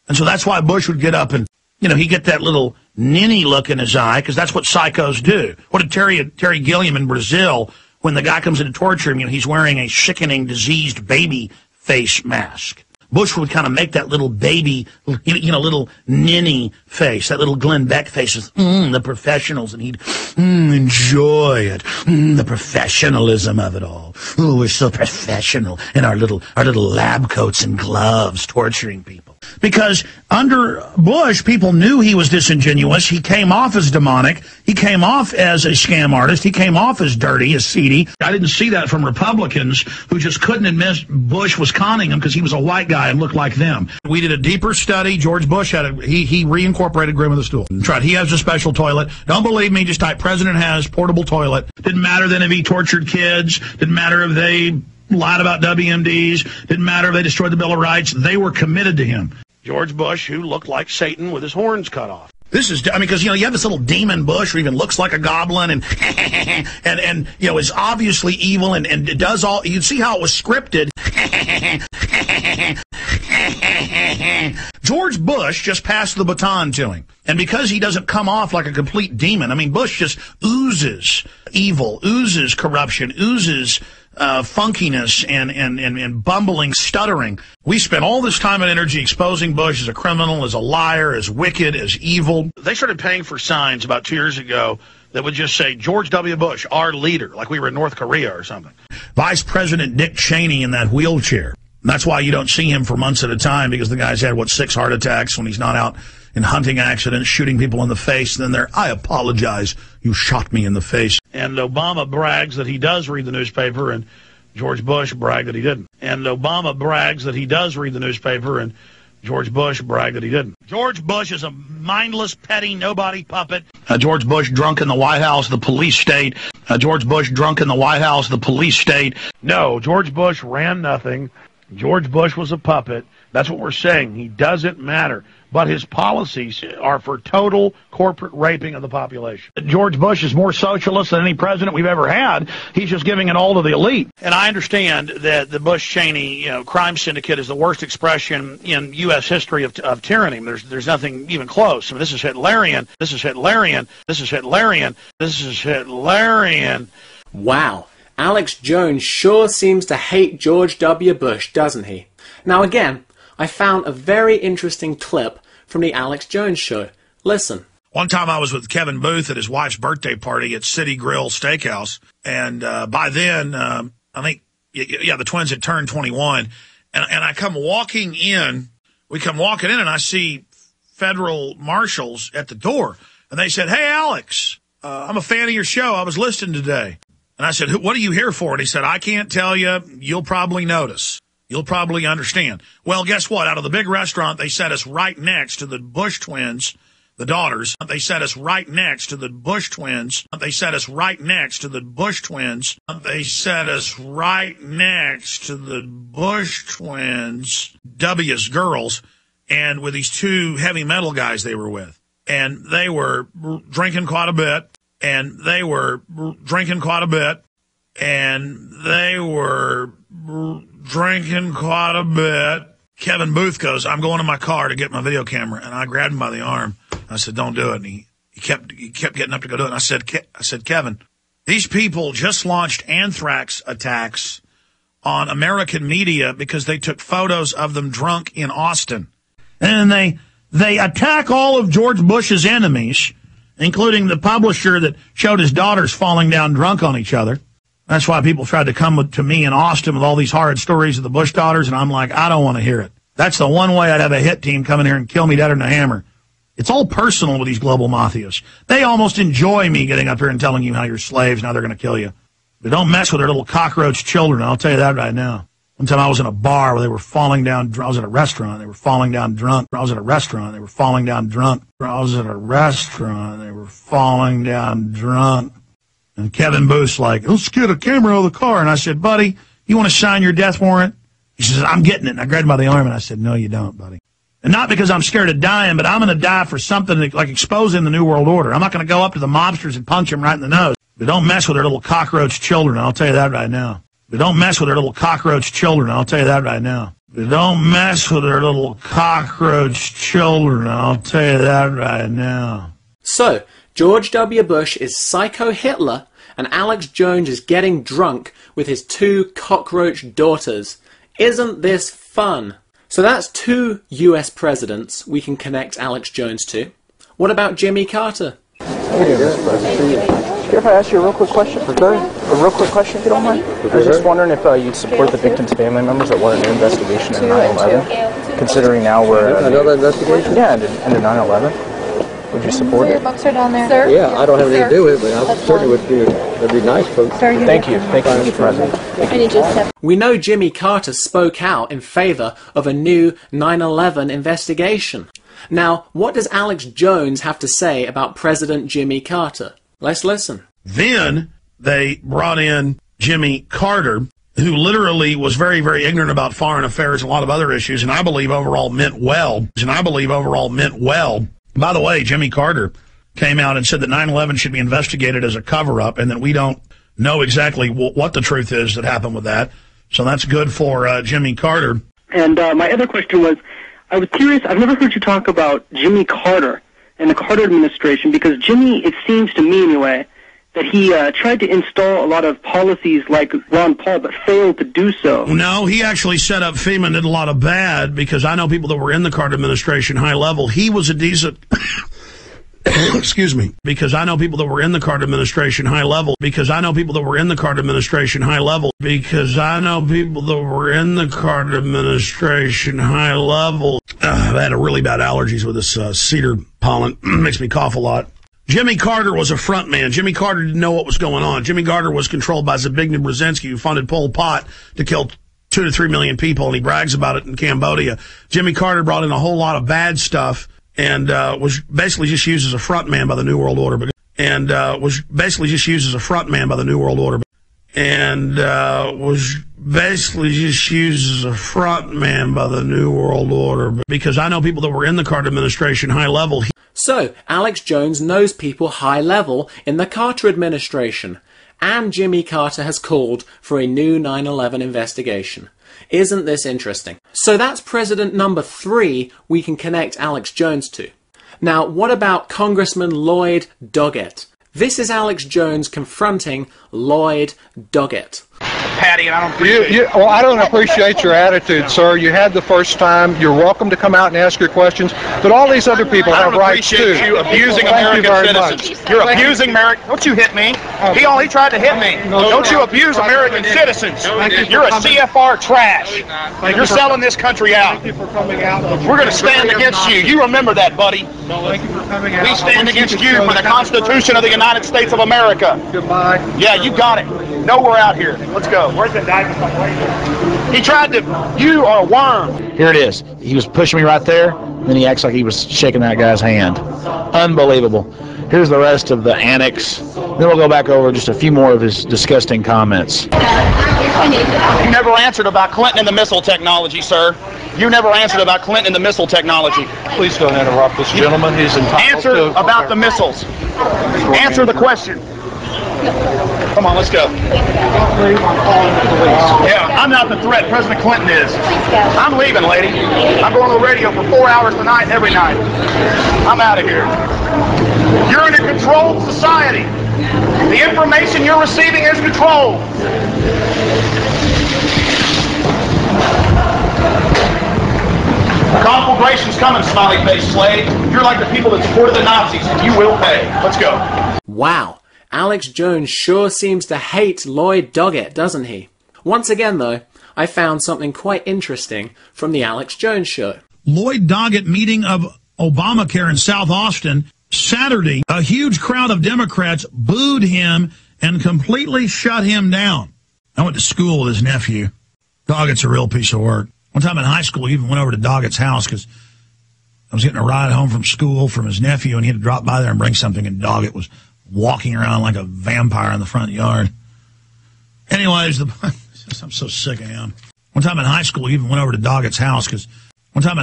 And so that's why Bush would get up and, he'd get that little ninny look in his eye, because that's what psychos do. What did Terry Gilliam in Brazil, when the guy comes in to torture him, he's wearing a sickening, diseased baby face mask. Bush would kind of make that little baby, little ninny face, that little Glenn Beck face with, the professionals, and he'd enjoy it, the professionalism of it all. Oh, we're so professional in our little lab coats and gloves torturing people. Because under Bush, people knew he was disingenuous. He came off as demonic. He came off as a scam artist. He came off as dirty, as seedy. I didn't see that from Republicans who just couldn't admit Bush was conning them because he was a white guy and looked like them. We did a deeper study. George Bush he reincorporated Grim of the Stool. Tried. He has a special toilet. Don't believe me, just type President has portable toilet. Didn't matter then if he tortured kids. Didn't matter if they lied about WMDs. Didn't matter if they destroyed the Bill of Rights. They were committed to him. George Bush, who looked like Satan with his horns cut off. This is, I mean, because, you know, you have this little demon Bush who even looks like a goblin and, and you know, is obviously evil and does all, you can see how it was scripted. George Bush just passed the baton to him. And because he doesn't come off like a complete demon, I mean, Bush just oozes evil, oozes corruption, oozes funkiness and bumbling stuttering. We spent all this time and energy exposing Bush as a criminal, as a liar, as wicked, as evil. They started paying for signs about 2 years ago that would just say, George W. Bush, our leader, like we were in North Korea or something. Vice President Dick Cheney in that wheelchair. And that's why you don't see him for months at a time, because the guy's had, 6 heart attacks when he's not out in hunting accidents, shooting people in the face. And then they're, I apologize, you shot me in the face. And Obama brags that he does read the newspaper, and George Bush bragged that he didn't. And Obama brags that he does read the newspaper, and George Bush bragged that he didn't. George Bush is a mindless, petty, nobody puppet. George Bush drunk in the White House, the police state. George Bush drunk in the White House, the police state. No, George Bush ran nothing. George Bush was a puppet. That's what we're saying. He doesn't matter. But his policies are for total corporate raping of the population. George Bush is more socialist than any president we've ever had. He's just giving it all to the elite. And I understand that the Bush-Cheney, crime syndicate is the worst expression in U.S. history of tyranny. There's nothing even close. I mean, this is Hitlerian. This is Hitlerian. This is Hitlerian. This is Hitlerian. Wow. Alex Jones sure seems to hate George W. Bush, doesn't he? Now again, I found a very interesting clip from the Alex Jones show. Listen. One time I was with Kevin Booth at his wife's birthday party at City Grill Steakhouse, and by then, I think, the twins had turned 21, and I come walking in, and I see federal marshals at the door, and they said, hey, Alex, I'm a fan of your show. I was listening today. And I said, what are you here for? And he said, I can't tell you. You'll probably notice. You'll probably understand. Well, guess what? Out of the big restaurant, they set us right next to the Bush twins, the daughters. They set us right next to the Bush twins. They set us right next to the Bush twins. They set us right next to the Bush twins, W's girls, and with these 2 heavy metal guys they were with. And they were drinking quite a bit. And they were drinking quite a bit. Kevin Booth goes, I'm going to my car to get my video camera. And I grabbed him by the arm. I said, don't do it. And he kept getting up to go do it. And I said, Kevin, these people just launched anthrax attacks on American media because they took photos of them drunk in Austin. And they attack all of George Bush's enemies, including the publisher that showed his daughters falling down drunk on each other. That's why people tried to come to me in Austin with all these horrid stories of the Bush daughters, and I'm like, I don't want to hear it. That's the one way I'd have a hit team come in here and kill me deader than a hammer. It's all personal with these global mafias. They almost enjoy me getting up here and telling you how you're slaves, now they're going to kill you. But don't mess with their little cockroach children, I'll tell you that right now. One time I was in a bar where they were falling down drunk. I was at a restaurant. They were falling down drunk. I was at a restaurant. They were falling down drunk. I was at a restaurant. They were falling down drunk. And Kevin Booth's like, let's get a camera out of the car. And I said, buddy, you want to sign your death warrant? He says, I'm getting it. And I grabbed him by the arm and I said, no, you don't, buddy. And not because I'm scared of dying, but I'm going to die for something like exposing the New World Order. I'm not going to go up to the mobsters and punch them right in the nose. But don't mess with their little cockroach children. I'll tell you that right now. But don't mess with their little cockroach children. I'll tell you that right now. But don't mess with their little cockroach children. I'll tell you that right now. So, George W. Bush is Psycho Hitler, and Alex Jones is getting drunk with his 2 cockroach daughters. Isn't this fun? So that's 2 US presidents we can connect Alex Jones to. What about Jimmy Carter? How you doing, Mr. President? If I ask you a real quick question? A real quick question, if you don't mind? I was just wondering if you'd support the victims' family members that want an investigation into 9/11, considering now we're... Another investigation? Yeah, into 9/11. Would you support it? Your books are down there. Sir? Yeah, I don't have anything to do with it, but I certainly would do it. That'd be nice, folks. Thank you. Thank you, Mr. President. We know Jimmy Carter spoke out in favor of a new 9/11 investigation. Now, what does Alex Jones have to say about President Jimmy Carter? Let's listen. Then they brought in Jimmy Carter, who literally was very, very ignorant about foreign affairs and a lot of other issues, and I believe overall meant well. By the way, Jimmy Carter came out and said that 9/11 should be investigated as a cover-up, and that we don't know exactly what the truth is that happened with that. So that's good for Jimmy Carter. And my other question was, I was curious, I've never heard you talk about Jimmy Carter and the Carter administration, because Jimmy, it seems to me anyway, that he tried to install a lot of policies like Ron Paul, but failed to do so. No, he actually set up FEMA and did a lot of bad, because I know people that were in the Carter administration high level. He was a decent... Excuse me. Because I know people that were in the Carter administration high level. Because I know people that were in the Carter administration high level. Because I know people that were in the Carter administration high level. I've had a really bad allergies with this cedar pollen. Makes me cough a lot. Jimmy Carter was a front man. Jimmy Carter didn't know what was going on. Jimmy Carter was controlled by Zbigniew Brzezinski, who funded Pol Pot to kill 2 to 3 million people, and he brags about it in Cambodia. Jimmy Carter brought in a whole lot of bad stuff, and was basically just used as a front man by the New World Order. And was basically just used as a front man by the New World Order. And was basically just used as a front man by the New World Order. Because I know people that were in the Carter administration high level. So, Alex Jones knows people high level in the Carter administration. And Jimmy Carter has called for a new 9/11 investigation. Isn't this interesting? So that's President number 3 we can connect Alex Jones to. Now, what about Congressman Lloyd Doggett? This is Alex Jones confronting Lloyd Doggett. Patty, and I don't appreciate well, I don't appreciate your attitude, sir. You had the first time. You're welcome to come out and ask your questions, but all these other people have rights too. I don't appreciate you abusing American citizens. You're abusing American. Don't you hit me? He only tried to hit me. Don't you abuse American citizens. You're a CFR trash. You're selling this country out. We're going to stand against you. You remember that, buddy. We stand against you for the Constitution of the United States of America. Goodbye. Yeah, you got it. No, we're out here. Let's go. Where's the diamond? He tried to. You are a worm. Here it is. He was pushing me right there. Then he acts like he was shaking that guy's hand. Unbelievable. Here's the rest of the annex. Then we'll go back over just a few more of his disgusting comments. You never answered about Clinton and the missile technology, sir. You never answered about Clinton and the missile technology. Please don't interrupt this gentleman. He's entitled Answer to... about the missiles. Answer the question. Come on, let's go. Yeah, I'm not the threat. President Clinton is. I'm leaving, lady. I'm going on the radio for 4 hours tonight, every night. I'm out of here. You're in a controlled society. The information you're receiving is controlled. Conflagration's coming, smiley face slave. You're like the people that supported the Nazis, and you will pay. Let's go. Wow. Alex Jones sure seems to hate Lloyd Doggett, doesn't he? Once again, though, I found something quite interesting from the Alex Jones show. Lloyd Doggett meeting of Obamacare in South Austin Saturday. A huge crowd of Democrats booed him and completely shut him down. I went to school with his nephew. Doggett's a real piece of work. One time in high school, he even went over to Doggett's house because I was getting a ride home from school from his nephew, and he had to drop by there and bring something, and Doggett was walking around like a vampire in the front yard. Anyways, I'm so sick of him. One time in high school, he even went over to Doggett's house because I'm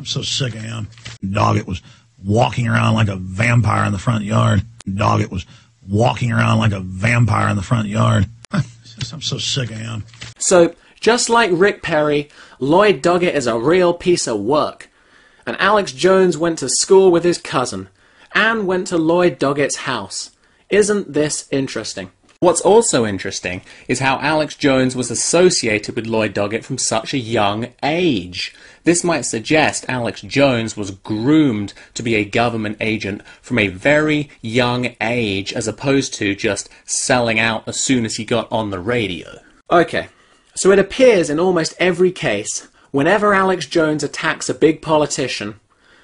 so sick of him. Doggett was walking around like a vampire in the front yard. I'm so sick of him. So, just like Rick Perry, Lloyd Doggett is a real piece of work. And Alex Jones went to school with his cousin, and went to Lloyd Doggett's house. Isn't this interesting? What's also interesting is how Alex Jones was associated with Lloyd Doggett from such a young age. This might suggest Alex Jones was groomed to be a government agent from a very young age, as opposed to just selling out as soon as he got on the radio. Okay, so it appears in almost every case, whenever Alex Jones attacks a big politician,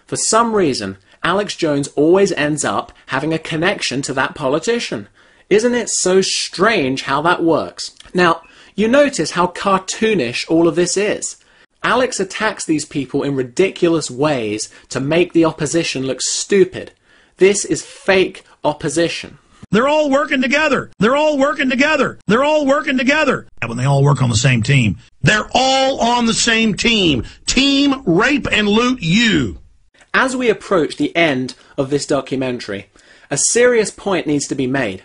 for some reason, Alex Jones always ends up having a connection to that politician. Isn't it so strange how that works? Now, you notice how cartoonish all of this is. Alex attacks these people in ridiculous ways to make the opposition look stupid. This is fake opposition. They're all working together. They're all working together. They're all working together. And when they all work on the same team, they're all on the same team. Team Rape and Loot You. As we approach the end of this documentary, a serious point needs to be made.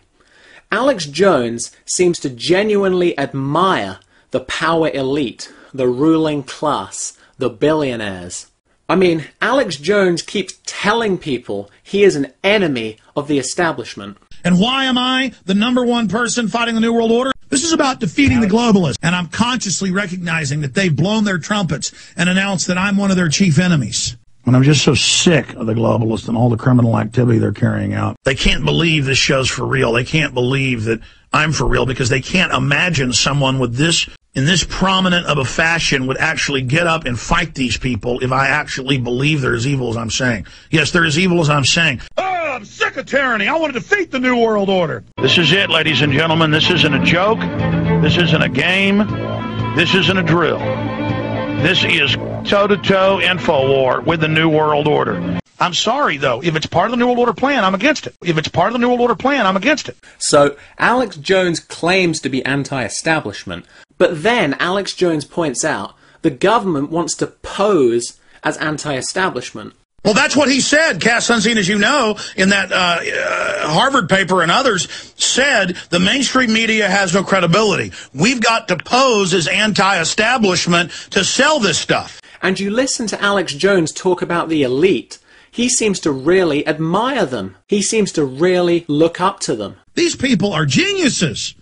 Alex Jones seems to genuinely admire the power elite, the ruling class, the billionaires. I mean, Alex Jones keeps telling people he is an enemy of the establishment. And why am I the #1 person fighting the New World Order? This is about defeating the globalists, and I'm consciously recognizing that they've blown their trumpets and announced that I'm one of their chief enemies. And I'm just so sick of the globalists and all the criminal activity they're carrying out. They can't believe this show's for real. They can't believe that I'm for real because they can't imagine someone with this, in this prominent of a fashion, would actually get up and fight these people if I actually believe they're as evil as I'm saying. Yes, they're as evil as I'm saying. Oh, I'm sick of tyranny. I want to defeat the New World Order. This is it, ladies and gentlemen. This isn't a joke. This isn't a game. This isn't a drill. This is toe-to-toe info war with the New World Order. I'm sorry, though. If it's part of the New World Order plan, I'm against it. If it's part of the New World Order plan, I'm against it. So, Alex Jones claims to be anti-establishment, but then Alex Jones points out the government wants to pose as anti-establishment. Well, that's what he said, Cass Sunstein, as you know, in that Harvard paper and others, said the mainstream media has no credibility. We've got to pose as anti-establishment to sell this stuff. And you listen to Alex Jones talk about the elite. He seems to really admire them. He seems to really look up to them. These people are geniuses.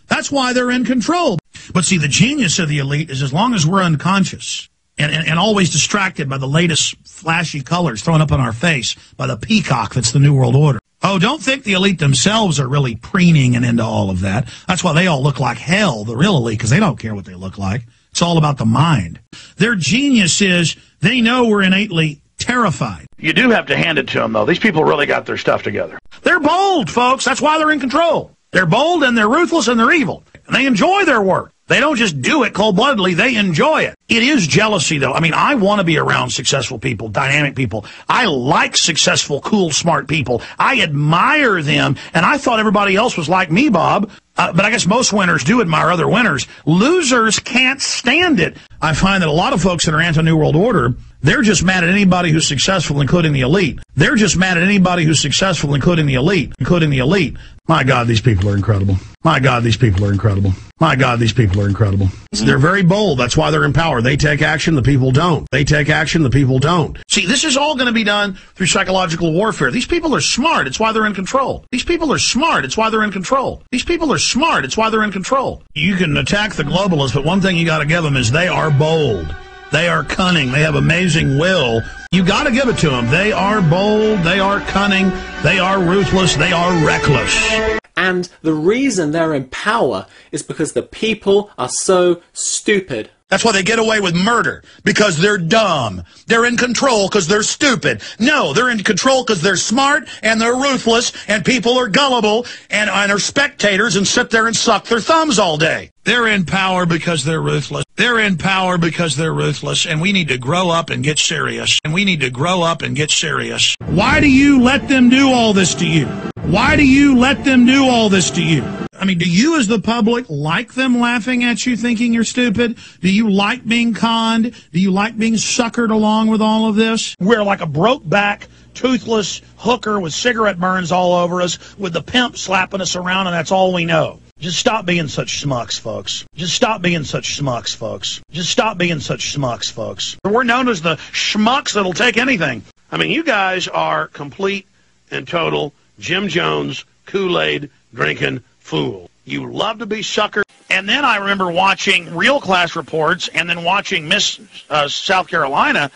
That's why they're in control. But see, the genius of the elite is as long as we're unconscious and always distracted by the latest flashy colors thrown up on our face by the peacock that's the New World Order. Oh, don't think the elite themselves are really preening and into all of that. That's why they all look like hell, the real elite, because they don't care what they look like. It's all about the mind. Their genius is they know we're innately terrified. You do have to hand it to them, though. These people really got their stuff together. They're bold, folks. That's why they're in control. They're bold and they're ruthless and they're evil. And they enjoy their work. They don't just do it cold-bloodedly. They enjoy it. It is jealousy, though. I mean, I want to be around successful people, dynamic people. I like successful, cool, smart people. I admire them, and I thought everybody else was like me, Bob. But I guess most winners do admire other winners. Losers can't stand it. I find that a lot of folks that are anti-New World Order, they're just mad at anybody who's successful, including the elite. They're just mad at anybody who's successful, including the elite. My God, these people are incredible. My God, these people are incredible. My God, these people are incredible. They're very bold. That's why they're in power. They take action, the people don't. They take action, the people don't. See, this is all going to be done through psychological warfare. These people are smart. It's why they're in control. These people are smart. It's why they're in control. These people are smart. It's why they're in control. You can attack the globalists, but one thing you got to give them is they are bold. They are cunning. They have amazing will. You got to give it to them. They are bold. They are cunning. They are ruthless. They are reckless. And the reason they're in power is because the people are so stupid. That's why they get away with murder, because they're dumb. They're in control because they're stupid. No, they're in control because they're smart and they're ruthless and people are gullible and are spectators and sit there and suck their thumbs all day. They're in power because they're ruthless. They're in power because they're ruthless, and we need to grow up and get serious. And we need to grow up and get serious. Why do you let them do all this to you? Why do you let them do all this to you? I mean, do you as the public like them laughing at you thinking you're stupid? Do you like being conned? Do you like being suckered along with all of this? We're like a broke back, toothless hooker with cigarette burns all over us with the pimp slapping us around, and that's all we know. Just stop being such schmucks, folks. Just stop being such schmucks, folks. Just stop being such schmucks, folks. We're known as the schmucks that'll take anything. I mean, you guys are complete and total Jim Jones, Kool-Aid drinking fool. You love to be suckered. And then I remember watching Real Class Reports and then watching Miss South Carolina,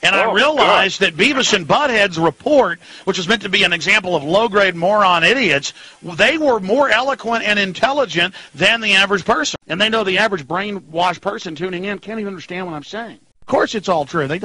and I realized that Beavis and Butthead's report, which was meant to be an example of low-grade moron idiots, they were more eloquent and intelligent than the average person. And they know the average brainwashed person tuning in can't even understand what I'm saying. Of course it's all true. They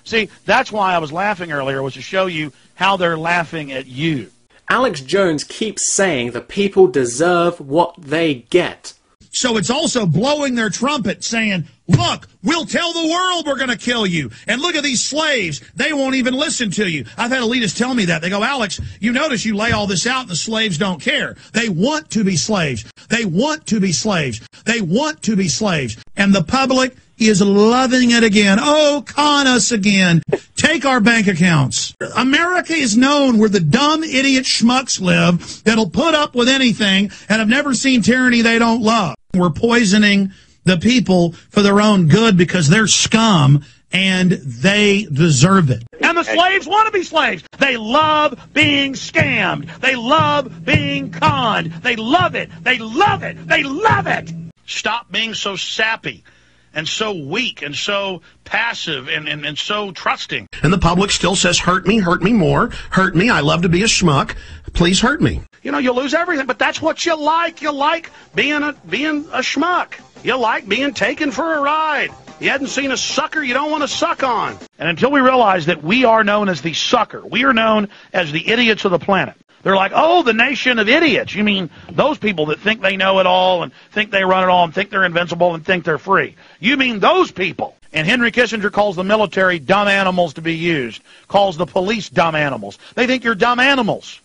see, that's why I was laughing earlier, was to show you how they're laughing at you. Alex Jones keeps saying the people deserve what they get. So it's also blowing their trumpet saying, look, we'll tell the world we're going to kill you. And look at these slaves. They won't even listen to you. I've had elitists tell me that. They go, Alex, you notice you lay all this out and the slaves don't care. They want to be slaves. They want to be slaves. They want to be slaves. And the public is loving it again. Oh, con us again. Take our bank accounts. America is known where the dumb idiot schmucks live that'll put up with anything and have never seen tyranny they don't love. We're poisoning the people for their own good because they're scum and they deserve it. And the slaves want to be slaves. They love being scammed. They love being conned. They love it. They love it. They love it. Stop being so sappy and so weak and so passive and so trusting. And the public still says, hurt me more, hurt me, I love to be a schmuck, please hurt me. You know, you'll lose everything, but that's what you like. You like being a schmuck. You like being taken for a ride. You hadn't seen a sucker you don't want to suck on. And until we realize that we are known as the sucker, we are known as the idiots of the planet. They're like, oh, the nation of idiots. You mean those people that think they know it all and think they run it all and think they're invincible and think they're free. You mean those people. And Henry Kissinger calls the military dumb animals to be used, calls the police dumb animals. They think you're dumb animals.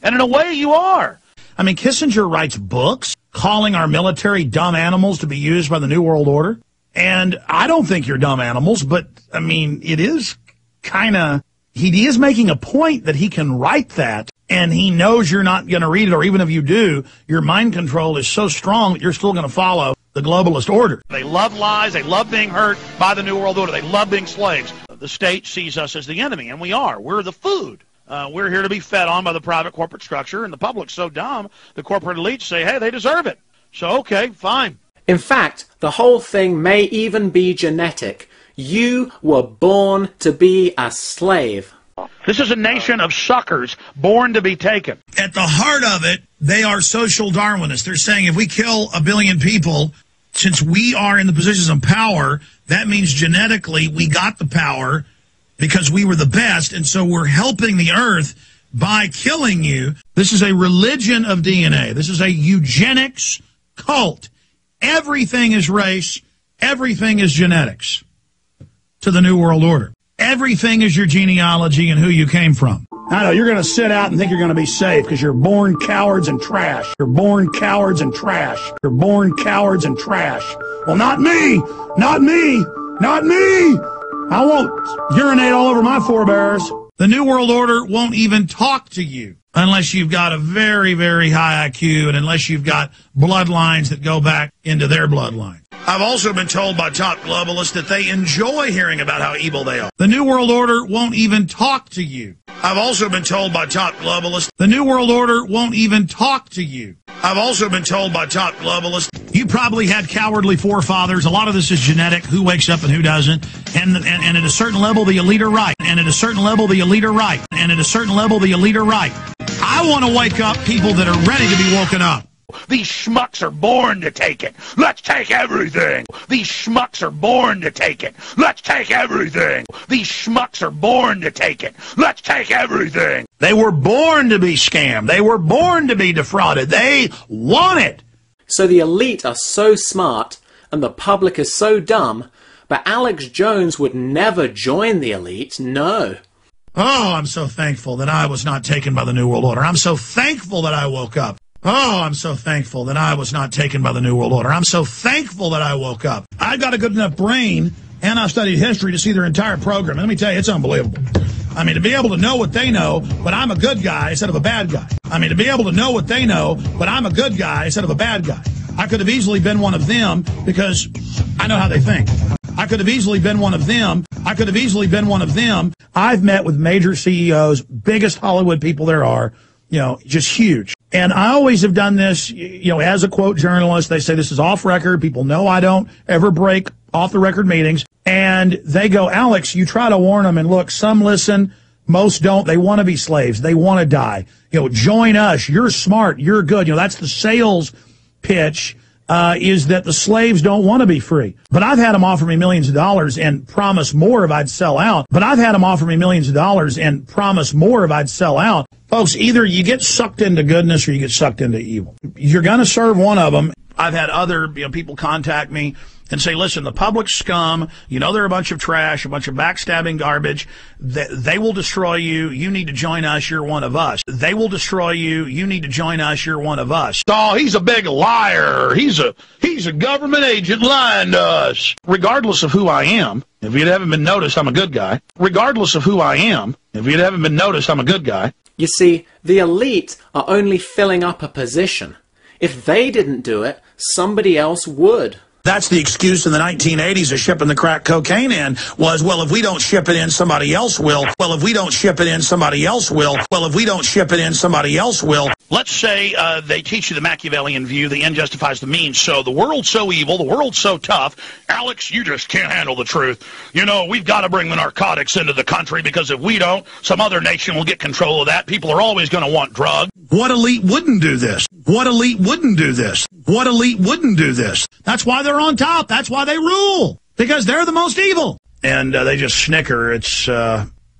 And in a way, you are. I mean, Kissinger writes books calling our military dumb animals to be used by the New World Order. And I don't think you're dumb animals, but, I mean, it is kind of, he is making a point that he can write that. And he knows you're not going to read it, or even if you do, your mind control is so strong that you're still going to follow the globalist order. They love lies. They love being hurt by the New World Order. They love being slaves. The state sees us as the enemy, and we are. We're the food. We're here to be fed on by the private corporate structure, and the public's so dumb, the corporate elites say, hey, they deserve it. So, okay, fine. In fact, the whole thing may even be genetic. You were born to be a slave. This is a nation of suckers born to be taken. At the heart of it, they are social Darwinists. They're saying if we kill 1 billion people, since we are in the positions of power, that means genetically we got the power because we were the best, and so we're helping the earth by killing you. This is a religion of DNA. This is a eugenics cult. Everything is race. Everything is genetics to the New World Order. Everything is your genealogy and who you came from. I know, you're going to sit out and think you're going to be safe because you're born cowards and trash. You're born cowards and trash. You're born cowards and trash. Well, not me. Not me. Not me. I won't urinate all over my forebears. The New World Order won't even talk to you unless you've got a very, very high IQ and unless you've got bloodlines that go back into their bloodline. I've also been told by top globalists that they enjoy hearing about how evil they are. The New World Order won't even talk to you. I've also been told by top globalists the New World Order won't even talk to you. I've also been told by top globalists you probably had cowardly forefathers. A lot of this is genetic, who wakes up and who doesn't. And at a certain level, the elite are right. And at a certain level, the elite are right. And at a certain level, the elite are right. I want to wake up people that are ready to be woken up. These schmucks are born to take it. Let's take everything. These schmucks are born to take it. Let's take everything. These schmucks are born to take it. Let's take everything. They were born to be scammed. They were born to be defrauded. They want it. So the elite are so smart and the public is so dumb, but Alex Jones would never join the elite, no. Oh, I'm so thankful that I was not taken by the New World Order. I'm so thankful that I woke up. Oh, I'm so thankful that I was not taken by the New World Order. I'm so thankful that I woke up. I got a good enough brain, and I've studied history to see their entire program. And let me tell you, it's unbelievable. I mean, to be able to know what they know, but I'm a good guy instead of a bad guy. I mean, to be able to know what they know, but I'm a good guy instead of a bad guy. I could have easily been one of them because I know how they think. I could have easily been one of them. I could have easily been one of them. I've met with major CEOs, biggest Hollywood people there are, you know, just huge. And I always have done this, you know, as a quote journalist. They say this is off record. People know I don't ever break off the record meetings. And they go, Alex, you try to warn them. And look, some listen, most don't. They want to be slaves. They want to die. You know, join us. You're smart. You're good. You know, that's the sales pitch. Is that the slaves don't want to be free. But I've had them offer me millions of dollars and promise more if I'd sell out. But I've had them offer me millions of dollars and promise more if I'd sell out. Folks, either you get sucked into goodness or you get sucked into evil. You're going to serve one of them. I've had other people contact me and say, listen, the public scum, they're a bunch of trash, a bunch of backstabbing garbage. They will destroy you. You need to join us. You're one of us. They will destroy you. You need to join us. You're one of us. Oh, he's a big liar. He's a government agent lying to us. Regardless of who I am, if you haven't been noticed, I'm a good guy. Regardless of who I am, if you haven't been noticed, I'm a good guy. You see, the elite are only filling up a position. If they didn't do it, somebody else would. That's the excuse in the 1980s of shipping the crack cocaine in was, well, if we don't ship it in, somebody else will. Well, if we don't ship it in, somebody else will. Well, if we don't ship it in, somebody else will. Let's say they teach you the Machiavellian view, the end justifies the means. So the world's so evil, the world's so tough. Alex, you just can't handle the truth. We've got to bring the narcotics into the country because if we don't, some other nation will get control of that. People are always going to want drugs. What elite wouldn't do this? What elite wouldn't do this? What elite wouldn't do this? That's why they're on top. That's why they rule. Because they're the most evil. And they just snicker.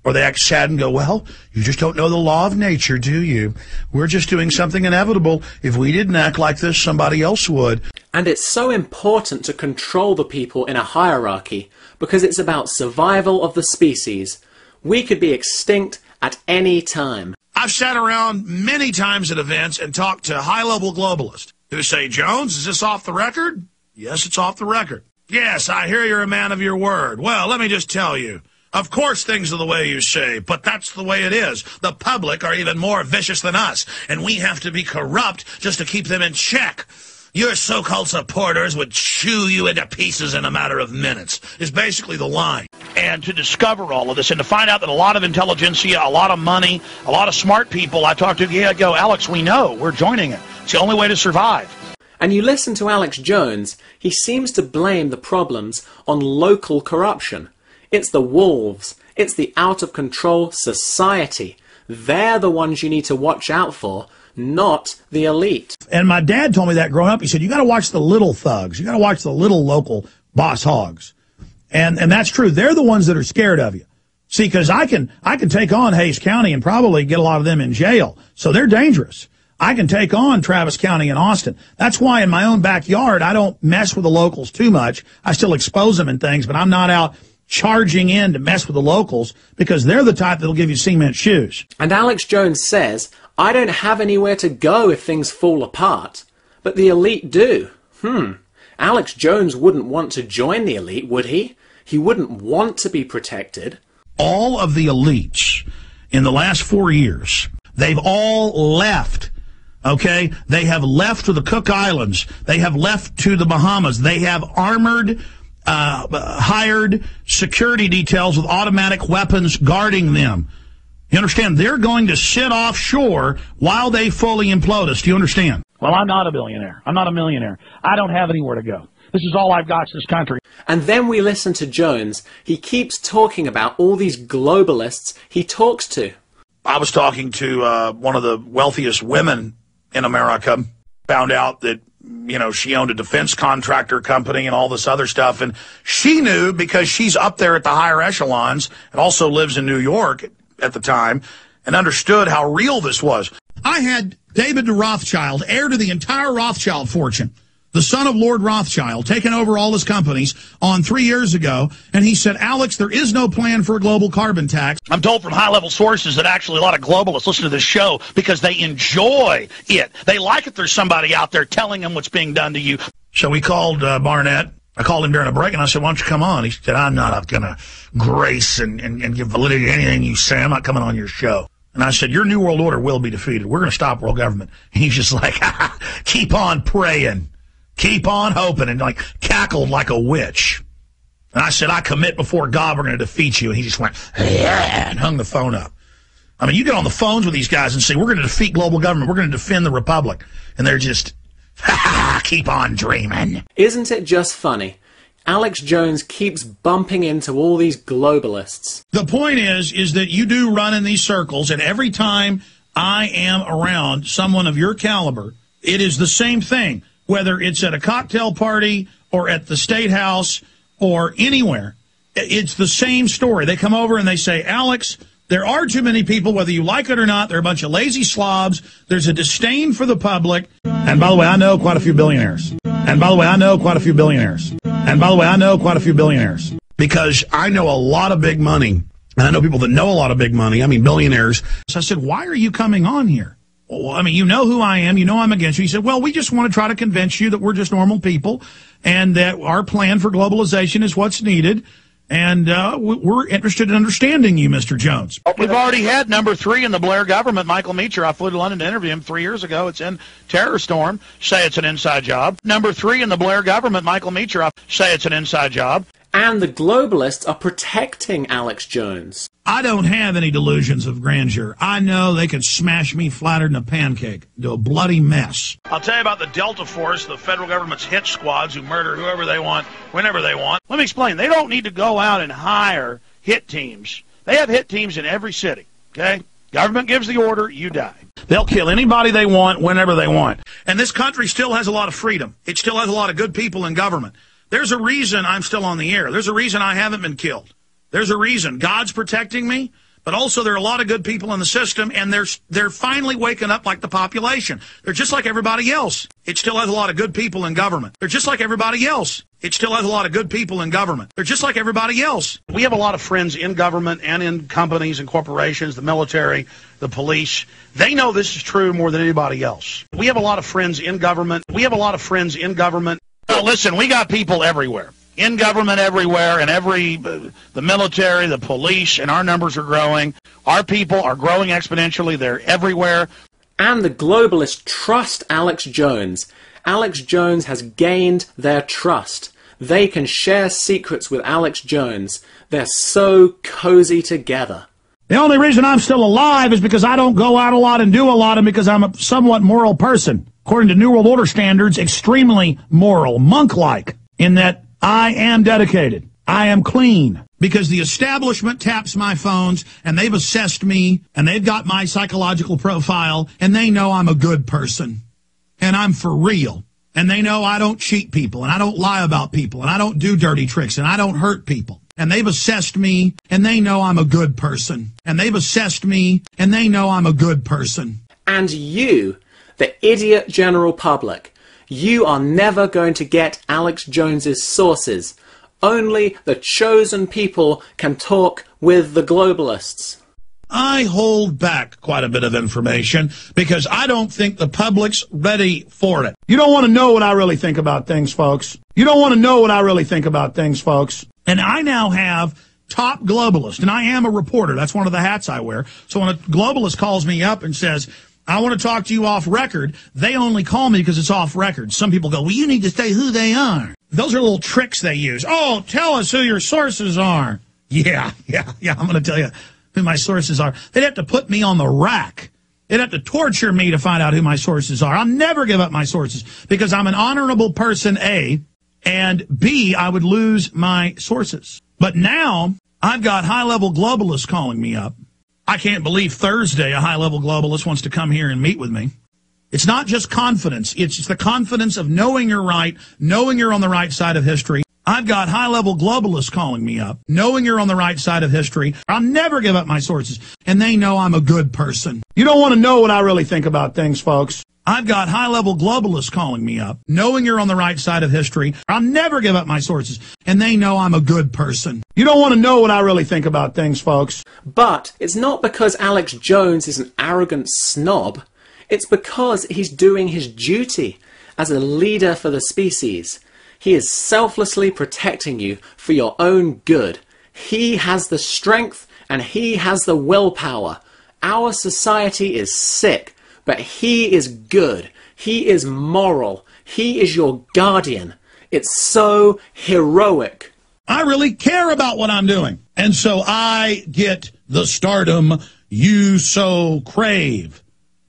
Or they act sad and go, well, you just don't know the law of nature, do you? We're just doing something inevitable. If we didn't act like this, somebody else would. And it's so important to control the people in a hierarchy because it's about survival of the species. We could be extinct at any time. I've sat around many times at events and talked to high-level globalists who say, Jones, is this off the record? Yes, it's off the record. Yes, I hear you're a man of your word. Well, let me just tell you. Of course things are the way you say, but that's the way it is. The public are even more vicious than us, and we have to be corrupt just to keep them in check. Your so-called supporters would chew you into pieces in a matter of minutes, is basically the line. And to discover all of this and to find out that a lot of intelligentsia, a lot of money, a lot of smart people I talk to, go, Alex, we know, we're joining it. It's the only way to survive. And you listen to Alex Jones, he seems to blame the problems on local corruption. It's the wolves. It's the out-of-control society. They're the ones you need to watch out for, not the elite. And my dad told me that growing up. He said, you got to watch the little thugs. You got to watch the little local boss hogs. And that's true. They're the ones that are scared of you. See, because I can take on Hays County and probably get a lot of them in jail. So they're dangerous. I can take on Travis County and Austin. That's why in my own backyard, I don't mess with the locals too much. I still expose them and things, but I'm not out charging in to mess with the locals because they're the type that'll give you cement shoes. And Alex Jones says, I don't have anywhere to go if things fall apart. But the elite do. Alex Jones wouldn't want to join the elite, would he? He wouldn't want to be protected. All of the elites in the last 4 years, they've all left. Okay? They have left to the Cook Islands. They have left to the Bahamas. They have hired security details with automatic weapons guarding them. You understand? They're going to sit offshore while they fully implode us. Do you understand? Well, I'm not a billionaire. I'm not a millionaire. I don't have anywhere to go. This is all I've got to this country. And then we listen to Jones. He keeps talking about all these globalists he talks to. I was talking to one of the wealthiest women in America, found out that she owned a defense contractor company and all this other stuff. And she knew because she's up there at the higher echelons and also lives in New York at the time and understood how real this was. I had David de Rothschild, heir to the entire Rothschild fortune, the son of Lord Rothschild, taking over all his companies on 3 years ago. And he said, Alex, there is no plan for a global carbon tax. I'm told from high-level sources that actually a lot of globalists listen to this show because they enjoy it. They like it there's somebody out there telling them what's being done to you. So we called Barnett. I called him during a break, and I said, why don't you come on? He said, I'm not going to grace and give validity to anything you say. I'm not coming on your show. And I said, your New World Order will be defeated. We're going to stop world government. And he's just like, keep on praying. Keep on hoping, and cackled like a witch. And I said, I commit before God we're going to defeat you. And he just went, yeah, and hung the phone up. I mean, you get on the phones with these guys and say, we're going to defeat global government. We're going to defend the republic. And they're just, keep on dreaming. Isn't it just funny? Alex Jones keeps bumping into all these globalists. The point is that you do run in these circles, and every time I am around someone of your caliber, it is the same thing. Whether it's at a cocktail party or at the State House or anywhere, it's the same story. They come over and they say, Alex, There are too many people, whether you like it or not. They're a bunch of lazy slobs. There's a disdain for the public. And by the way, I know quite a few billionaires. And by the way, I know quite a few billionaires. And by the way, I know quite a few billionaires. Because I know a lot of big money. And I know people that know a lot of big money. I mean, billionaires. So I said, why are you coming on here? Well, I mean, you know who I am. You know I'm against you. He said, well, we just want to try to convince you that we're just normal people and that our plan for globalization is what's needed. And we're interested in understanding you, Mr. Jones. We've already had number 3 in the Blair government, Michael Meacher. I flew to London to interview him 3 years ago. It's in Terror Storm. Say it's an inside job. Number 3 in the Blair government, Michael Meacher. I say it's an inside job. And the globalists are protecting Alex Jones. I don't have any delusions of grandeur. I know they could smash me flatter than a pancake, do a bloody mess. I'll tell you about the Delta Force, the federal government's hit squads who murder whoever they want, whenever they want. Let me explain. They don't need to go out and hire hit teams. They have hit teams in every city, okay? Government gives the order, you die. They'll kill anybody they want, whenever they want. And this country still has a lot of freedom. It still has a lot of good people in government. There's a reason I'm still on the air. There's a reason I haven't been killed. There's a reason. God's protecting me, but also there are a lot of good people in the system, and they're finally waking up like the population. They're just like everybody else. It still has a lot of good people in government. They're just like everybody else. It still has a lot of good people in government. They're just like everybody else. We have a lot of friends in government and in companies and corporations, the military, the police. They know this is true more than anybody else. We have a lot of friends in government. We have a lot of friends in government. Now, listen, we got people everywhere. In government everywhere, and the military, the police, and our numbers are growing. Our people are growing exponentially. They're everywhere. And the globalists trust Alex Jones. Alex Jones has gained their trust. They can share secrets with Alex Jones. They're so cozy together. The only reason I'm still alive is because I don't go out a lot and do a lot, and because I'm a somewhat moral person. According to New World Order standards, extremely moral, monk-like, in that I am dedicated. I am clean. Because the establishment taps my phones, and they've assessed me, and they've got my psychological profile, and they know I'm a good person. And I'm for real. And they know I don't cheat people, and I don't lie about people, and I don't do dirty tricks, and I don't hurt people. And they've assessed me, and they know I'm a good person. And they've assessed me, and they know I'm a good person. And you, the idiot general public, you are never going to get Alex Jones's sources. Only the chosen people can talk with the globalists. I hold back quite a bit of information because I don't think the public's ready for it. You don't want to know what I really think about things, folks. You don't want to know what I really think about things, folks. And I now have top globalists, and I am a reporter. That's one of the hats I wear. So when a globalist calls me up and says, I want to talk to you off record, they only call me because it's off record. Some people go, well, you need to say who they are. Those are little tricks they use. Oh, tell us who your sources are. Yeah, I'm going to tell you who my sources are. They'd have to put me on the rack. They'd have to torture me to find out who my sources are. I'll never give up my sources because I'm an honorable person, A, and B, I would lose my sources. But now I've got high-level globalists calling me up. I can't believe Thursday a high-level globalist wants to come here and meet with me. It's not just confidence. It's the confidence of knowing you're right, knowing you're on the right side of history. I've got high-level globalists calling me up, knowing you're on the right side of history. I'll never give up my sources, and they know I'm a good person. You don't want to know what I really think about things, folks. I've got high-level globalists calling me up, knowing you're on the right side of history. I'll never give up my sources, and they know I'm a good person. You don't want to know what I really think about things, folks. But it's not because Alex Jones is an arrogant snob. It's because he's doing his duty as a leader for the species. He is selflessly protecting you for your own good. He has the strength and he has the willpower. Our society is sick, but he is good. He is moral. He is your guardian. It's so heroic. I really care about what I'm doing. And so I get the stardom you so crave.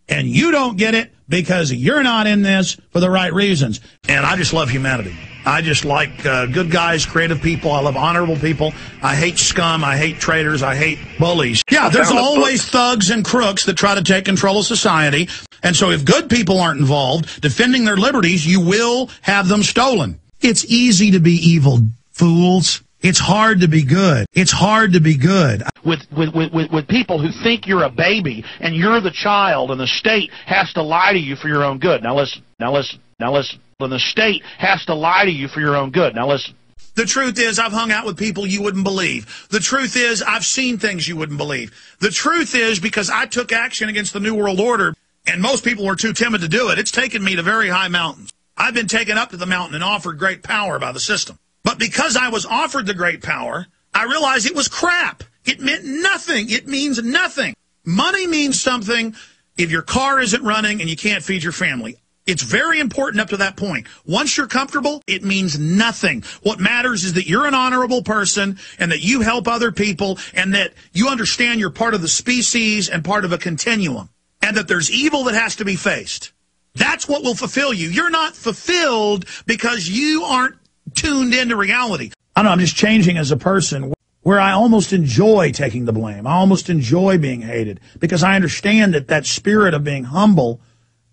And you don't get it because you're not in this for the right reasons. And I just love humanity. I just like good guys, creative people. I love honorable people. I hate scum. I hate traitors. I hate bullies. Yeah, there's always thugs and crooks that try to take control of society. And so if good people aren't involved defending their liberties, you will have them stolen. It's easy to be evil, fools. It's hard to be good. It's hard to be good. With people who think you're a baby and you're the child and the state has to lie to you for your own good. Now listen. When the state has to lie to you for your own good. Now listen. The truth is, I've hung out with people you wouldn't believe. The truth is, I've seen things you wouldn't believe. The truth is, because I took action against the New World Order, and most people were too timid to do it, it's taken me to very high mountains. I've been taken up to the mountain and offered great power by the system. But because I was offered the great power, I realized it was crap. It meant nothing. It means nothing. Money means something if your car isn't running and you can't feed your family. It's very important up to that point. Once you're comfortable, it means nothing. What matters is that you're an honorable person and that you help other people and that you understand you're part of the species and part of a continuum and that there's evil that has to be faced. That's what will fulfill you. You're not fulfilled because you aren't tuned into reality. I don't know, I'm just changing as a person where I almost enjoy taking the blame. I almost enjoy being hated because I understand that spirit of being humble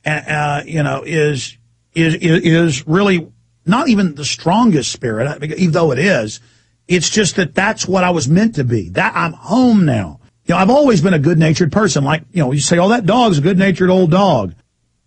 is really not even the strongest spirit, even though it is. It's just that's what I was meant to be. That I'm home now. I've always been a good-natured person. Like, you say, oh, that dog's a good-natured old dog.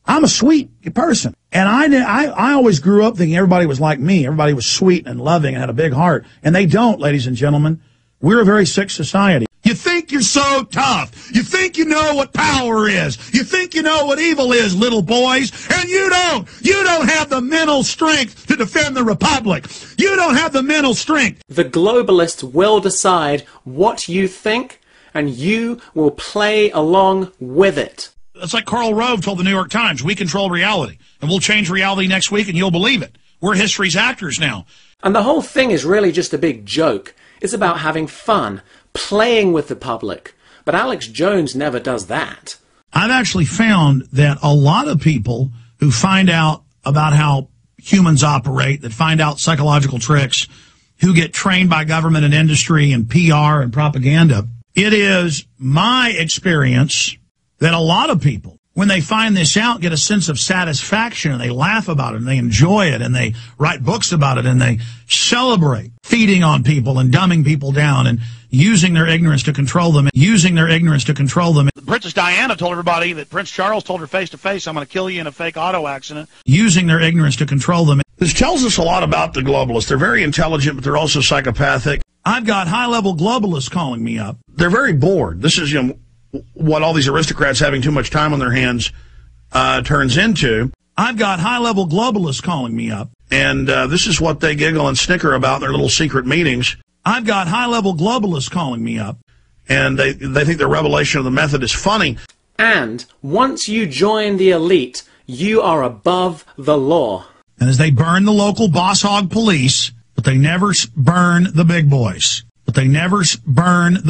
I'm a sweet person. And I always grew up thinking everybody was like me. Everybody was sweet and loving and had a big heart. And they don't, ladies and gentlemen. We're a very sick society. You think you're so tough. You think you know what power is. You think you know what evil is, little boys. And you don't. You don't have the mental strength to defend the republic. You don't have the mental strength. The globalists will decide what you think, and you will play along with it. It's like Karl Rove told the New York Times, we control reality. And we'll change reality next week and you'll believe it. We're history's actors now. And the whole thing is really just a big joke. It's about having fun, playing with the public. But Alex Jones never does that. I've actually found that a lot of people who find out about how humans operate, that find out psychological tricks, who get trained by government and industry and PR and propaganda, it is my experience that a lot of people, when they find this out, get a sense of satisfaction, and they laugh about it, and they enjoy it, and they write books about it, and they celebrate feeding on people and dumbing people down and using their ignorance to control them, Princess Diana told everybody that Prince Charles told her face-to-face, I'm going to kill you in a fake auto accident. Using their ignorance to control them. This tells us a lot about the globalists. They're very intelligent, but they're also psychopathic. I've got high-level globalists calling me up. They're very bored. This is, what all these aristocrats having too much time on their hands turns into. I've got high-level globalists calling me up, and this is what they giggle and snicker about in their little secret meetings. I've got high-level globalists calling me up, and they think their revelation of the method is funny. And once you join the elite, you are above the law. And as they burn the local boss hog police, but they never burn the big boys. Government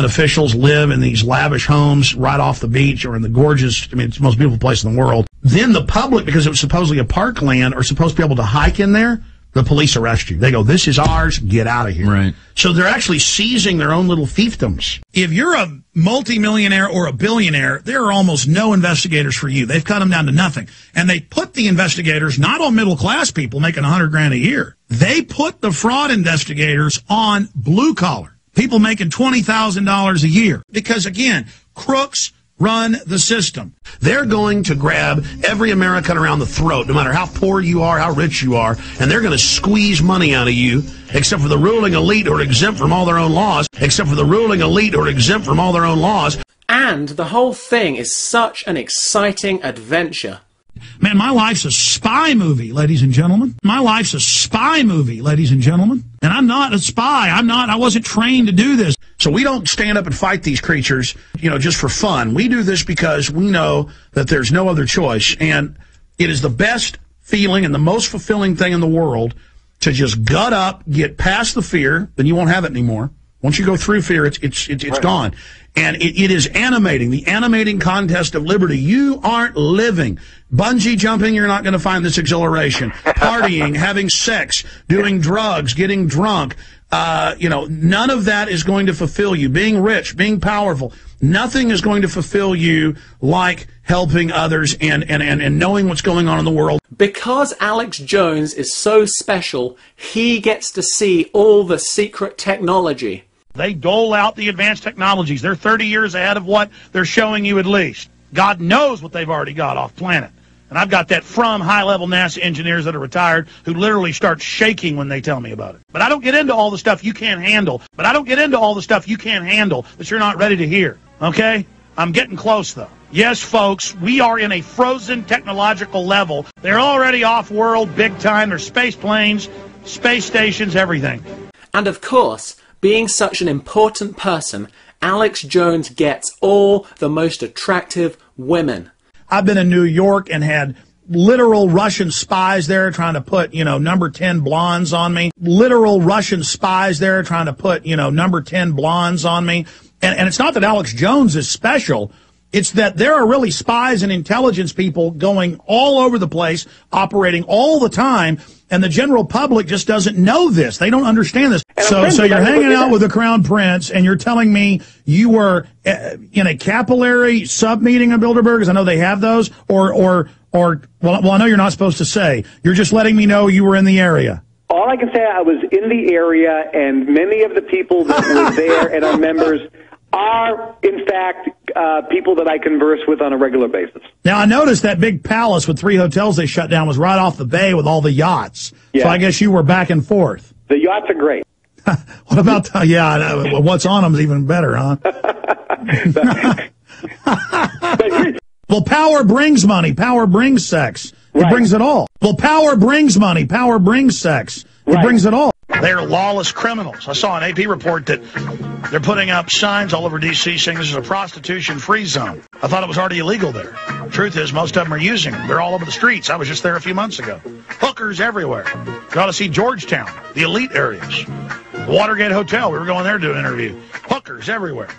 officials live in these lavish homes right off the beach or in the gorgeous, it's the most beautiful place in the world. Then the public, because it was supposedly a parkland, are supposed to be able to hike in there. The police arrest you. They go, this is ours, get out of here. Right. So they're actually seizing their own little fiefdoms. If you're a multimillionaire or a billionaire, there are almost no investigators for you. They've cut them down to nothing. And they put the investigators not on middle-class people making $100,000 a year. They put the fraud investigators on blue-collar, people making $20,000 a year. Because, again, crooks run the system. They're going to grab every American around the throat, no matter how poor you are, how rich you are, and they're going to squeeze money out of you, except for the ruling elite who are exempt from all their own laws, And the whole thing is such an exciting adventure. Man, my life's a spy movie, ladies and gentlemen. And I'm not a spy. I wasn't trained to do this. So we don't stand up and fight these creatures, just for fun. We do this because we know that there's no other choice. And it is the best feeling and the most fulfilling thing in the world to just gut up, get past the fear, then you won't have it anymore. Once you go through fear, it's right. Gone. And it is animating, the animating contest of liberty. You aren't living. Bungee jumping, you're not going to find this exhilaration. Partying, having sex, doing drugs, getting drunk, None of that is going to fulfill you. Being rich, being powerful, nothing is going to fulfill you like helping others and knowing what's going on in the world. Because Alex Jones is so special, he gets to see all the secret technology. They dole out the advanced technologies. They're 30 years ahead of what they're showing you at least. God knows what they've already got off planet. And I've got that from high-level NASA engineers that are retired who literally start shaking when they tell me about it. But I don't get into all the stuff you can't handle. That you're not ready to hear. Okay? I'm getting close, though. Yes, folks, we are in a frozen technological level. They're already off-world big time. There's space planes, space stations, everything. And of course, being such an important person, Alex Jones gets all the most attractive women. I've been in New York and had literal Russian spies there trying to put, number 10 blondes on me. Number 10 blondes on me. And it's not that Alex Jones is special. It's that there are really spies and intelligence people going all over the place, operating all the time, and the general public just doesn't know this. They don't understand this. So you're hanging out with the Crown Prince, and you're telling me you were in a capillary sub-meeting of Bilderberg, because I know they have those, well, I know you're not supposed to say. You're just letting me know you were in the area. All I can say, I was in the area, and many of the people that were there and our members are, in fact, people that I converse with on a regular basis. Now, I noticed that big palace with 3 hotels they shut down was right off the bay with all the yachts. Yeah. So I guess you were back and forth. The yachts are great. What about, what's on them is even better, huh? Well, power brings money. Power brings sex. It brings it all. Well, power brings money. Power brings sex. It brings it all. They're lawless criminals. I saw an AP report that they're putting up signs all over D.C. saying this is a prostitution-free zone. I thought it was already illegal there. Truth is, most of them are using them. They're all over the streets. I was just there a few months ago. Hookers everywhere. You ought to see Georgetown, the elite areas. The Watergate Hotel, we were going there to do an interview. Hookers everywhere.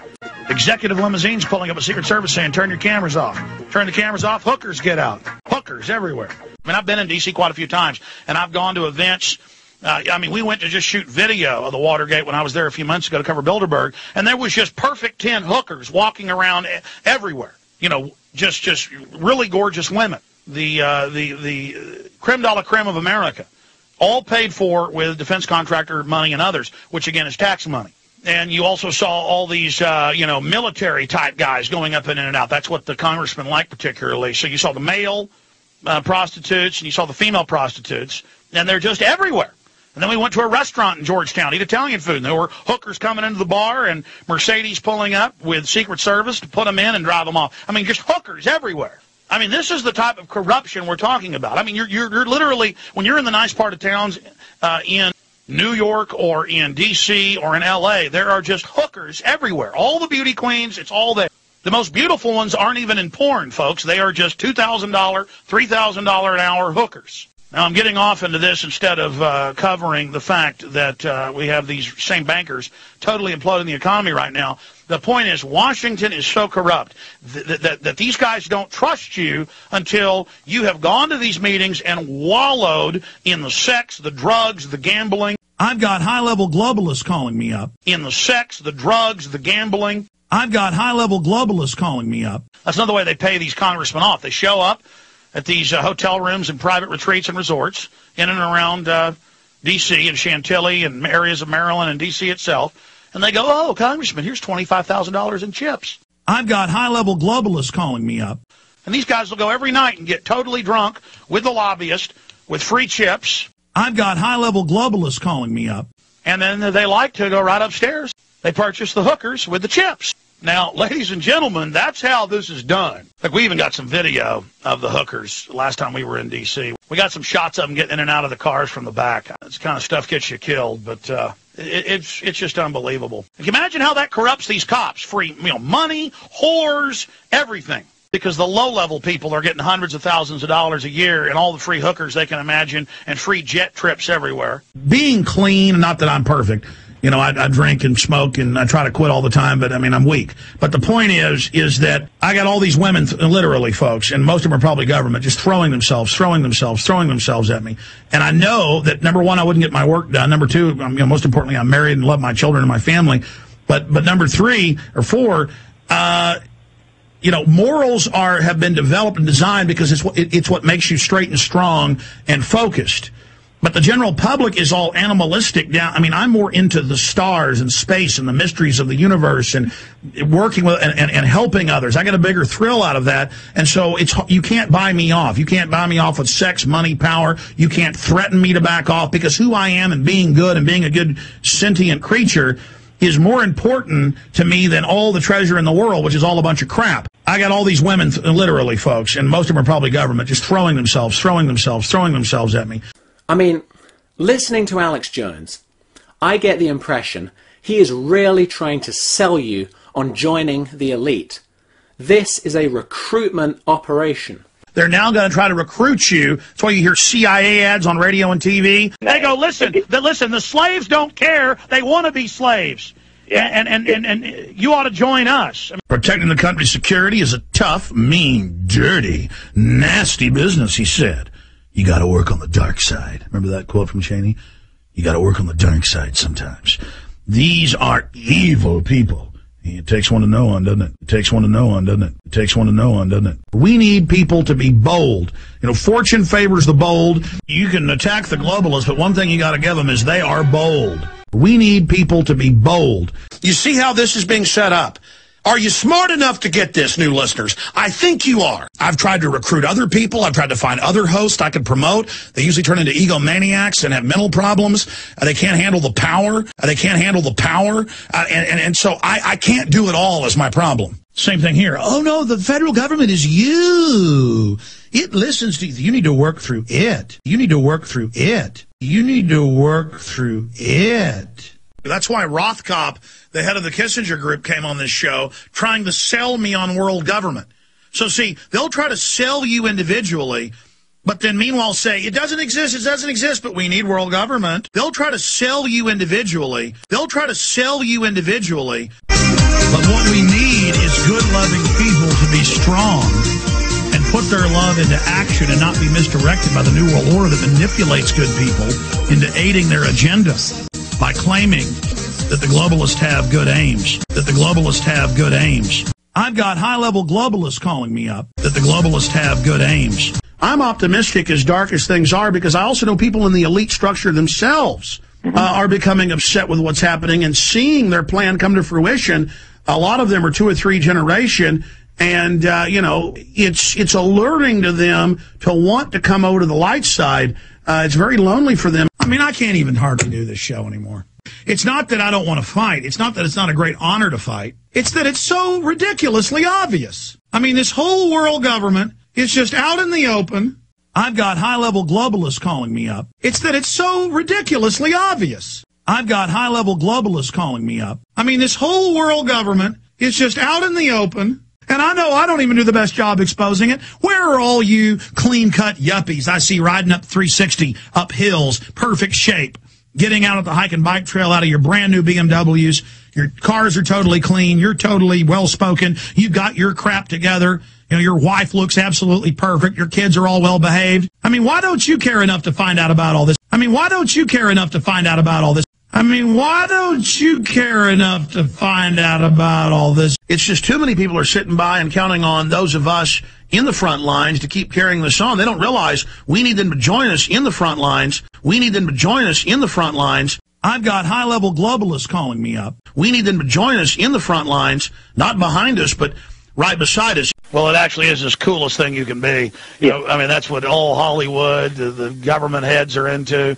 Executive limousines pulling up a Secret Service saying, turn your cameras off. Turn the cameras off, hookers get out. Hookers everywhere. I mean, I've been in D.C. quite a few times, and I've gone to events. We went to just shoot video of the Watergate when I was there a few months ago to cover Bilderberg, and there was just perfect 10 hookers walking around everywhere. Just really gorgeous women. The creme de la creme of America, all paid for with defense contractor money and others, which again is tax money. And you also saw all these, military-type guys going up in and out. That's what the congressman liked particularly. So you saw the male prostitutes, and you saw the female prostitutes, and they're just everywhere. And then we went to a restaurant in Georgetown, eat Italian food, and there were hookers coming into the bar and Mercedes pulling up with Secret Service to put them in and drive them off. I mean, just hookers everywhere. I mean, this is the type of corruption we're talking about. I mean, you're literally, when you're in the nice part of towns in New York or in D.C. or in L.A., there are just hookers everywhere. All the beauty queens, it's all there. The most beautiful ones aren't even in porn, folks. They are just $2,000, $3,000 an hour hookers. Now, I'm getting off into this instead of covering the fact that we have these same bankers totally imploding the economy right now. The point is, Washington is so corrupt that these guys don't trust you until you have gone to these meetings and wallowed in the sex, the drugs, the gambling. I've got high-level globalists calling me up. In the sex, the drugs, the gambling. I've got high-level globalists calling me up. That's another way they pay these congressmen off. They show up at these hotel rooms and private retreats and resorts in and around D.C. and Chantilly and areas of Maryland and D.C. itself. And they go, oh, Congressman, here's $25,000 in chips. I've got high-level globalists calling me up. And these guys will go every night and get totally drunk with the lobbyist with free chips. I've got high-level globalists calling me up. And then they like to go right upstairs. They purchase the hookers with the chips. Now, ladies and gentlemen, that's how this is done. Like, we even got some video of the hookers last time we were in D.C. We got some shots of them getting in and out of the cars from the back. This kind of stuff gets you killed, but it's just unbelievable. Can you imagine how that corrupts these cops? Free money, whores, everything. Because the low-level people are getting hundreds of thousands of dollars a year and all the free hookers they can imagine and free jet trips everywhere. Being clean, not that I'm perfect, You know, I drink and smoke and I try to quit all the time, but I mean, I'm weak. But the point is that I got all these women, literally, folks, and most of them are probably government, just throwing themselves at me. And I know that, number one, I wouldn't get my work done. Number two, most importantly, I'm married and love my children and my family. But number 3 or 4, morals have been developed and designed because it's what makes you straight and strong and focused. But the general public is all animalistic down. I mean, I'm more into the stars and space and the mysteries of the universe and working with and helping others. I get a bigger thrill out of that. And so you can't buy me off. You can't buy me off with sex, money, power. You can't threaten me to back off, because who I am and being good and being a good sentient creature is more important to me than all the treasure in the world, which is all a bunch of crap. I got all these women, literally, folks, and most of them are probably government, just throwing themselves at me. I mean, listening to Alex Jones, I get the impression he is really trying to sell you on joining the elite. This is a recruitment operation. They're now going to try to recruit you. That's why you hear CIA ads on radio and TV. They go, listen, the slaves don't care. They want to be slaves. Yeah. And you ought to join us. Protecting the country's security is a tough, mean, dirty, nasty business, he said. You got to work on the dark side. Remember that quote from Cheney? You got to work on the dark side sometimes. These are evil people. It takes one to know one, doesn't it? It takes one to know one, doesn't it? It takes one to know one, doesn't it? We need people to be bold. Fortune favors the bold. You can attack the globalists, but one thing you got to give them is they are bold. We need people to be bold. You see how this is being set up? Are you smart enough to get this, new listeners? I think you are. I've tried to recruit other people. I've tried to find other hosts I could promote. They usually turn into egomaniacs and have mental problems. They can't handle the power. And so I can't do it all is my problem. Same thing here. Oh, no, the federal government is you. It listens to you. You need to work through it. That's why Rothkopf, the head of the Kissinger Group, came on this show trying to sell me on world government. So, see, they'll try to sell you individually, but then meanwhile say, it doesn't exist, but we need world government. They'll try to sell you individually. But what we need is good, loving people to be strong and put their love into action and not be misdirected by the New World Order that manipulates good people into aiding their agenda by claiming that the globalists have good aims. I've got high-level globalists calling me up that the globalists have good aims. I'm optimistic, as dark as things are, because I also know people in the elite structure themselves are becoming upset with what's happening and seeing their plan come to fruition. A lot of them are 2 or 3 generation, and, it's alluring to them to want to come over to the light side. It's very lonely for them. I mean, I can't even hardly do this show anymore. It's not that I don't want to fight. It's not that it's not a great honor to fight. It's that it's so ridiculously obvious. I mean, this whole world government is just out in the open. I've got high-level globalists calling me up. It's that it's so ridiculously obvious. I've got high-level globalists calling me up. I mean, this whole world government is just out in the open. And I know I don't even do the best job exposing it. Where are all you clean-cut yuppies I see riding up 360, up hills, perfect shape, getting out at the hike and bike trail out of your brand-new BMWs? Your cars are totally clean. You're totally well-spoken. You've got your crap together. Your wife looks absolutely perfect. Your kids are all well-behaved. I mean, why don't you care enough to find out about all this? It's just too many people are sitting by and counting on those of us in the front lines to keep carrying this on. They don't realize we need them to join us in the front lines. I've got high-level globalists calling me up. We need them to join us in the front lines, not behind us, but right beside us. Well, it actually is the coolest thing you can be. I mean, that's what all Hollywood, the government heads are into.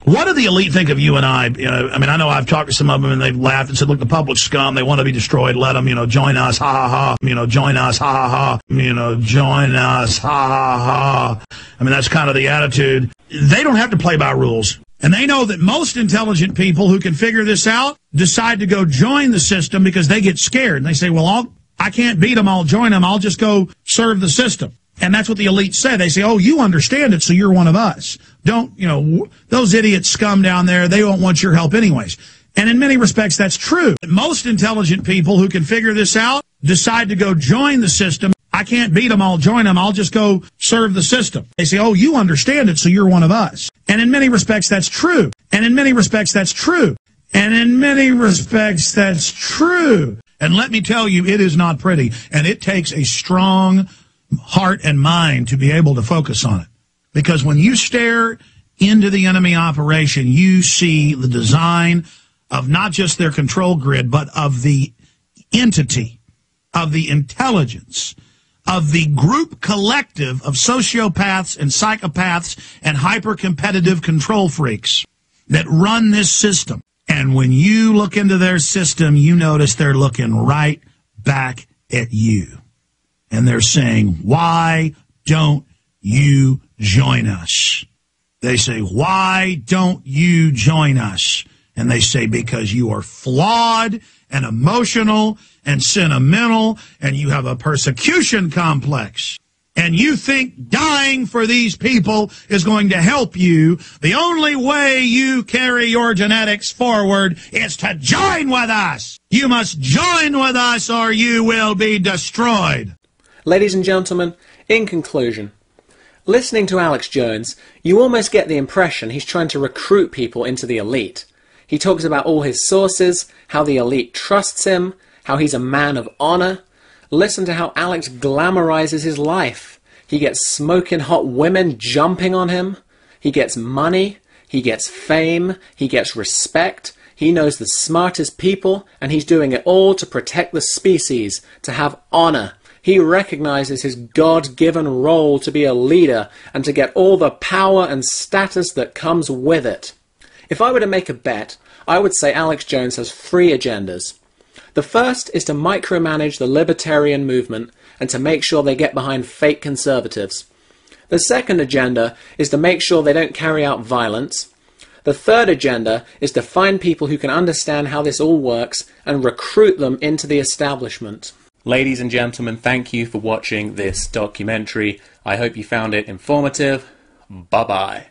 What do the elite think of you and I? I mean, I know I've talked to some of them, and they've laughed and said, look, the public scum, they want to be destroyed. Let them, join us, ha, ha, ha. Join us, ha, ha, ha. Join us, ha, ha, ha. I mean, that's kind of the attitude. They don't have to play by rules. And they know that most intelligent people who can figure this out decide to go join the system because they get scared. And they say, well, I can't beat them. I'll join them. I'll just go serve the system. And that's what the elites say. They say, oh, you understand it, so you're one of us. Don't, you know, those idiot scum down there, they won't want your help anyways. And in many respects, that's true. Most intelligent people who can figure this out decide to go join the system. I can't beat them, I'll join them, I'll just go serve the system. They say, oh, you understand it, so you're one of us. And in many respects, that's true. And in many respects, that's true. And in many respects, that's true. And let me tell you, it is not pretty. And it takes a strong heart and mind to be able to focus on it. Because when you stare into the enemy operation, you see the design of not just their control grid, but of the entity, of the intelligence, of the group collective of sociopaths and psychopaths and hyper-competitive control freaks that run this system. And when you look into their system, you notice they're looking right back at you. And they're saying, why don't you join us? They say, why don't you join us? And they say, because you are flawed and emotional and sentimental, and you have a persecution complex. And you think dying for these people is going to help you. The only way you carry your genetics forward is to join with us. You must join with us or you will be destroyed. Ladies and gentlemen, in conclusion, listening to Alex Jones, you almost get the impression he's trying to recruit people into the elite. He talks about all his sources, how the elite trusts him, how he's a man of honor. Listen to how Alex glamorizes his life. He gets smoking hot women jumping on him. He gets money. He gets fame. He gets respect. He knows the smartest people, and he's doing it all to protect the species, to have honor. He recognizes his God-given role to be a leader and to get all the power and status that comes with it. If I were to make a bet, I would say Alex Jones has 3 agendas. The first is to micromanage the libertarian movement and to make sure they get behind fake conservatives. The second agenda is to make sure they don't carry out violence. The third agenda is to find people who can understand how this all works and recruit them into the establishment. Ladies and gentlemen, thank you for watching this documentary. I hope you found it informative. Bye-bye.